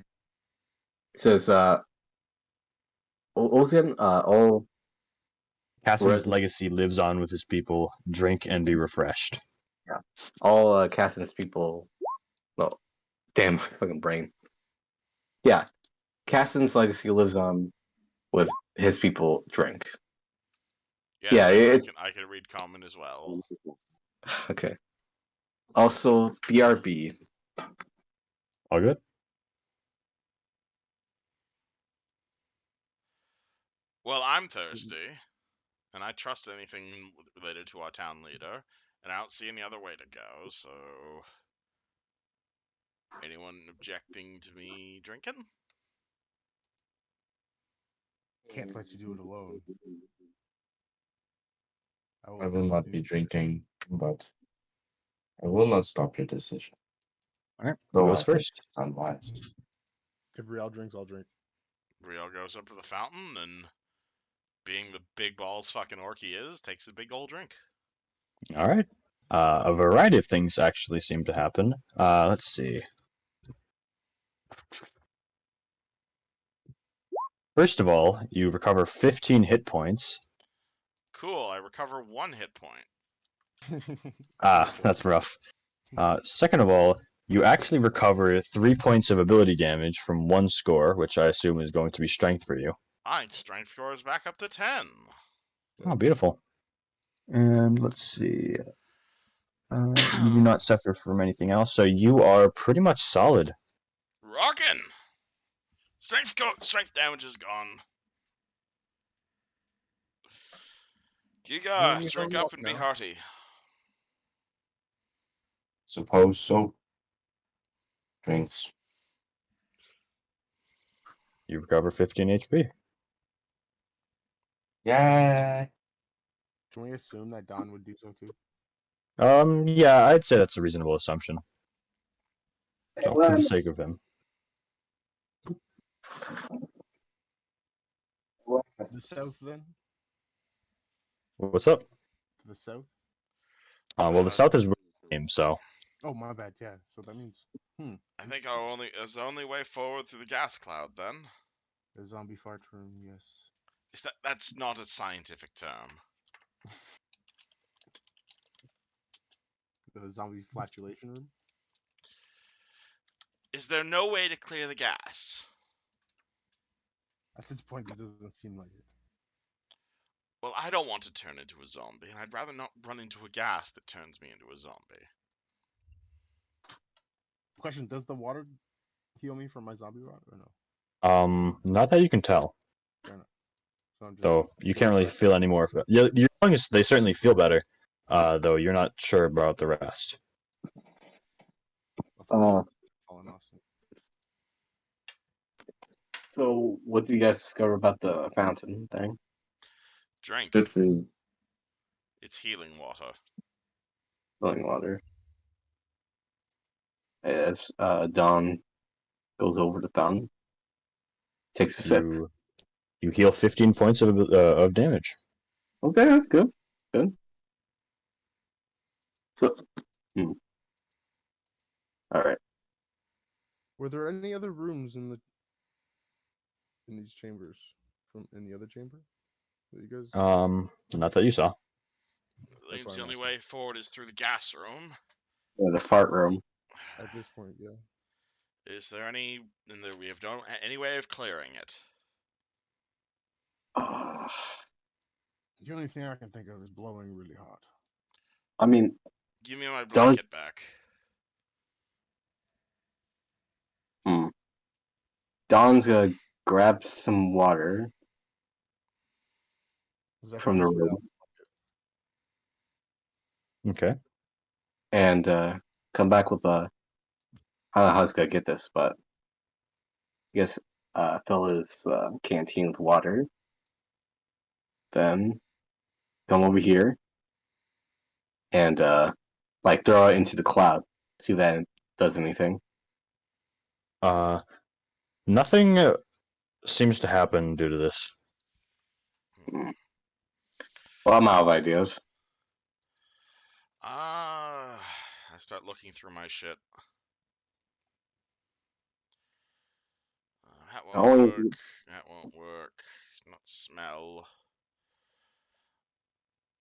It says Eusgen, all Cassin's res- legacy lives on with his people. Drink and be refreshed. yeah, all Cassin's people. Well, damn, fucking brain. Yeah, Cassin's legacy lives on with his people. Drink. Yes, Yeah, it's I can read common as well. okay. Also, BRB. All good? Well, I'm thirsty, and I trust anything related to our town leader, and I don't see any other way to go, so... Anyone objecting to me drinking? Can't let you do it alone. I will not be drinking, but I will not stop your decision. All right. Who Though goes I think first? it's unwise. If Real drinks, I'll drink. Riel goes up to the fountain and, being the big balls fucking orc he is, takes a big old drink. All right. A variety of things actually seem to happen. Let's see. First of all, you recover 15 hit points. Cool, I recover 1 hit point. That's rough. Second of all, you actually recover 3 points of ability damage from one score, which I assume is going to be strength for you. Strength score is back up to 10. Oh, beautiful. And let's see. You do not suffer from anything else, so you are pretty much solid. Rockin'! Strength damage is gone. Do you want Giga, me to drink hurry up up and be now? hearty. Suppose so. Drinks. You recover 15 HP. Yeah. Can we assume that Don would do so too? Yeah, I'd say that's a reasonable assumption. So, for the sake of him. The south, then? What's up? To the south? Well, the south is game, so Oh, my bad. Yeah. So that means. I think is the only way forward through the gas cloud then. The zombie fart room. Yes. That's not a scientific term. The zombie flatulation room. Is there no way to clear the gas? At this point, it doesn't seem like it. Well, I don't want to turn into a zombie, and I'd rather not run into a gas that turns me into a zombie. Question: does the water heal me from my zombie rot or no? Not that you can tell. Fair enough. So I'm just Though you can't really feel any more of it. Yeah, your lungs, they certainly feel better. Though you're not sure about the rest. Uh, falling off. So, what did you guys discover about the fountain thing? Drink. Good for you. It's healing water. Filling water. As Dawn goes over the fountain, takes a sip. You heal 15 points of damage. Okay, that's good. Good. So, all right. Were there any other rooms in these chambers from in the other chamber that you guys? Not that you saw. The only way forward is through the gas room. Yeah, the fart room. At this point, yeah. Is there any? We have no any way of clearing it. The only thing I can think of is blowing really hot. I mean, give me my blanket back. Dawn's gonna grab some water from the room. Okay. And come back with a. I don't know how he's gonna get this, but I guess fill his canteen with water. Then come over here and like throw it into the cloud. See if that does anything. Nothing seems to happen due to this. Well, I'm out of ideas. I start looking through my shit. That won't work. That won't work. Not smell.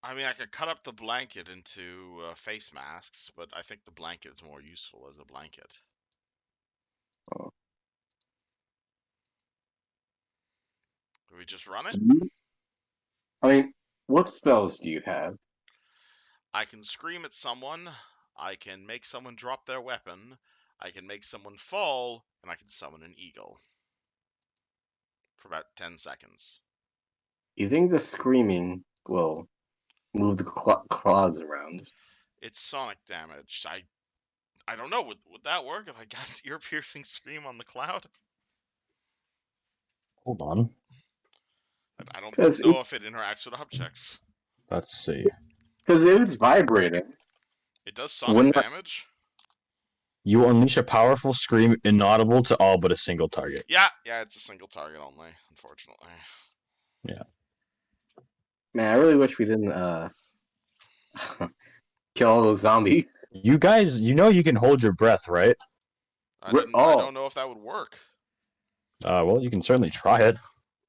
I mean, I could cut up the blanket into face masks, but I think the blanket is more useful as a blanket. Do we just run it? I mean, what spells do you have? I can scream at someone. I can make someone drop their weapon. I can make someone fall, and I can summon an eagle for about 10 seconds. You think the screaming will move the claws around? It's sonic damage. I don't know. Would that work if I cast ear-piercing scream on the cloud? Hold on. I don't know if it interacts with objects. Let's see. Because if it's vibrating, it does sonic damage. You unleash a powerful scream inaudible to all but a single target. Yeah, it's a single target only, unfortunately. Yeah. Man, I really wish we didn't kill all those zombies. You guys, you know you can hold your breath, right? I don't know if that would work. Well, you can certainly try it.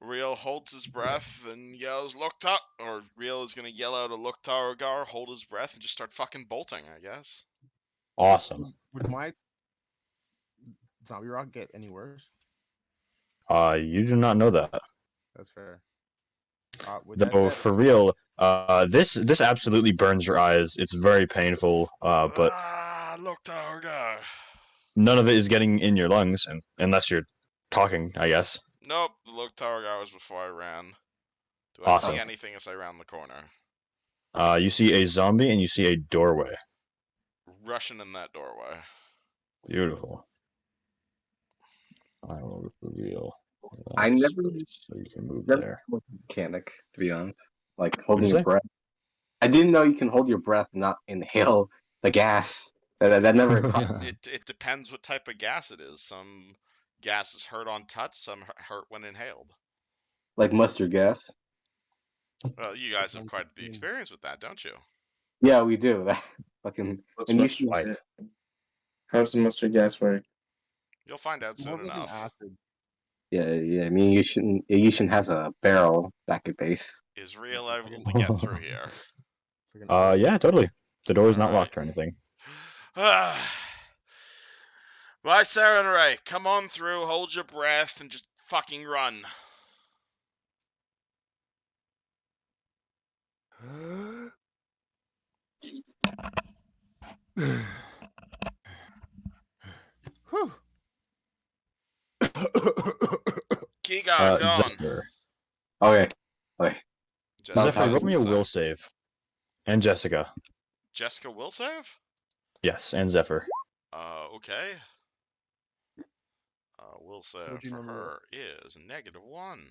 Real holds his breath and yells, "Loktar!" Or Real is gonna yell out a Loktar, hold his breath, and just start fucking bolting, I guess. Awesome. Would my zombie rock get any worse? You do not know that. That's fair. Though for real, this absolutely burns your eyes. It's very painful. But Loktar. None of it is getting in your lungs, unless you're talking, I guess. Nope, the Loktar was before I ran. Do I Awesome. see anything as I round the corner? You see a zombie and you see a doorway. Rushing in that doorway. Beautiful. I will reveal. I never, so you can move never there. Mechanic, to be honest. Like holding your breath. I didn't know you can hold your breath and not inhale the gas. That never. It depends what type of gas it is. Some gases hurt on touch. Some hurt when inhaled. Like mustard gas. Well, you guys have quite the experience with that, don't you? Yeah, we do. That fucking. What's mustard gas? How does the mustard gas work? You'll find out soon enough. Acid. Yeah. I mean, Eusgen has a barrel back at base. Is Real able to get through here? Yeah, totally. The door is not locked or anything. Well, Certently, come on through, hold your breath, and just fucking run. Whew. Kigar, Dawn. Zephyr. Okay. Okay. Jessica Zephyr, roll doesn't me a say. will save. And Jessica. Jessica will save? Yes, and Zephyr. Okay. Will save What'd you for number her is -1.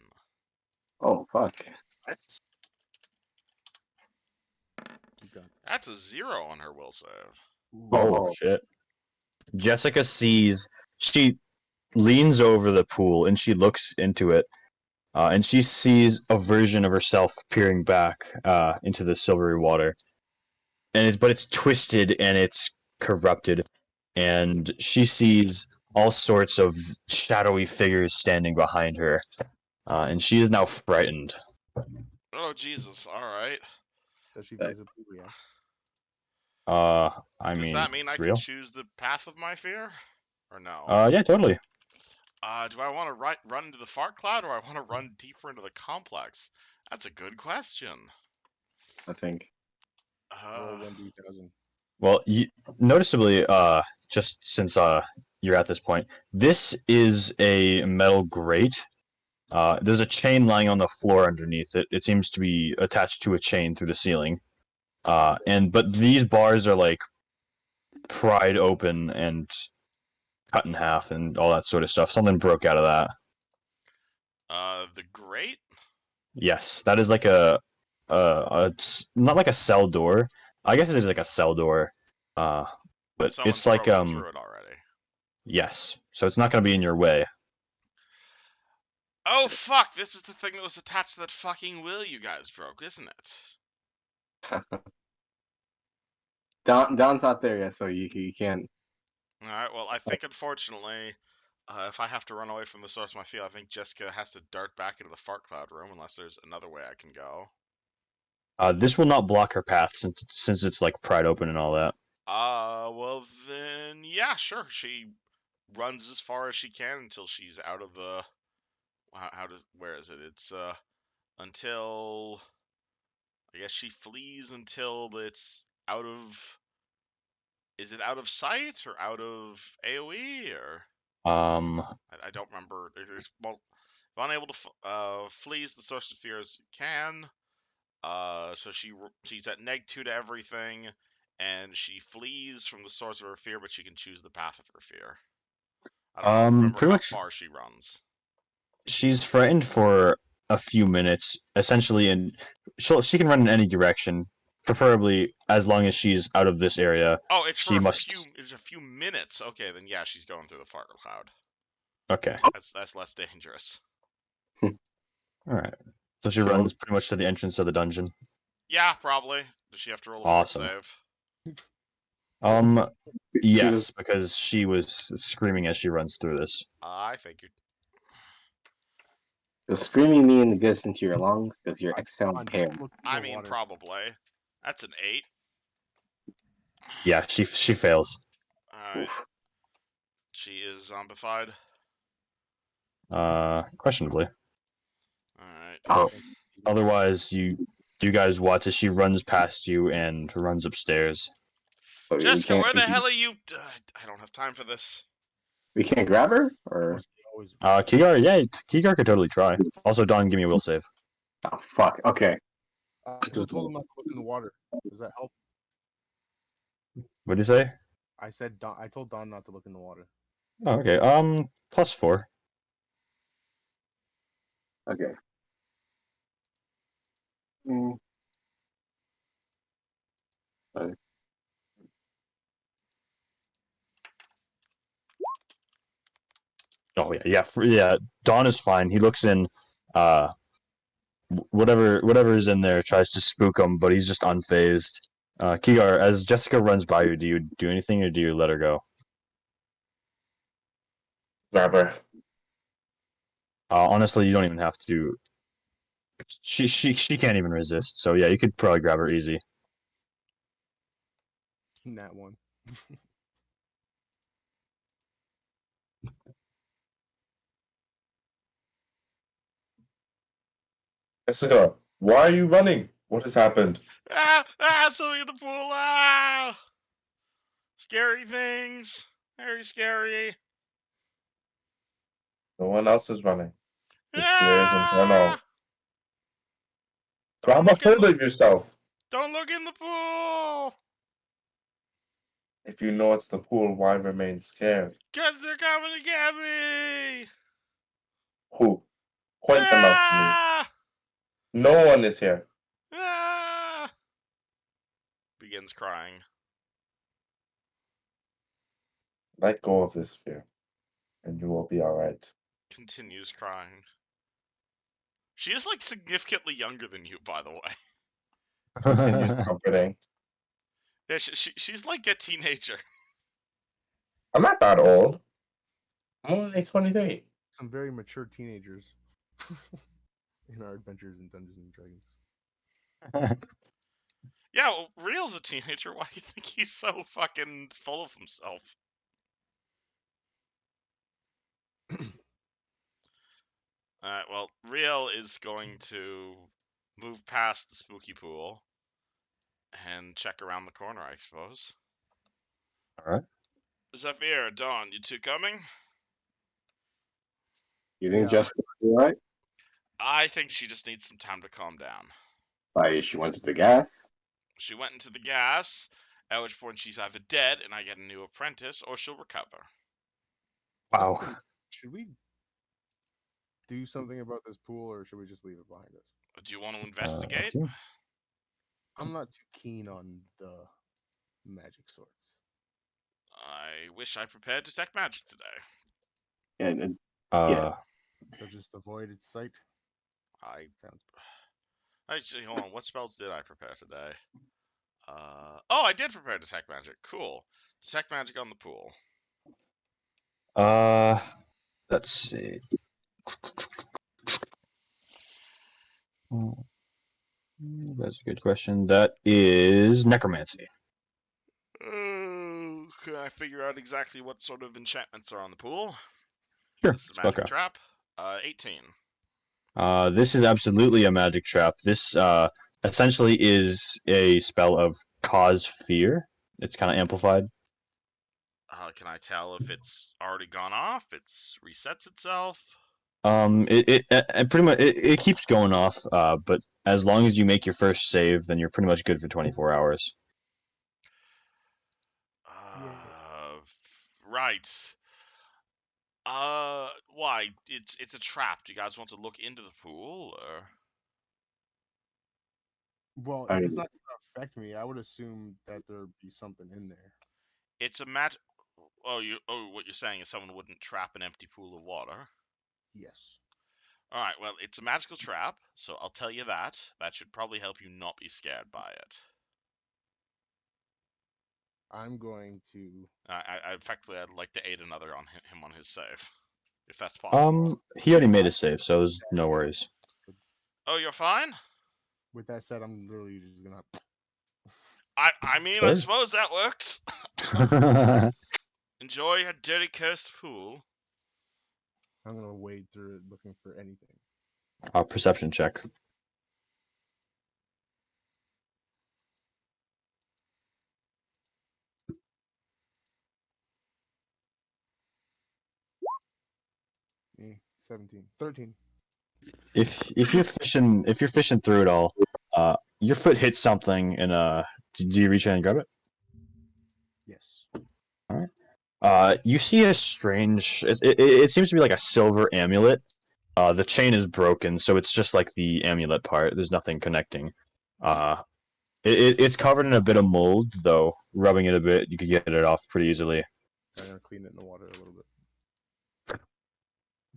Oh fuck. You got That's a 0 on her will save. Oh, shit. Jessica sees. She leans over the pool and she looks into it. And she sees a version of herself peering back into the silvery water. But it's twisted and it's corrupted. And she sees all sorts of shadowy figures standing behind her. And she is now frightened. Oh, Jesus. All right. Does she visibly react? I Does mean, that mean I can real? choose the path of my fear? Or no? Yeah, totally. Do I want to run into the fart cloud or I want to run deeper into the complex? That's a good question. I think. Roll 1d1000. Well, noticeably, just since you're at this point, this is a metal grate. There's a chain lying on the floor underneath it. It seems to be attached to a chain through the ceiling. But these bars are like pried open and cut in half and all that sort of stuff. Something broke out of that. The grate? Yes, that is like not like a cell door. I guess it is like a cell door. But Someone's it's like broken through it already. yes. So it's not going to be in your way. Oh, fuck! This is the thing that was attached to that fucking will you guys broke, isn't it? Don's not there yet, so you can't. Alright, well, I think unfortunately, if I have to run away from the source of my fear, I think Jessica has to dart back into the fart cloud room unless there's another way I can go. This will not block her path since it's like pried open and all that. Well then, yeah, sure. She runs as far as she can until she's out of the. Where is it? It's until I guess she flees until it's out of. Is it out of sight or out of AOE or? Um, I don't remember. Well, if unable to flees the source of fears can. So she's at -2 to everything, and she flees from the source of her fear, but she can choose the path of her fear. I don't remember pretty how much far she runs. she's frightened for a few minutes, essentially, and she can run in any direction, preferably as long as she's out of this area. Oh, it's for She must. It's a few minutes. Okay, then yeah, she's going through the fart cloud. Okay, That's less dangerous. all right. So she runs pretty much to the entrance of the dungeon. Yeah, probably. Does she have to roll a fort Awesome. save? Yes, because she was screaming as she runs through this. I figured. The screaming mean gets into your lungs because your exhale Don, hair. don't look in I the mean, water. probably. That's an 8. Yeah, she fails. Alright. She is zombified. Questionably. Alright. Oh. Otherwise, you guys watch as she runs past you and runs upstairs. But Jessica, where the hell are you? I don't have time for this. we can't grab her, or Always Kigar, yeah, Kigar could totally try. Also, Don, give me a will save. oh fuck. Okay. I just told him not to look in the water. Does that help? What did you say? I said Don. I told Don not to look in the water. Oh, okay. +4. Okay. Mm. Okay. Oh yeah. Don is fine. He looks in. Whatever is in there tries to spook him, but he's just unfazed. Kigar, as Jessica runs by you, do you do anything or do you let her go? Grab her. Honestly, you don't even have to. She can't even resist. So yeah, you could probably grab her easy. That one. Jessica, why are you running? What has happened? Something in the pool. Ah, scary things. Very scary. No one else is running. This fear is Ah, internal. don't Grab a look in hold the. of yourself. Don't look in the pool. If you know it's the pool, why remain scared? Cause they're coming to get me. Who? Point them out to me. Ah, No one is here. ah. Begins crying. Let go of this fear, and you will be alright. Continues crying. She is like significantly younger than you, by the way. Continues comforting. Yeah, she's like a teenager. I'm not that old. I'm only 23. Some very mature teenagers in our adventures in Dungeons and Dragons. Yeah, well, Real's a teenager. Why do you think he's so fucking full of himself? Alright, well, Real is going to move past the spooky pool and check around the corner, I suppose. Alright. Zephyr, Dawn, you two coming? You think Yeah. Jessica's alright? I think she just needs some time to calm down. Why, she went to the gas? She went into the gas, at which point she's either dead and I get a new apprentice, or she'll recover. Wow. Justin, should we do something about this pool, or should we just leave it behind us? Do you want to investigate? Okay. I'm not too keen on the magic swords. I wish I prepared detect magic today. And Uh, So just avoid its sight. I Sounds actually, hold on. What spells did I prepare today? Oh, I did prepare detect magic. Cool. Detect magic on the pool. let's see. Oh, that's a good question. That is necromancy. Oh, can I figure out exactly what sort of enchantments are on the pool? Sure. This is a magic Spellcraft. trap. 18. This is absolutely a magic trap. This essentially is a spell of cause fear. It's kind of amplified. Can I tell if it's already gone off? It's resets itself. It pretty much it keeps going off. But as long as you make your first save, then you're pretty much good for 24 hours. Right. Why? It's a trap. Do you guys want to look into the pool, or? well. I If mean, it's not gonna affect me, I would assume that there'd be something in there. It's a what you're saying is someone wouldn't trap an empty pool of water. Yes. All right, well, it's a magical trap, so I'll tell you that. That should probably help you not be scared by it. I'm going to. I effectively, I'd like to aid another on him on his save, if that's possible. He already made a save, so there's no worries. Oh, you're fine? With that said, I'm literally just gonna. I mean, Sure. I suppose that works. Enjoy your dirty cursed pool. I'm gonna wade through it looking for anything. Perception check. Eh, 17, 13. If you're fishing through it all, your foot hits something, and do you reach in and grab it? Yes. All right. You see a strange. It seems to be like a silver amulet. The chain is broken, so it's just like the amulet part. There's nothing connecting. It's covered in a bit of mold, though. Rubbing it a bit, you could get it off pretty easily. I'm gonna clean it in the water a little bit.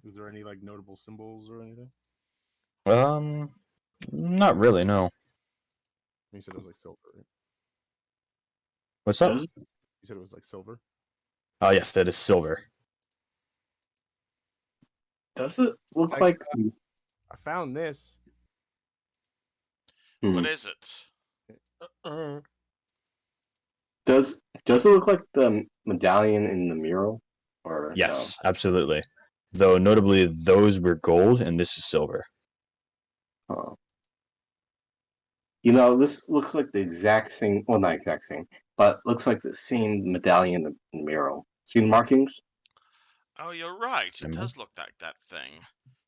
Is there any like notable symbols or anything? Not really. No. You said it was like silver, right? What's up? does, You said it was like silver. Oh yes, that is silver. does it look Like, like? I found this. Hmm. What is it? Does it look like the medallion in the mural? Or Yes, absolutely. Though notably, those were gold, and this is silver. Huh. You know, this looks like the exact same. Well, not exact same, but looks like the same medallion in the mural. See the markings? Oh, you're right. It Mhm. does look like that thing.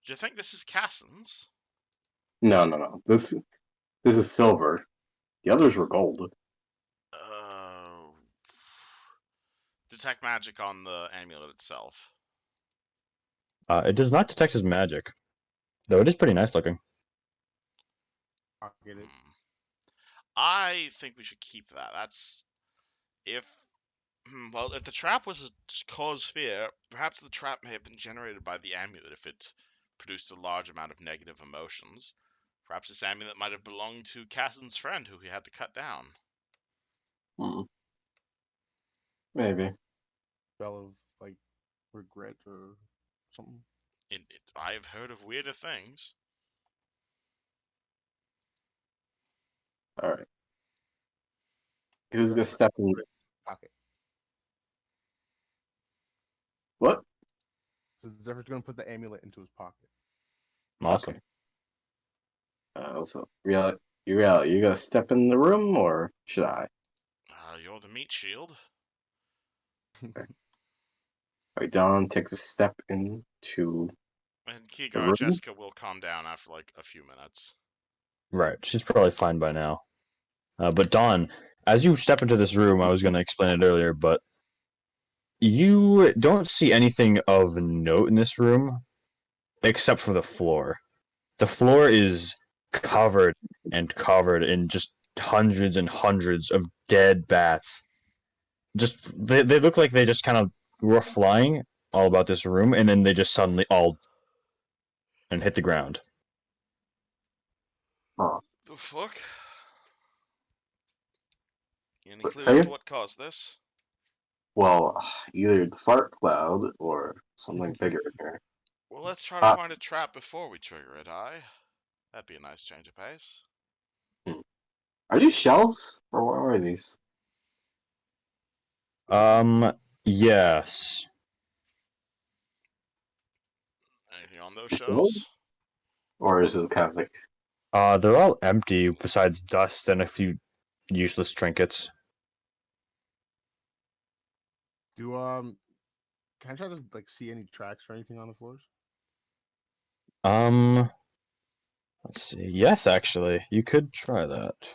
Do you think this is Cassin's? No. This is silver. The others were gold. Oh. Detect magic on the amulet itself. It does not detect his magic, though it is pretty nice looking. Pocket it. I think we should keep that. That's if well, if the trap was to cause fear, perhaps the trap may have been generated by the amulet if it produced a large amount of negative emotions. Perhaps this amulet might have belonged to Cassin's friend who he had to cut down. Hmm. Maybe. Spell of like regret or something. I have heard of weirder things. All right. Who's gonna Zephyr, step in? put it in his pocket. What? So Zephyr's gonna put the amulet into his pocket. Awesome. Okay. Also, you gonna step in the room or should I? You're the meat shield. All right, Don takes a step into And the Kigar, room. Jessica will calm down after like a few minutes. Right. She's probably fine by now. But Dawn, as you step into this room, I was going to explain it earlier, but you don't see anything of note in this room except for the floor. The floor is covered and covered in just hundreds and hundreds of dead bats. Just they look like they just kind of were flying all about this room, and then they just suddenly all and hit the ground. Oh, The fuck? Any so clues to what caused this? well, either the fart cloud or something bigger in here. Well, let's try to Uh, find a trap before we trigger it, That'd be a nice change of pace. are these shelves or what are these? Yes. Anything on those Gold? shelves? Or is it kind of like They're all empty besides dust and a few useless trinkets. Do can I try to like see any tracks or anything on the floors? Um, let's see. Yes, actually, you could try that.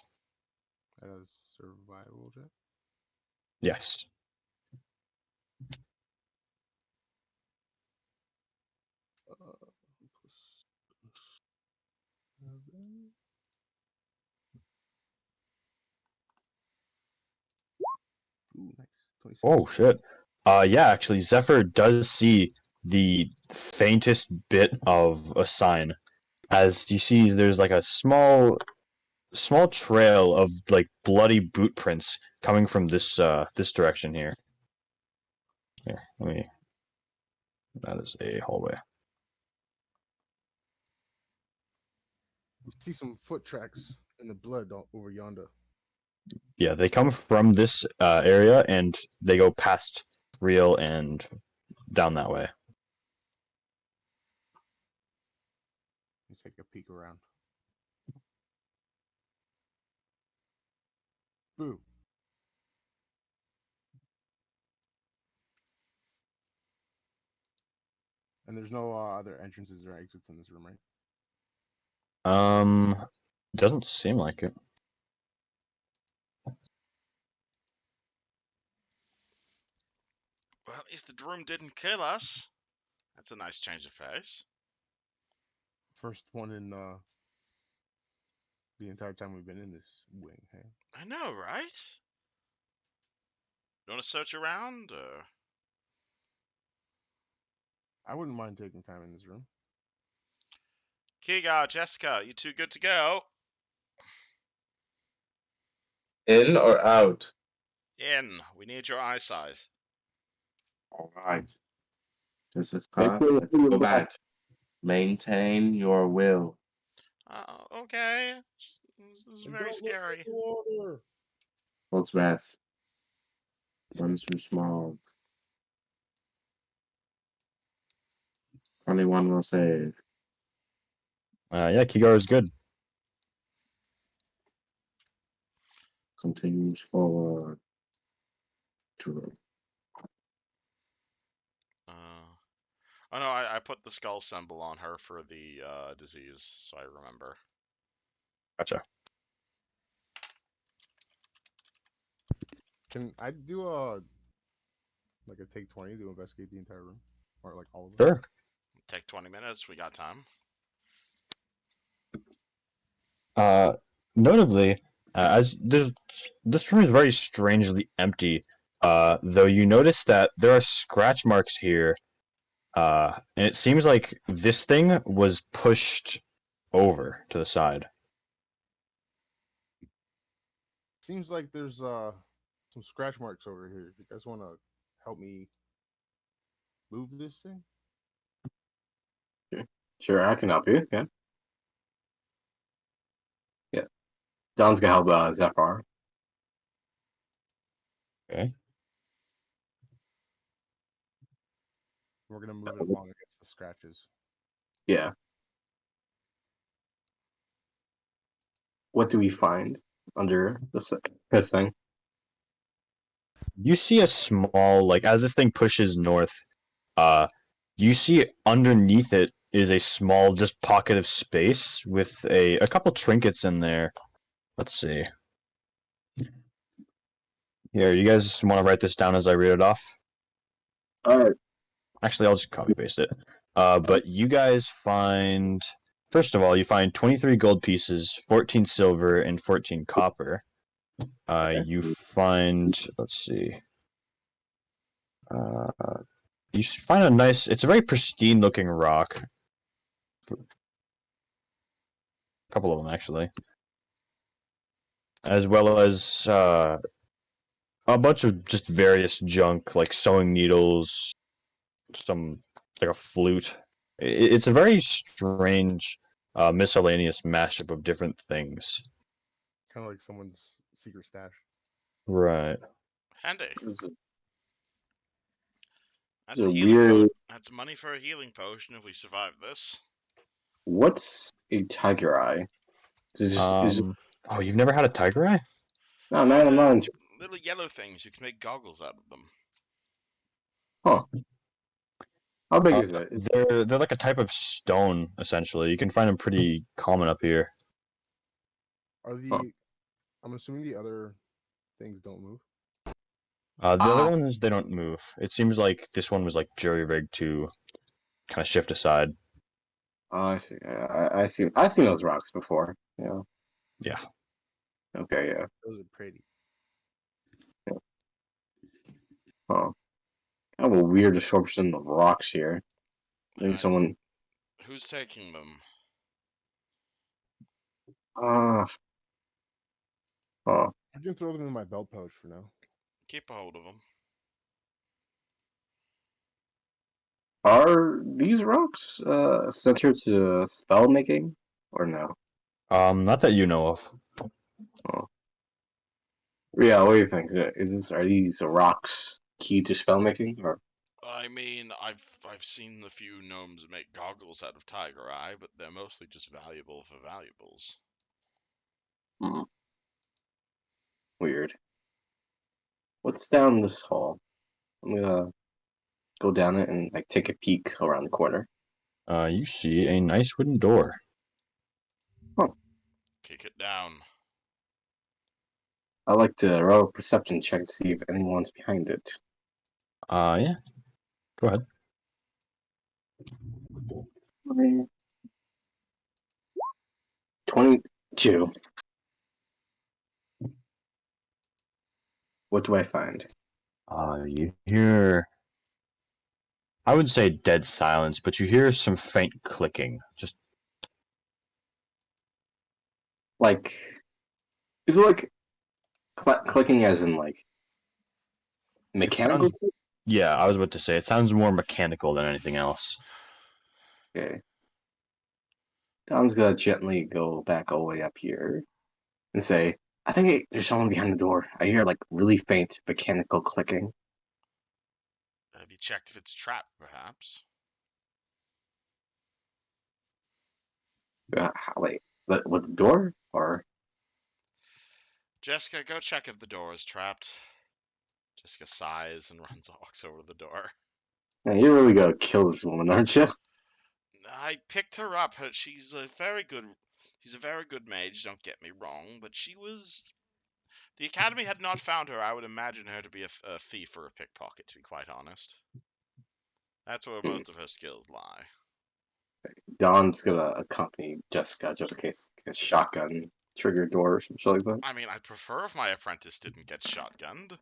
That is survival check. Yes. Plus 7. Ooh, nice. 26. Oh shit. Yeah, actually, Zephyr does see the faintest bit of a sign. As you see, there's like a small trail of like bloody boot prints coming from this direction here. Here, let me. That is a hallway. See some foot tracks in the blood over yonder. Yeah, they come from this area and they go past Real and down that way. Let's take a peek around. Boo. And there's no other entrances or exits in this room, right? Doesn't seem like it. Well, at least the room didn't kill us. That's a nice change of pace. First one in the entire time we've been in this wing. Hey? I know, right? You want to search around? I wouldn't mind taking time in this room. Kigar, Jessica, you two good to go? In or out? In. We need your eye size. All right. make Jessica, sure you let's put your go back. back. Maintain your will. Okay. This is And very don't look scary. at the water. Cold breath. One's too small. Only one will save. Yeah, Kigar is good. Continues forward. To Oh no, I put the skull symbol on her for the disease, so I remember. Gotcha. Can I do a take 20 to investigate the entire room, or like all of them? Sure. Take 20 minutes. We got time. Notably, as this room is very strangely empty. Though you notice that there are scratch marks here. And it seems like this thing was pushed over to the side. Seems like there's some scratch marks over here. You guys want to help me move this thing? Sure, I can help you. Yeah. Yeah. Don's gonna help Zephyr. Okay. We're gonna move it along against the scratches. Yeah. What do we find under this thing? You see a small, like, as this thing pushes north, you see underneath it is a small, just pocket of space with a couple trinkets in there. Let's see. Here, you guys want to write this down as I read it off? Actually, I'll just copy paste it. But you guys find, first of all, you find 23 gold pieces, 14 silver, and 14 copper. You find, let's see. You find a nice, it's a very pristine looking rock. A couple of them, actually. As well as a bunch of just various junk, like sewing needles, some, like a flute. It's a very strange, miscellaneous mashup of different things. Kind of like someone's secret stash. Right. Handy. It's That's a a healing weird. That's money for a healing potion if we survive this. What's a tiger eye? Is just Oh, you've never had a tiger eye? no, man, I'm not They're into. little yellow things. You can make goggles out of them. Huh? How big is it? They're like a type of stone, essentially. You can find them pretty common up here. Are the I'm assuming the other things don't move. The other ones, they don't move. It seems like this one was like jury rigged to kind of shift aside. Oh, I see. I see. I've seen those rocks before. Yeah. Yeah. Okay. Yeah. Those are pretty. Huh. Kind of a weird absorption of rocks here. I think someone. Who's taking them? Huh. I can throw them in my belt pouch for now. Keep a hold of them. Are these rocks centered to spell making or no? Not that you know of. Oh. Yeah. What do you think? Are these rocks key to spell making or? I mean, I've seen a few gnomes make goggles out of tiger eye, but they're mostly just valuable for valuables. Hmm. Weird. What's down this hall? I'm gonna go down it and like take a peek around the corner. You see a nice wooden door. Kick it down. I like to roll a perception check to see if anyone's behind it. Yeah. Go ahead. 22. What do I find? You hear, I would say dead silence, but you hear some faint clicking. Just Like, is it like clicking as in like it mechanical? sounds. Yeah, I was about to say it sounds more mechanical than anything else. Okay. Don's gonna gently go back all the way up here and say, I think there's someone behind the door. I hear like really faint mechanical clicking. Have you checked if it's trapped, perhaps? Wait, with the door or? Jessica, go check if the door is trapped. Jessica sighs and walks over to the door. Man, you're really gonna kill this woman, aren't you? I picked her up. She's a very good mage, don't get me wrong, but she was... The Academy had not found her. I would imagine her to be a thief or a pickpocket, to be quite honest. That's where most of her skills lie. Dawn's gonna accompany Jessica just in case a shotgun trigger door or something like that. I mean, I'd prefer if my apprentice didn't get shotgunned.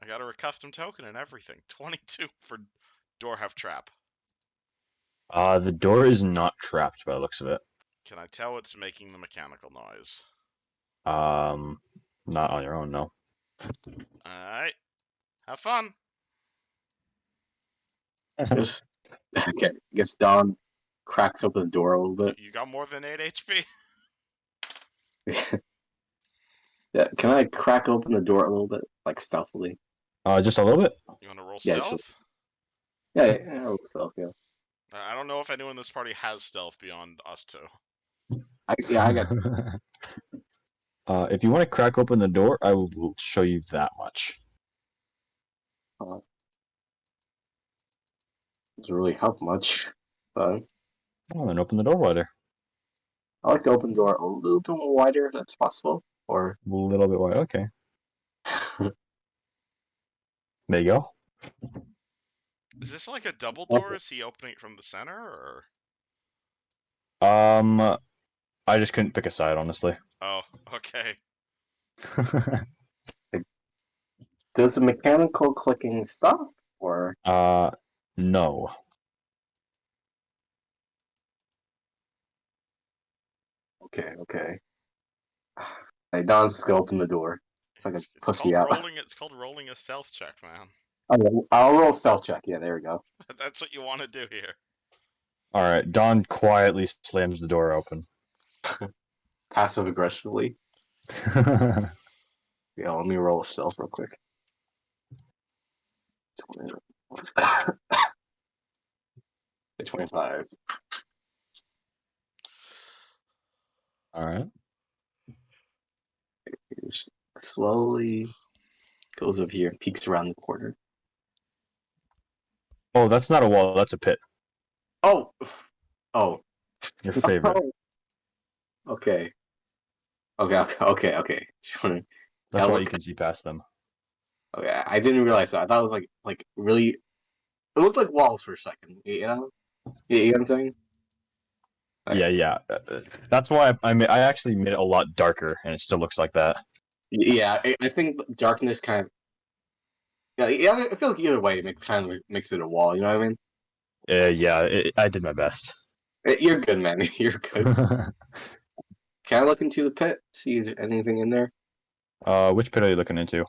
I got her a custom token and everything. 22 for door have trap. The door is not trapped by the looks of it. Can I tell it's making the mechanical noise? Not on your own, no. Alright. Have fun. Just okay. I guess Dawn cracks open the door a little bit. You got more than 8 HP? Yeah, can I crack open the door a little bit, like stealthily? Just a little bit. You want to roll Yeah, stealth? Yeah, roll stealth. Yeah. I don't know if anyone in this party has stealth beyond us two. I got. If you want to crack open the door, I will show you that much. Doesn't really help much, but Oh, then open the door wider. I like to open the door a little bit more wider if that's possible. Or A little bit wider. Okay. There you go. Is this like a double door? Is he opening it from the center, or? I just couldn't pick a side, honestly. Oh, okay. does the mechanical clicking stop? Or No. okay. Hey, Don's just gonna open the door. It's like a pussy out. It's called rolling a stealth check, man. Okay, I'll roll stealth check. Yeah, there we go. That's what you want to do here. All right. Don quietly slams the door open. Passive aggressively. Yeah, let me roll stealth real quick. 25. All right. Just slowly goes over here and peeks around the corner. Oh, that's not a wall. That's a pit. Oh. Your favorite. Okay. That's why you can see past them. Okay, I didn't realize that. I thought it was like really. It looked like walls for a second. You know? You know what I'm saying? Okay. Yeah. That's why I actually made it a lot darker, and it still looks like that. Yeah, I think darkness kind of. Yeah, I feel like either way it makes it a wall. You know what I mean? I did my best. You're good, man. You're good. Can I look into the pit? See, is there anything in there? Which pit are you looking into?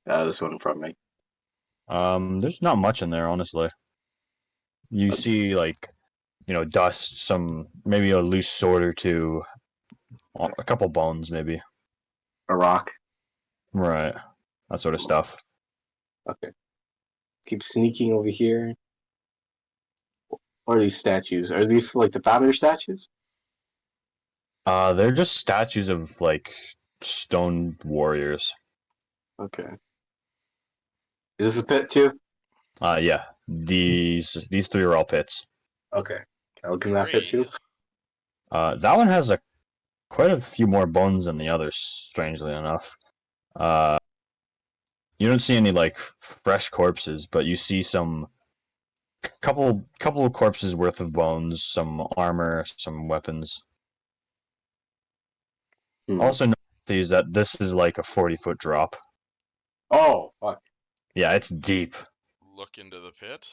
This one in front of me. There's not much in there, honestly. You see, like, dust, maybe a loose sword or two, a couple bones, maybe. A rock. Right. That sort of stuff. Okay. Keep sneaking over here. What are these statues? Are these like the founder statues? They're just statues of, like, stone warriors. Okay. Is this a pit too? Yeah. These three are all pits. Okay. Can I look in that pit too? That one has quite a few more bones than the others, strangely enough. You don't see any, like, fresh corpses, but you see some couple of corpses worth of bones, some armor, some weapons. Also notice that this is like a 40-foot drop. Oh, fuck. Yeah, it's deep. Look into the pit.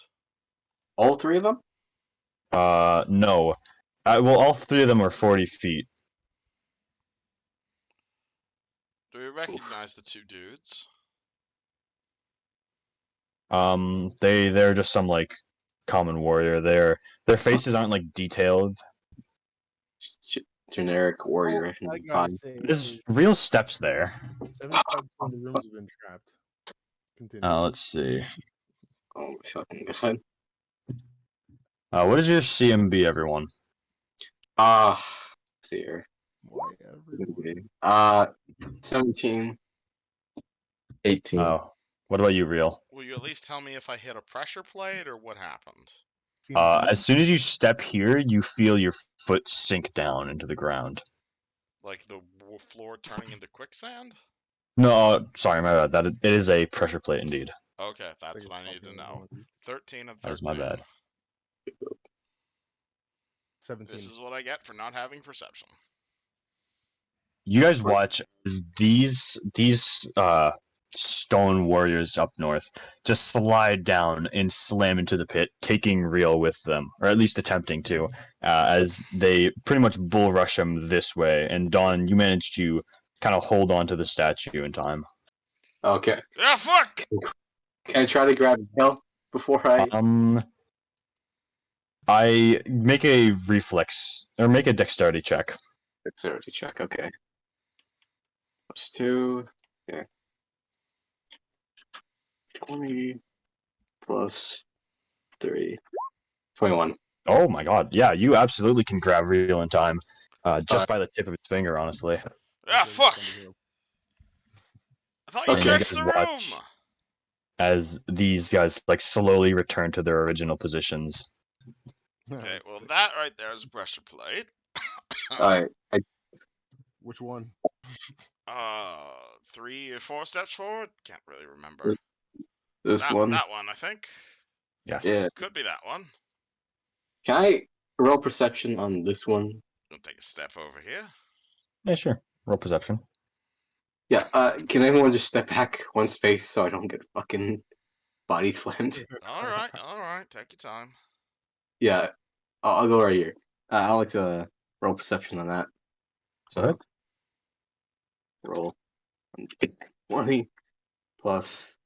All three of them? No. Well, all three of them are 40 feet. Do we recognize the two dudes? They're just some, like, common warrior. Their faces aren't, like, detailed. Generic warrior. I gotta say, There's real steps there. 75% of the rooms have been trapped. Continue. Let's see. Oh my fucking god. What is your CMB, everyone? see here. Why everyone? 17. 18. Oh, what about you, Real? Will you at least tell me if I hit a pressure plate or what happened? As soon as you step here, you feel your foot sink down into the ground. Like the floor turning into quicksand? No, sorry, my bad. It is a pressure plate indeed. Okay, that's Think what it's I need to fucking know. annoying. 13 and 13. That was my bad. 17. This is what I get for not having perception. You guys watch as these stone warriors up north just slide down and slam into the pit, taking Real with them, or at least attempting to, as they pretty much bull rush him this way. And Don, you managed to kind of hold on to the statue in time. Okay. Yeah, fuck! Can I try to grab Hill before I? I make a reflex or make a dexterity check. Dexterity check. Okay. +2. Okay. 20 plus 3. 21. Oh my god! Yeah, you absolutely can grab Real in time, just Alright. by the tip of his finger, honestly. Yeah, Okay, fuck! send it here. I thought you Okay. searched You the guys room! watch as these guys like slowly return to their original positions. Okay, That's well sick. that right there is a pressure plate. Alright. Which one? 3 or 4 steps forward? Can't really remember. This one. That one, I think. Yes. Yeah. Could be that one. Can I roll perception on this one? Gonna take a step over here. Yeah, sure. Roll perception. Yeah. Can everyone just step back one space so I don't get fucking body slammed? Alright, take your time. Yeah. I'll go right here. I like to roll perception on that. So Alright. roll 20 plus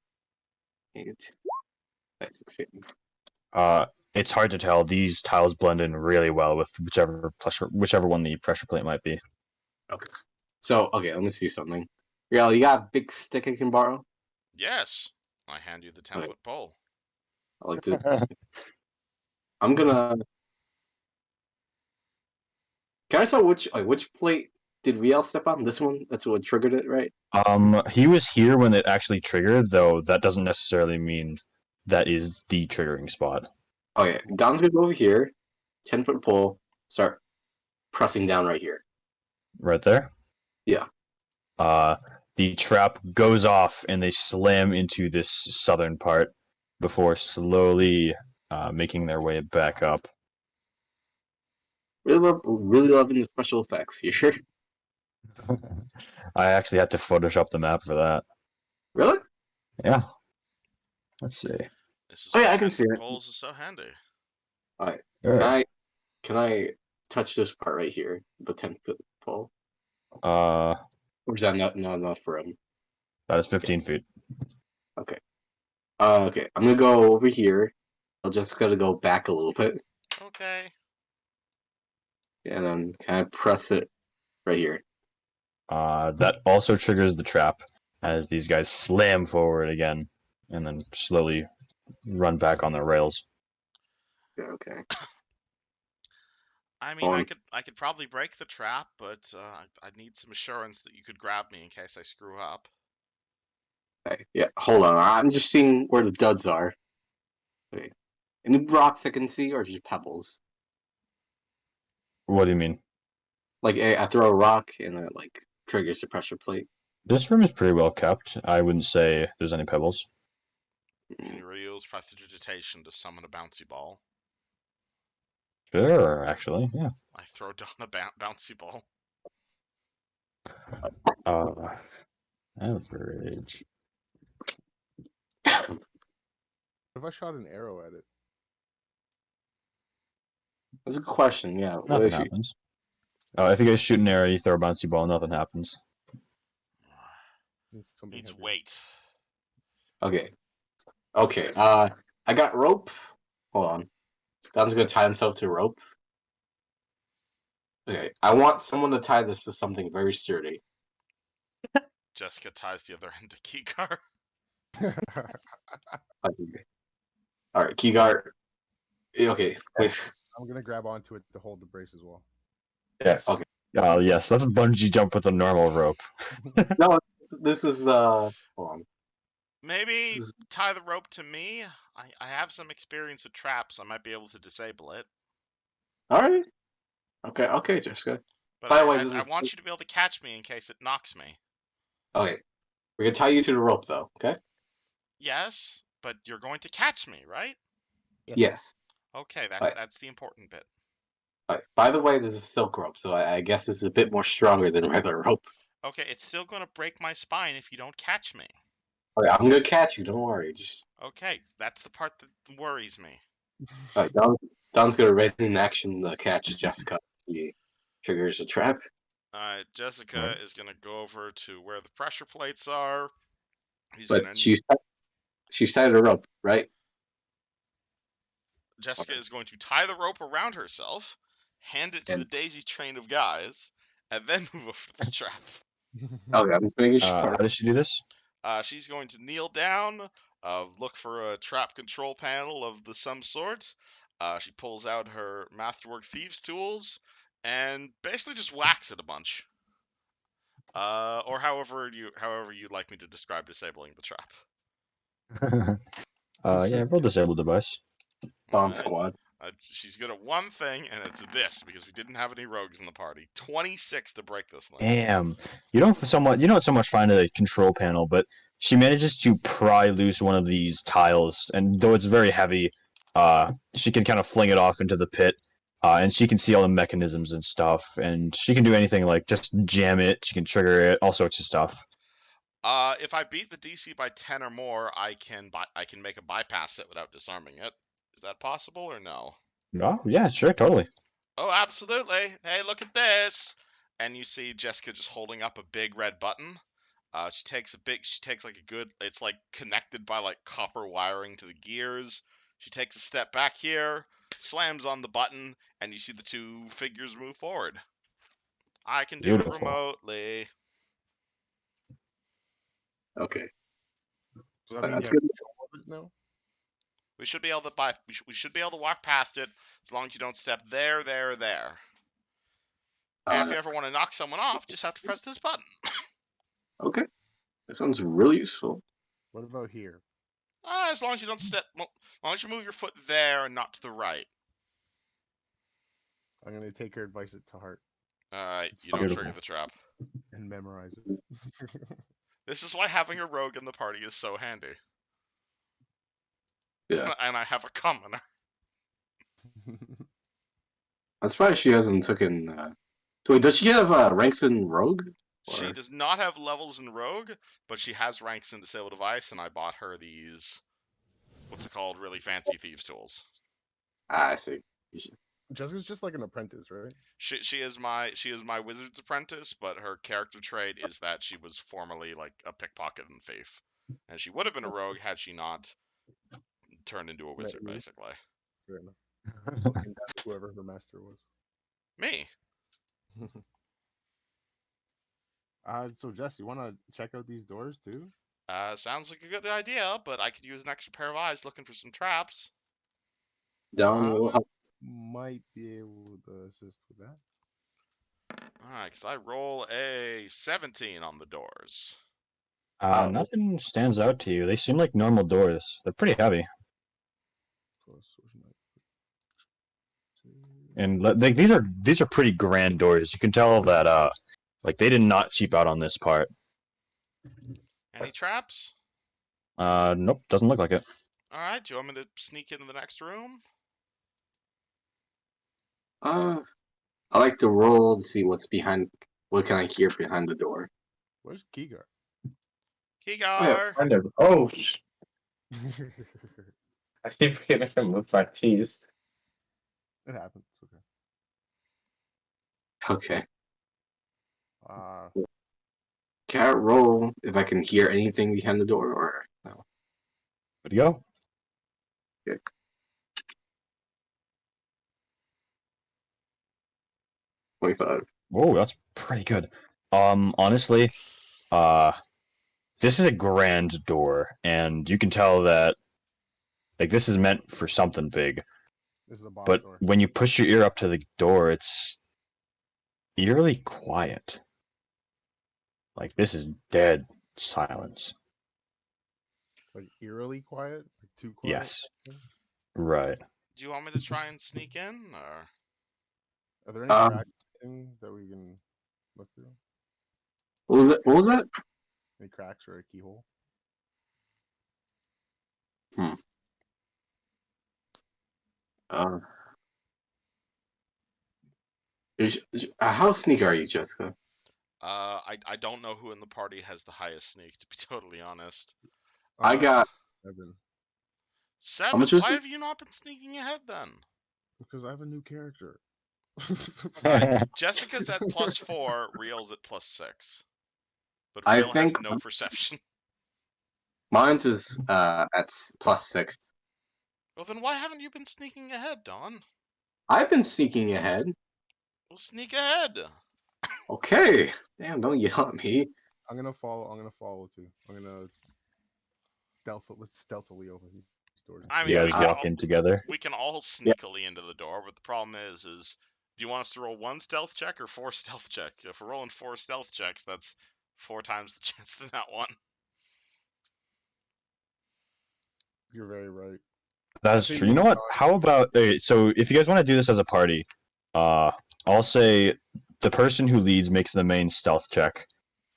8. That's 15. It's hard to tell. These tiles blend in really well with whichever one the pressure plate might be. Okay. So okay, let me see something. Real, you got a big stick I can borrow? Yes! I hand you the 10-foot pole. I like to. I'm gonna. Can I tell which plate did Riel step on? This one? That's what triggered it, right? He was here when it actually triggered, though that doesn't necessarily mean that is the triggering spot. Okay, Don's gonna go over here, 10-foot pole, start pressing down right here. Right there? Yeah. The trap goes off and they slam into this southern part before slowly making their way back up. Really loving the special effects here. I actually had to Photoshop the map for that. Really? Yeah. Let's see. This is Oh why yeah, I can see 10-foot it. poles are so handy. Alright. Sure. Can I touch this part right here? The 10-foot pole? Uh, Or is that not enough for him? that is 15 feet. Okay. Okay. I'm gonna go over here. I'll just gotta go back a little bit. Okay. And then kind of press it right here. That also triggers the trap as these guys slam forward again and then slowly run back on their rails. Yeah, okay. I mean, I could probably break the trap, but I'd need some assurance that you could grab me in case I screw up. Okay. Yeah, hold on. I'm just seeing where the duds are. Okay. Any rocks I can see, or just pebbles? What do you mean? Like, I throw a rock and it, like, triggers the pressure plate. This room is pretty well kept. I wouldn't say there's any pebbles. Can you use prestidigitation to summon a bouncy ball? Sure, actually, yeah. I throw down a bouncy ball. Average. If I shot an arrow at it, That's a good question, yeah. What Nothing if you... happens. If you guys shoot an arrow, you throw a bouncy ball, nothing happens. it's something Needs heavy. weight. Okay. Okay, I got rope. Hold on. Don's gonna tie himself to rope. Okay, I want someone to tie this to something very sturdy. Jessica ties the other end to Keycar. Alright, Keyguard. Okay. I'm gonna grab onto it to hold the brace as well. Yes. Okay. Oh yes, that's a bungee jump with a normal rope. No, this is the. Hold on. Maybe This is, tie the rope to me. I have some experience with traps. I might be able to disable it. all right. Okay, Jessica. But By the way, I want you to be able to catch me in case it knocks me. Okay. We're gonna tie you to the rope, though. Okay. Yes, but you're going to catch me, right? Yes. Okay, All right. that's the important bit. All right. By the way, this is silk rope, so I guess this is a bit more stronger than regular rope. Okay, it's still going to break my spine if you don't catch me. Okay, I'm gonna catch you. Don't worry. Just. Okay, that's the part that worries me. All right. Don's gonna ready in action the catch Jessica. He triggers a trap. Jessica Right. is going to go over to where the pressure plates are. He's But going to. she's tied a rope, right? Jessica Okay. is going to tie the rope around herself, hand it to the And Daisy train of guys, and then move over to the trap. okay, I'm just making How sure. does she do this? She's going to kneel down, look for a trap control panel of some sort. She pulls out her Masterwork Thieves tools and basically just whacks it a bunch. Or however you'd like me to describe disabling the trap. Yeah, roll disable device. Bomb Alright. squad. She's good at one thing, and it's this because we didn't have any rogues in the party. 26 to break this thing. Damn. You don't so much find a control panel, but she manages to pry loose one of these tiles, and though it's very heavy, she can kind of fling it off into the pit, and she can see all the mechanisms and stuff, and she can do anything like just jam it, she can trigger it, all sorts of stuff. If I beat the DC by 10 or more, I can make a bypass it without disarming it. Is that possible or no? Oh, yeah, sure, totally. Oh, absolutely. Hey, look at this. And you see Jessica just holding up a big red button. She takes like a good, it's like connected by like copper wiring to the gears. She takes a step back here, slams on the button, and you see the two figures move forward. I can do it Beautiful. remotely. Okay. So that means That's you have good. control of it now? We should be able to we should be able to walk past it as long as you don't step there. And if you ever want to knock someone off, just have to press this button. Okay. That sounds really useful. What about here? As long as you don't step, well, as long as you move your foot there and not to the right. I'm gonna take her advice to heart You don't Beautiful. trigger the trap. and memorize it. This is why having a rogue in the party is so handy. Yeah. And I have a commoner. I'm surprised she hasn't taken. Wait, does she have ranks in Rogue? She Or... does not have levels in rogue, but she has ranks in disable device, and I bought her these, what's it called, really fancy thieves tools. Ah, I see. Jessica's just like an apprentice, right? She is my wizard's apprentice, but her character trait is that she was formerly like a pickpocket and thief, and she would have been a rogue had she not turned into a wizard, you. basically. Fair enough. Looking down to whoever her master was. Me. So Jess, you want to check out these doors too? Sounds like a good idea, but I could use an extra pair of eyes looking for some traps. Down. I might be able to assist with that. Alright, because I roll a 17 on the doors. Nothing stands out to you. They seem like normal doors. They're pretty heavy. Plus, And like these are pretty grand doors. You can tell that like they did not cheap out on this part. Any traps? Nope, doesn't look like it. Alright, do you want me to sneak into the next room? I like to roll to see what's behind. What can I hear behind the door? Where's Kigar? Kigar! Kind of. Oh, I keep forgetting to move my keys. It happens. Okay. Okay. Uh, Can I roll if I can hear anything behind the door or no? Good to go. Okay. $25. Whoa, that's pretty good. Honestly, this is a grand door, and you can tell that like this is meant for something big. this is a boss But door. when you push your ear up to the door, it's eerily quiet. Like this is dead silence. Like eerily quiet, like too quiet. Yes. Right. Do you want me to try and sneak in, or Are there any cracks that we can look through? What was it? What was that? Any cracks or a keyhole? Uh, how sneaky are you, Jessica? I don't know who in the party has the highest sneak, to be totally honest. I got 7. Seven. much was Why it? have you not been sneaking ahead then? Because I have a new character. Jessica's at +4, Real's at +6. But I Real has think no perception. mine's is at +6. Well, then why haven't you been sneaking ahead, Don? I've been sneaking ahead. Well, sneak ahead. Okay. Damn, don't yell at me. I'm gonna follow too. I'm gonna let's stealthily open these doors. I You mean, guys walk in together. we can all Yeah. sneakily into the door, but the problem is do you want us to roll 1 stealth check or 4 stealth checks? If we're rolling 4 stealth checks, that's 4 times the chance to not one. You're very right. That's think true. You know what? How about so if you guys want to do this as a party, I'll say the person who leads makes the main stealth check.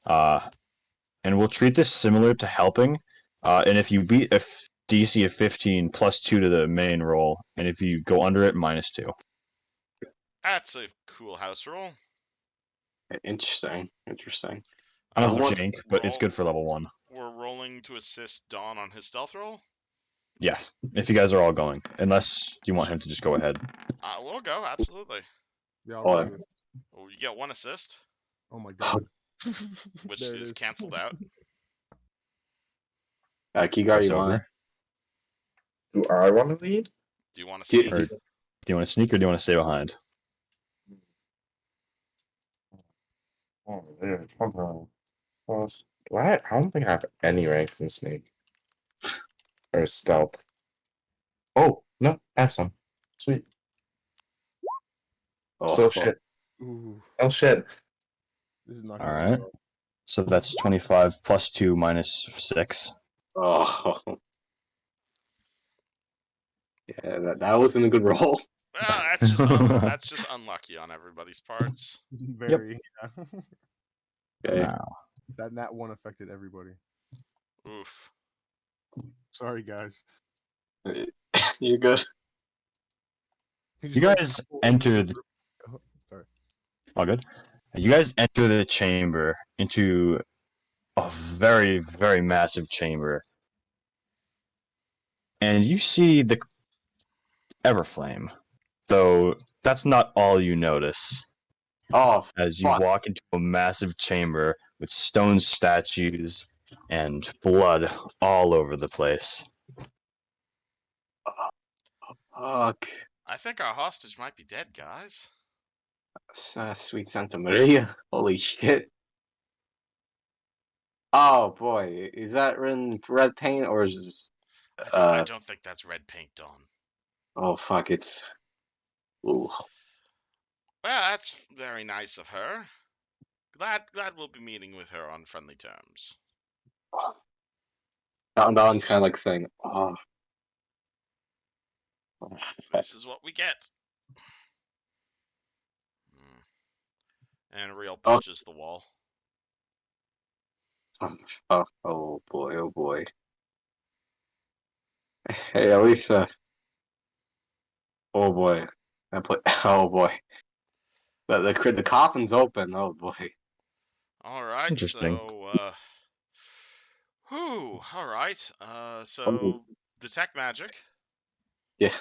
And we'll treat this similar to helping. And if you beat a DC of 15 +2 to the main roll, and if you go under it, -2. That's a cool house roll. Interesting. I know Uh, it's what- jank, but it's good for level 1. We're rolling to assist Don on his stealth roll. Yeah, if you guys are all going, unless you want him to just go ahead. We'll go, absolutely. Yeah, Oh, I'll do it. Well, you get 1 assist, Oh my god. which There it is is. canceled out. Kigar, It's you want? over. Do I want to lead? Do you want to Do- sneak? Or do you want to sneak or do you want to stay behind? Oh, there. Do I don't think I have any ranks in Snake. Or Stealth. Oh, no, I have some. Sweet. Oh, So shit. Ooh, Oh shit. this is not All gonna right. go well. So that's 25 +2 -6. oh. Yeah, that wasn't a good roll. Well, that's just unlucky on everybody's parts. Very. Yeah. Okay. Now, That nat 1 affected everybody. Oof. Sorry, guys. You're good. you guys enter the Sorry. all good. You guys enter the chamber into a very, very massive chamber, and you see the Everflame. Though that's not all you notice Oh, as you fuck. walk into a massive chamber with stone statues and blood all over the place. Fuck. I think our hostage might be dead, guys. Sweet Santa Maria. Holy shit. Oh boy, is that in red paint or is this? I don't think that's red paint, Don. Oh fuck, it's. Ooh. Well, that's very nice of her. Glad we'll be meeting with her on friendly terms. Don's kind of like saying, "Oh." This is what we get. And Real punches the wall. Oh boy, oh boy. Hey, at least, oh boy, oh boy, the coffin's open. Oh boy. All right, Interesting. so all right. So detect magic. Yeah.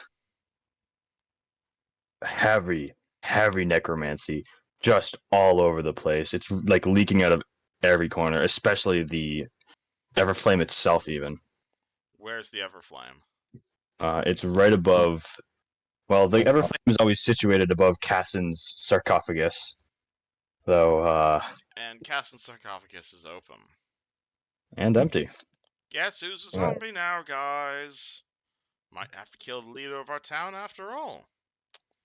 Heavy, heavy necromancy just all over the place. It's like leaking out of every corner, especially the Everflame itself, even. Where's the Everflame? It's right above. Well, the Everflame is always situated above Cassin's sarcophagus, though, And Cassin's sarcophagus is open. and empty. Guess who's a Wow. zombie now, guys? Might have to kill the leader of our town after all.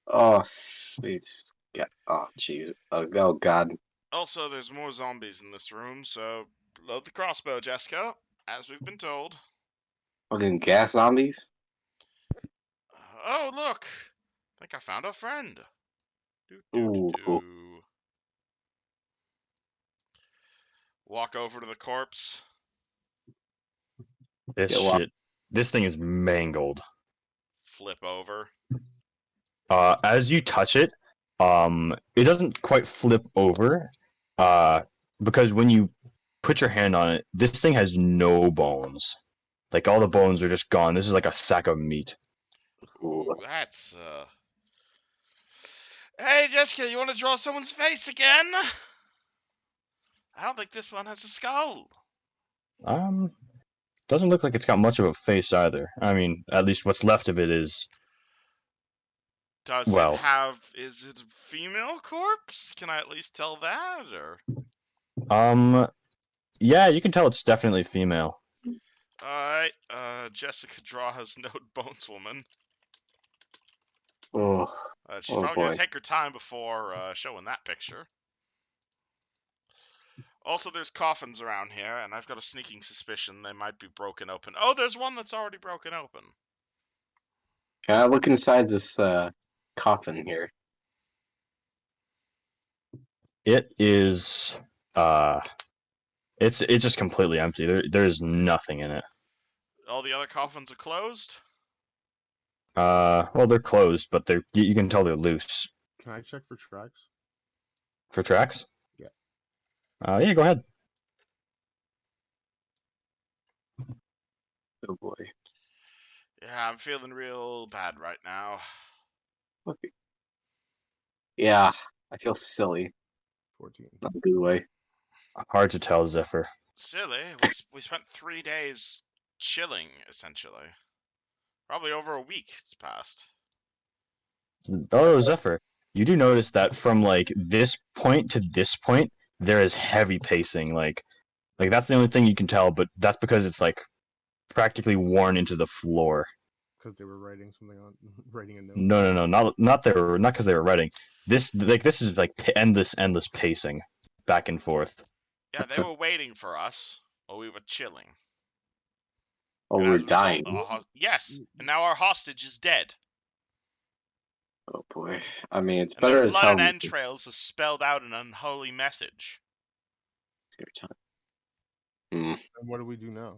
Oh sweet. Yeah. Oh, jeez. Oh, God. Also, there's more zombies in this room, so load the crossbow, Jessica, as we've been told. Fucking gas zombies? Oh, look! I think I found our friend. Ooh. Walk over to the corpse. This Yeah, well, shit. This thing is mangled. Flip over. As you touch it, it doesn't quite flip over. Because when you put your hand on it, this thing has no bones. Like all the bones are just gone. This is like a sack of meat. Ooh, that's Hey, Jessica, you want to draw someone's face again? I don't think this one has a skull. Doesn't look like it's got much of a face either. I mean, at least what's left of it is, Does it well, have? Is it a female corpse? Can I at least tell that, or? yeah, you can tell it's definitely female. Alright, Jessica draw has no bones woman. oh, She's oh probably boy. gonna take her time before showing that picture. Also, there's coffins around here, and I've got a sneaking suspicion they might be broken open. Oh, there's one that's already broken open. Can I look inside this coffin here? It is, it's just completely empty. There's nothing in it. All the other coffins are closed. Well, they're closed, but you can tell they're loose. Can I check for tracks? For tracks? Yeah. Yeah, go ahead. Oh boy. Yeah, I'm feeling real bad right now. Okay. Yeah, I feel silly. 14. Not a good way. Hard to tell, Zephyr. Silly. We spent 3 days chilling, essentially. Probably over a week it's passed. Oh, Zephyr, you do notice that from like this point to this point, there is heavy pacing. Like that's the only thing you can tell, but that's because it's like practically worn into the floor. Because they were writing something on, writing a note. No, not because they were writing. This is like endless pacing, back and forth. Yeah, they were waiting for us while we were chilling. Oh, And we're as a result, dying. yes, and now our hostage is dead. Oh boy. I mean, it's And their better as blood hell. and entrails has spelled out an unholy message. Hmm. And what do we do now?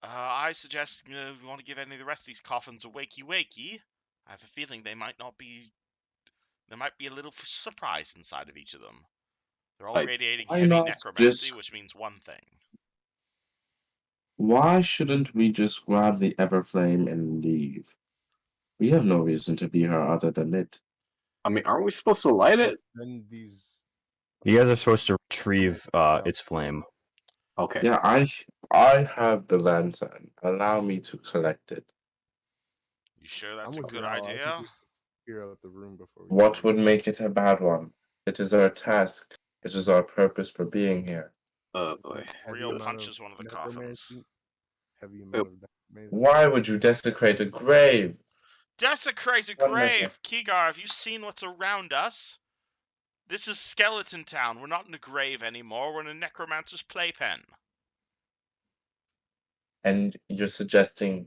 I suggest we want to give any of the rest of these coffins a wakey. I have a feeling they might not be. There might be a little surprise inside of each of them. They're all Like, radiating why heavy not necromancy, just- which means one thing. Why shouldn't we just grab the Everflame and leave? We have no reason to be here other than it. I mean, aren't we supposed to light it? Then these. You guys are supposed to retrieve its flame. Okay. Yeah, I have the lantern. Allow me to collect it. You sure that's I'm a with good you, Al. I think idea? we should clear out the room before we. What would make it a bad one? It is our task. It is our purpose for being here. Oh boy. Heavy Real amount of punches one of the coffins. necromancy, Heavy amount of necromancy. Why would you desecrate a grave? Desecrate a What makes grave! Kigar, have you seen what's around us? This is Skeleton Town. We're not in a grave anymore. We're in a necromancer's playpen. And you're suggesting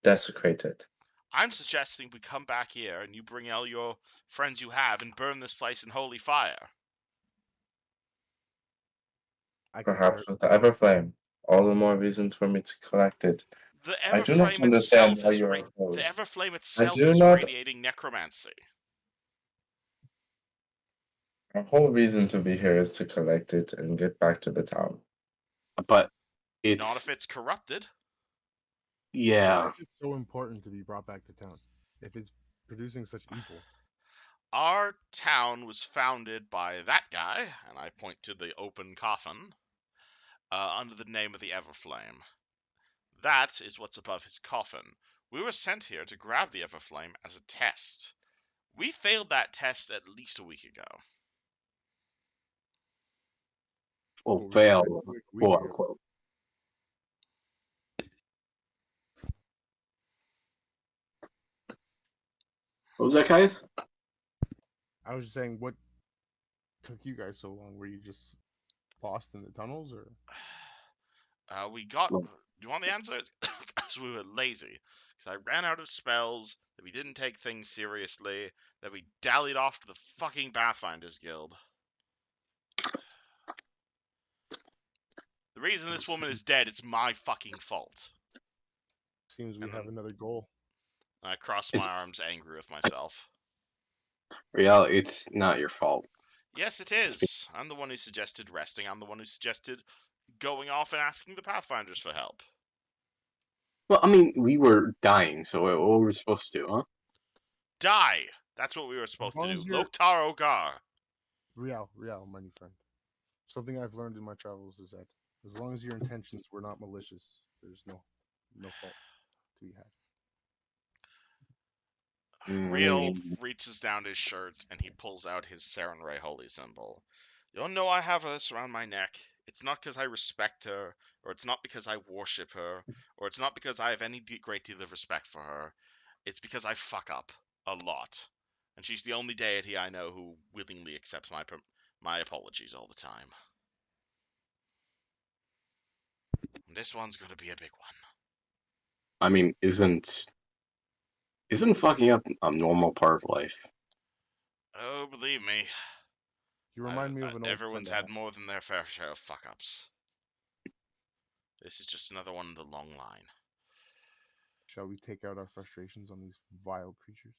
desecrate it? I'm suggesting we come back here and you bring all your friends you have and burn this place in holy fire. I Perhaps concur. with the Everflame. All the more reason for me to collect it. The I do not Everflame understand itself why is you're the opposed. Everflame I itself do is not. radiating necromancy. Our whole reason to be here is to collect it and get back to the town. But Not it's if it's corrupted. yeah. Why is it so important to be brought back to town if it's producing such evil? Our town was founded by that guy, and I point to the open coffin, under the name of the Everflame. That is what's above his coffin. We were sent here to grab the Everflame as a test. We failed that test at least a week ago. Well, What were you fail, doing a week quote ago? unquote. What was that, guys? I was just saying, what took you guys so long? Were you just lost in the tunnels, or? We got. Well- Do you want the answer? Because we were lazy. Because I ran out of spells. That we didn't take things seriously. That we dallied off to the fucking Pathfinders Guild. The reason this woman is dead, it's my fucking fault. Seems we And have then- another goal. And I crossed my arms, angry with myself. Real, it's not your fault. Yes, it is. I'm the one who suggested resting. I'm the one who suggested going off and asking the Pathfinders for help. Well, I mean, we were dying, so what were we supposed to do, huh? Die! That's what we were supposed to long do. as you're- Loktar Ogar. Real, my new friend. Something I've learned in my travels is that as long as your intentions were not malicious, there's no fault to be had. Real reaches down his shirt and he pulls out his Certently holy symbol. You'll know I have this around my neck. It's not because I respect her, or it's not because I worship her, or it's not because I have any great deal of respect for her. It's because I fuck up a lot. And she's the only deity I know who willingly accepts my apologies all the time. And this one's gonna be a big one. I mean, isn't fucking up a normal part of life? Oh, believe me, You remind me of an old everyone's friend I had more than their fair share of fuck-ups. This is just another one in the long line. Shall we take out our frustrations on these vile creatures?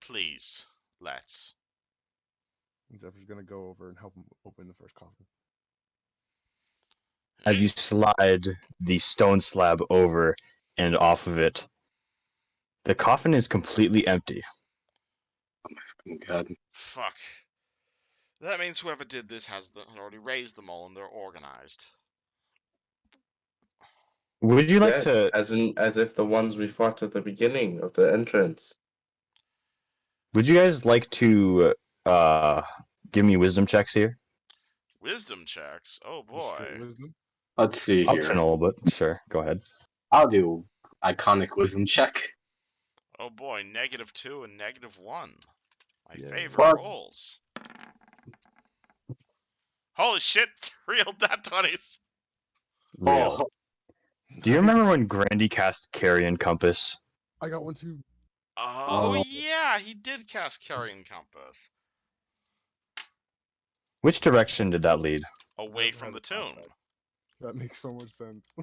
Please, let's. And Zephyr's gonna go over and help him open the first coffin. As you slide the stone slab over and off of it, the coffin is completely empty. God. Fuck. That means whoever did this had already raised them all and they're organized. Would you like to? as if the ones we fought at the beginning of the entrance. Would you guys like to give me wisdom checks here? Wisdom checks? Oh Just straight boy. wisdom. Let's see here. Optional, but sure, go ahead. I'll do iconic wisdom check. Oh boy, -2 and -1. My Yeah. favorite What? rolls. Holy shit, real nat 20s. Real. Oh, Do you remember when Grandy cast Carrion Compass? I got one too? Oh, Oh. yeah, he did cast Carrion Compass. Which direction did that lead? Away Zephyr from has the a top tomb. That makes so much sense.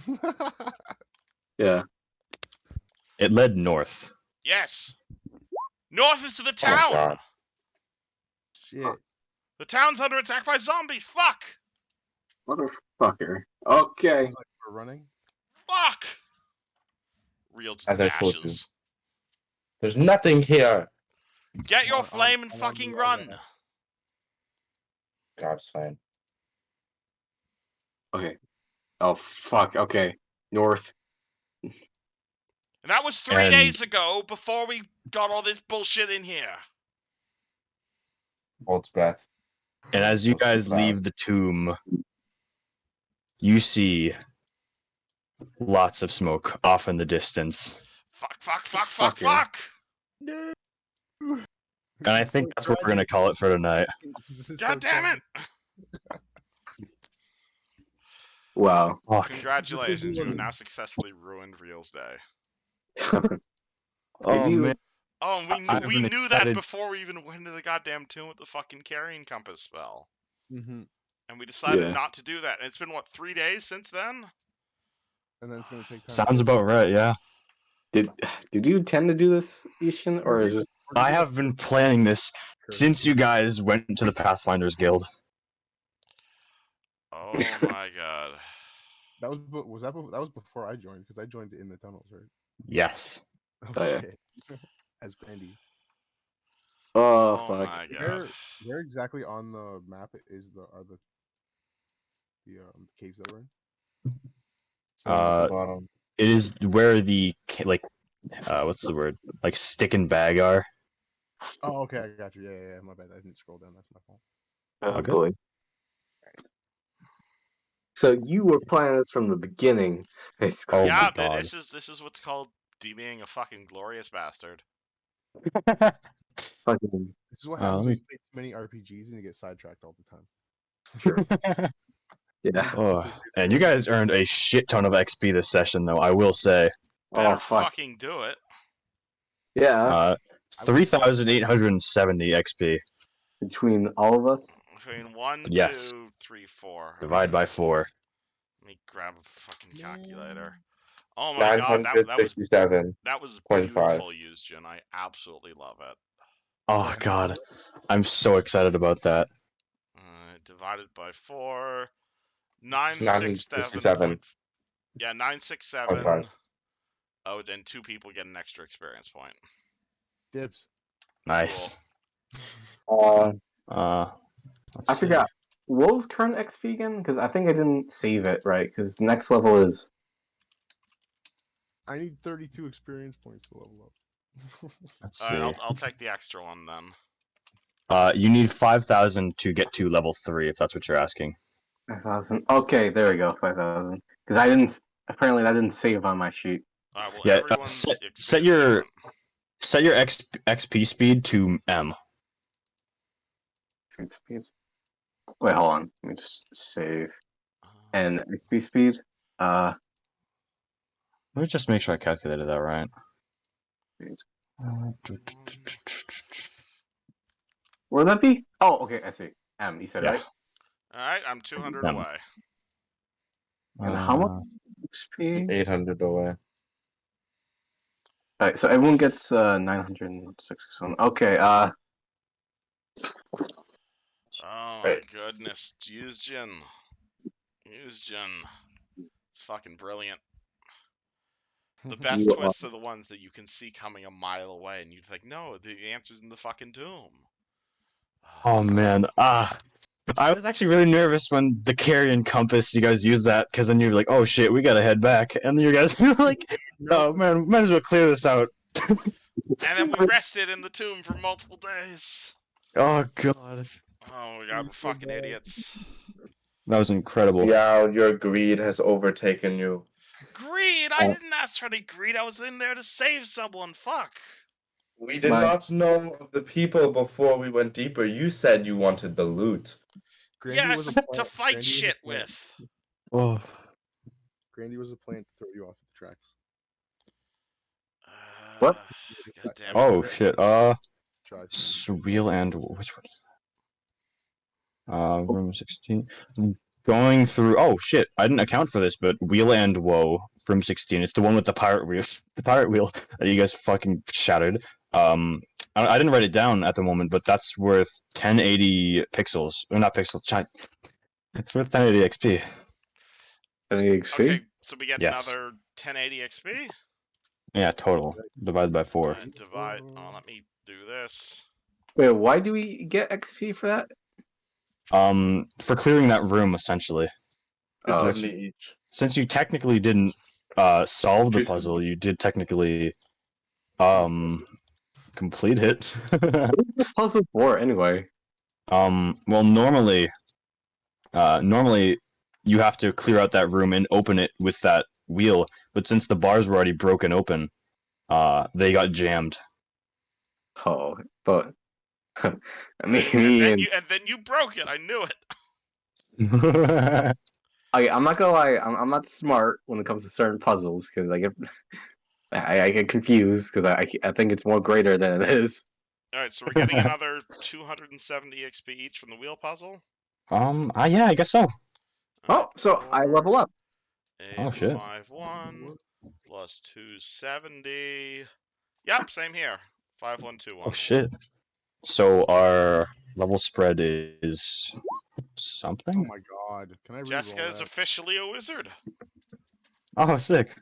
yeah. It led north. Yes. North is to the Oh my town. God. Shit. The town's under attack by zombies. Fuck. Motherfucker. Okay. Sounds like we're running. Fuck. Real As I told you. dashes. There's nothing here. Get your I'm flame and on fucking the run. other. God's fine. Okay. Oh, fuck. Okay. North. And that was 3 And- days ago before we got all this bullshit in here. Holds breath. And as you Those two guys leave clouds. the tomb, you see lots of smoke off in the distance. Fuck, fuck, fuck, fuck, Fucker. fuck. No. And I think that's what we're going to call it for tonight. God damn it. Wow. Fuck. Congratulations, you have was- now successfully ruined Real's day. Oh, you- man. Oh, and I've we been knew that excited. before we even went into the goddamn tomb with the fucking carrying compass spell. Mm-hmm. And we decided Yeah. not to do that. And it's been, what, 3 days since then? And then it's gonna take time. Sounds about right, yeah. Did you tend to do this, Eusgen, or is this? I have been planning this since you guys went to the Pathfinders Guild. Oh my god. That was before I joined, because I joined in the tunnels, right? Yes. Oh, yeah. Shit. As Grandy. Oh, Oh fuck. my god. Where exactly on the map are the caves that we're in? So at Uh, the bottom. It is where the, what's the word? Like stick and bag are. Oh, okay, I got you. Yeah, my bad. I didn't scroll down. That's my fault. Oh, Okay. boy. So you were planning this from the beginning, basically. Oh yeah, my but God. this is what's called being a fucking glorious bastard. Fucking This is what let happens when me- you play too many RPGs and you get sidetracked all the time. yeah. Oh, and you guys earned a shit ton of XP this session, though. I will say, Better Oh fuck. fucking do it. Yeah. 3,870 XP. Between all of us. Between 1, Yes. 2, 3, 4. Divide Okay. by 4. Let me grab a fucking Man. calculator. Oh my god, that was 967.5. beautiful, Eusgen. I absolutely love it. Oh god, I'm so excited about that. Divided by 4. 967. Yeah, 967. 0.5. Oh, and 2 people get an extra experience point. Dibs. Nice. Uh, Let's I see. forgot. What was current XP again? Because I think I didn't save it right. Because next level is. I need 32 experience points to level up. Let's Alright, see. I'll take the extra one then. You need 5,000 to get to level 3, if that's what you're asking. 5,000. Okay, there we go. 5,000. Because I didn't. Apparently, that didn't save on my sheet. Alright, well, Yeah, everyone's set experience your different. set your XP speed to M. Speed. Wait, hold on. Let me just save. Uh, And XP speed. Let me just make sure I calculated that right. Where'd that be? Oh, okay. I see. M. You said Yeah. right. Alright, I'm 200 M. away. And how much XP? 800 away. Alright, so everyone gets 967. Okay. Oh my Right. goodness, Eusgen. It's fucking brilliant. The best You, twists are the ones that you can see coming a mile away, and you'd think, no, the answer's in the fucking tomb. Oh man, I was actually really nervous when the carrion compass you guys used that, because then you're like, oh shit, we gotta head back, and then you guys were like, oh man, might as well clear this out. And then we rested in the tomb for multiple days. Oh god, Oh my god, we're fucking idiots. that was incredible. Yeah, your greed has overtaken you. Greed! I didn't ask for any greed. I was in there to save someone. Fuck. We did not know of the people before we went deeper. You said you wanted the loot. Yes, to fight shit with. Oh, Grandy was a plant to throw you off the tracks. What? God damn it. oh shit. Drive. Wheel and which one? Room 16. Going through. Oh shit! I didn't account for this, but Wheel and Woe, room 16. It's the one with the pirate wheel. The pirate wheel that you guys fucking shattered. I didn't write it down at the moment, but that's worth 1080 pixels. Or not pixels. It's worth 1080 XP. any XP? Okay, so we get Yes. another 1080 XP? Yeah, total divided by 4. And divide. Oh, let me do this. Wait, why do we get XP for that? For clearing that room essentially. Oh, It's only each. Since you technically didn't solve the puzzle, you did technically complete it. what's the puzzle for anyway? Well, normally you have to clear out that room and open it with that wheel, but since the bars were already broken open, they got jammed. Oh, but I mean, And then you broke it. I knew it. I'm not gonna lie. I'm not smart when it comes to certain puzzles because I get confused because I think it's more greater than it is. All right, so we're getting another 270 XP each from the wheel puzzle. Yeah, I guess so. Oh, so I level up. Oh, shit. 851 plus 270. Yep, same here. 5121. Oh shit. So our level spread is Oh something? my god. Can I reroll Jessica is that? officially a wizard. Oh, sick.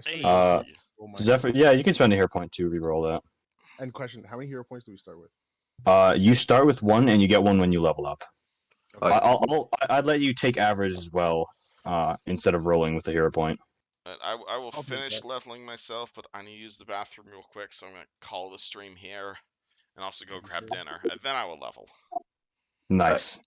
Hey. Uh, Oh my Zephyr, yeah, you can spend a hero point to reroll that. And question, how many hero points do we start with? You start with 1 and you get 1 when you level up. Okay. I'd let you take average as well, instead of rolling with a hero point. I will I'll take finish that. leveling myself, but I need to use the bathroom real quick, so I'm going to call the stream here and also go grab dinner, and then I will level. Nice.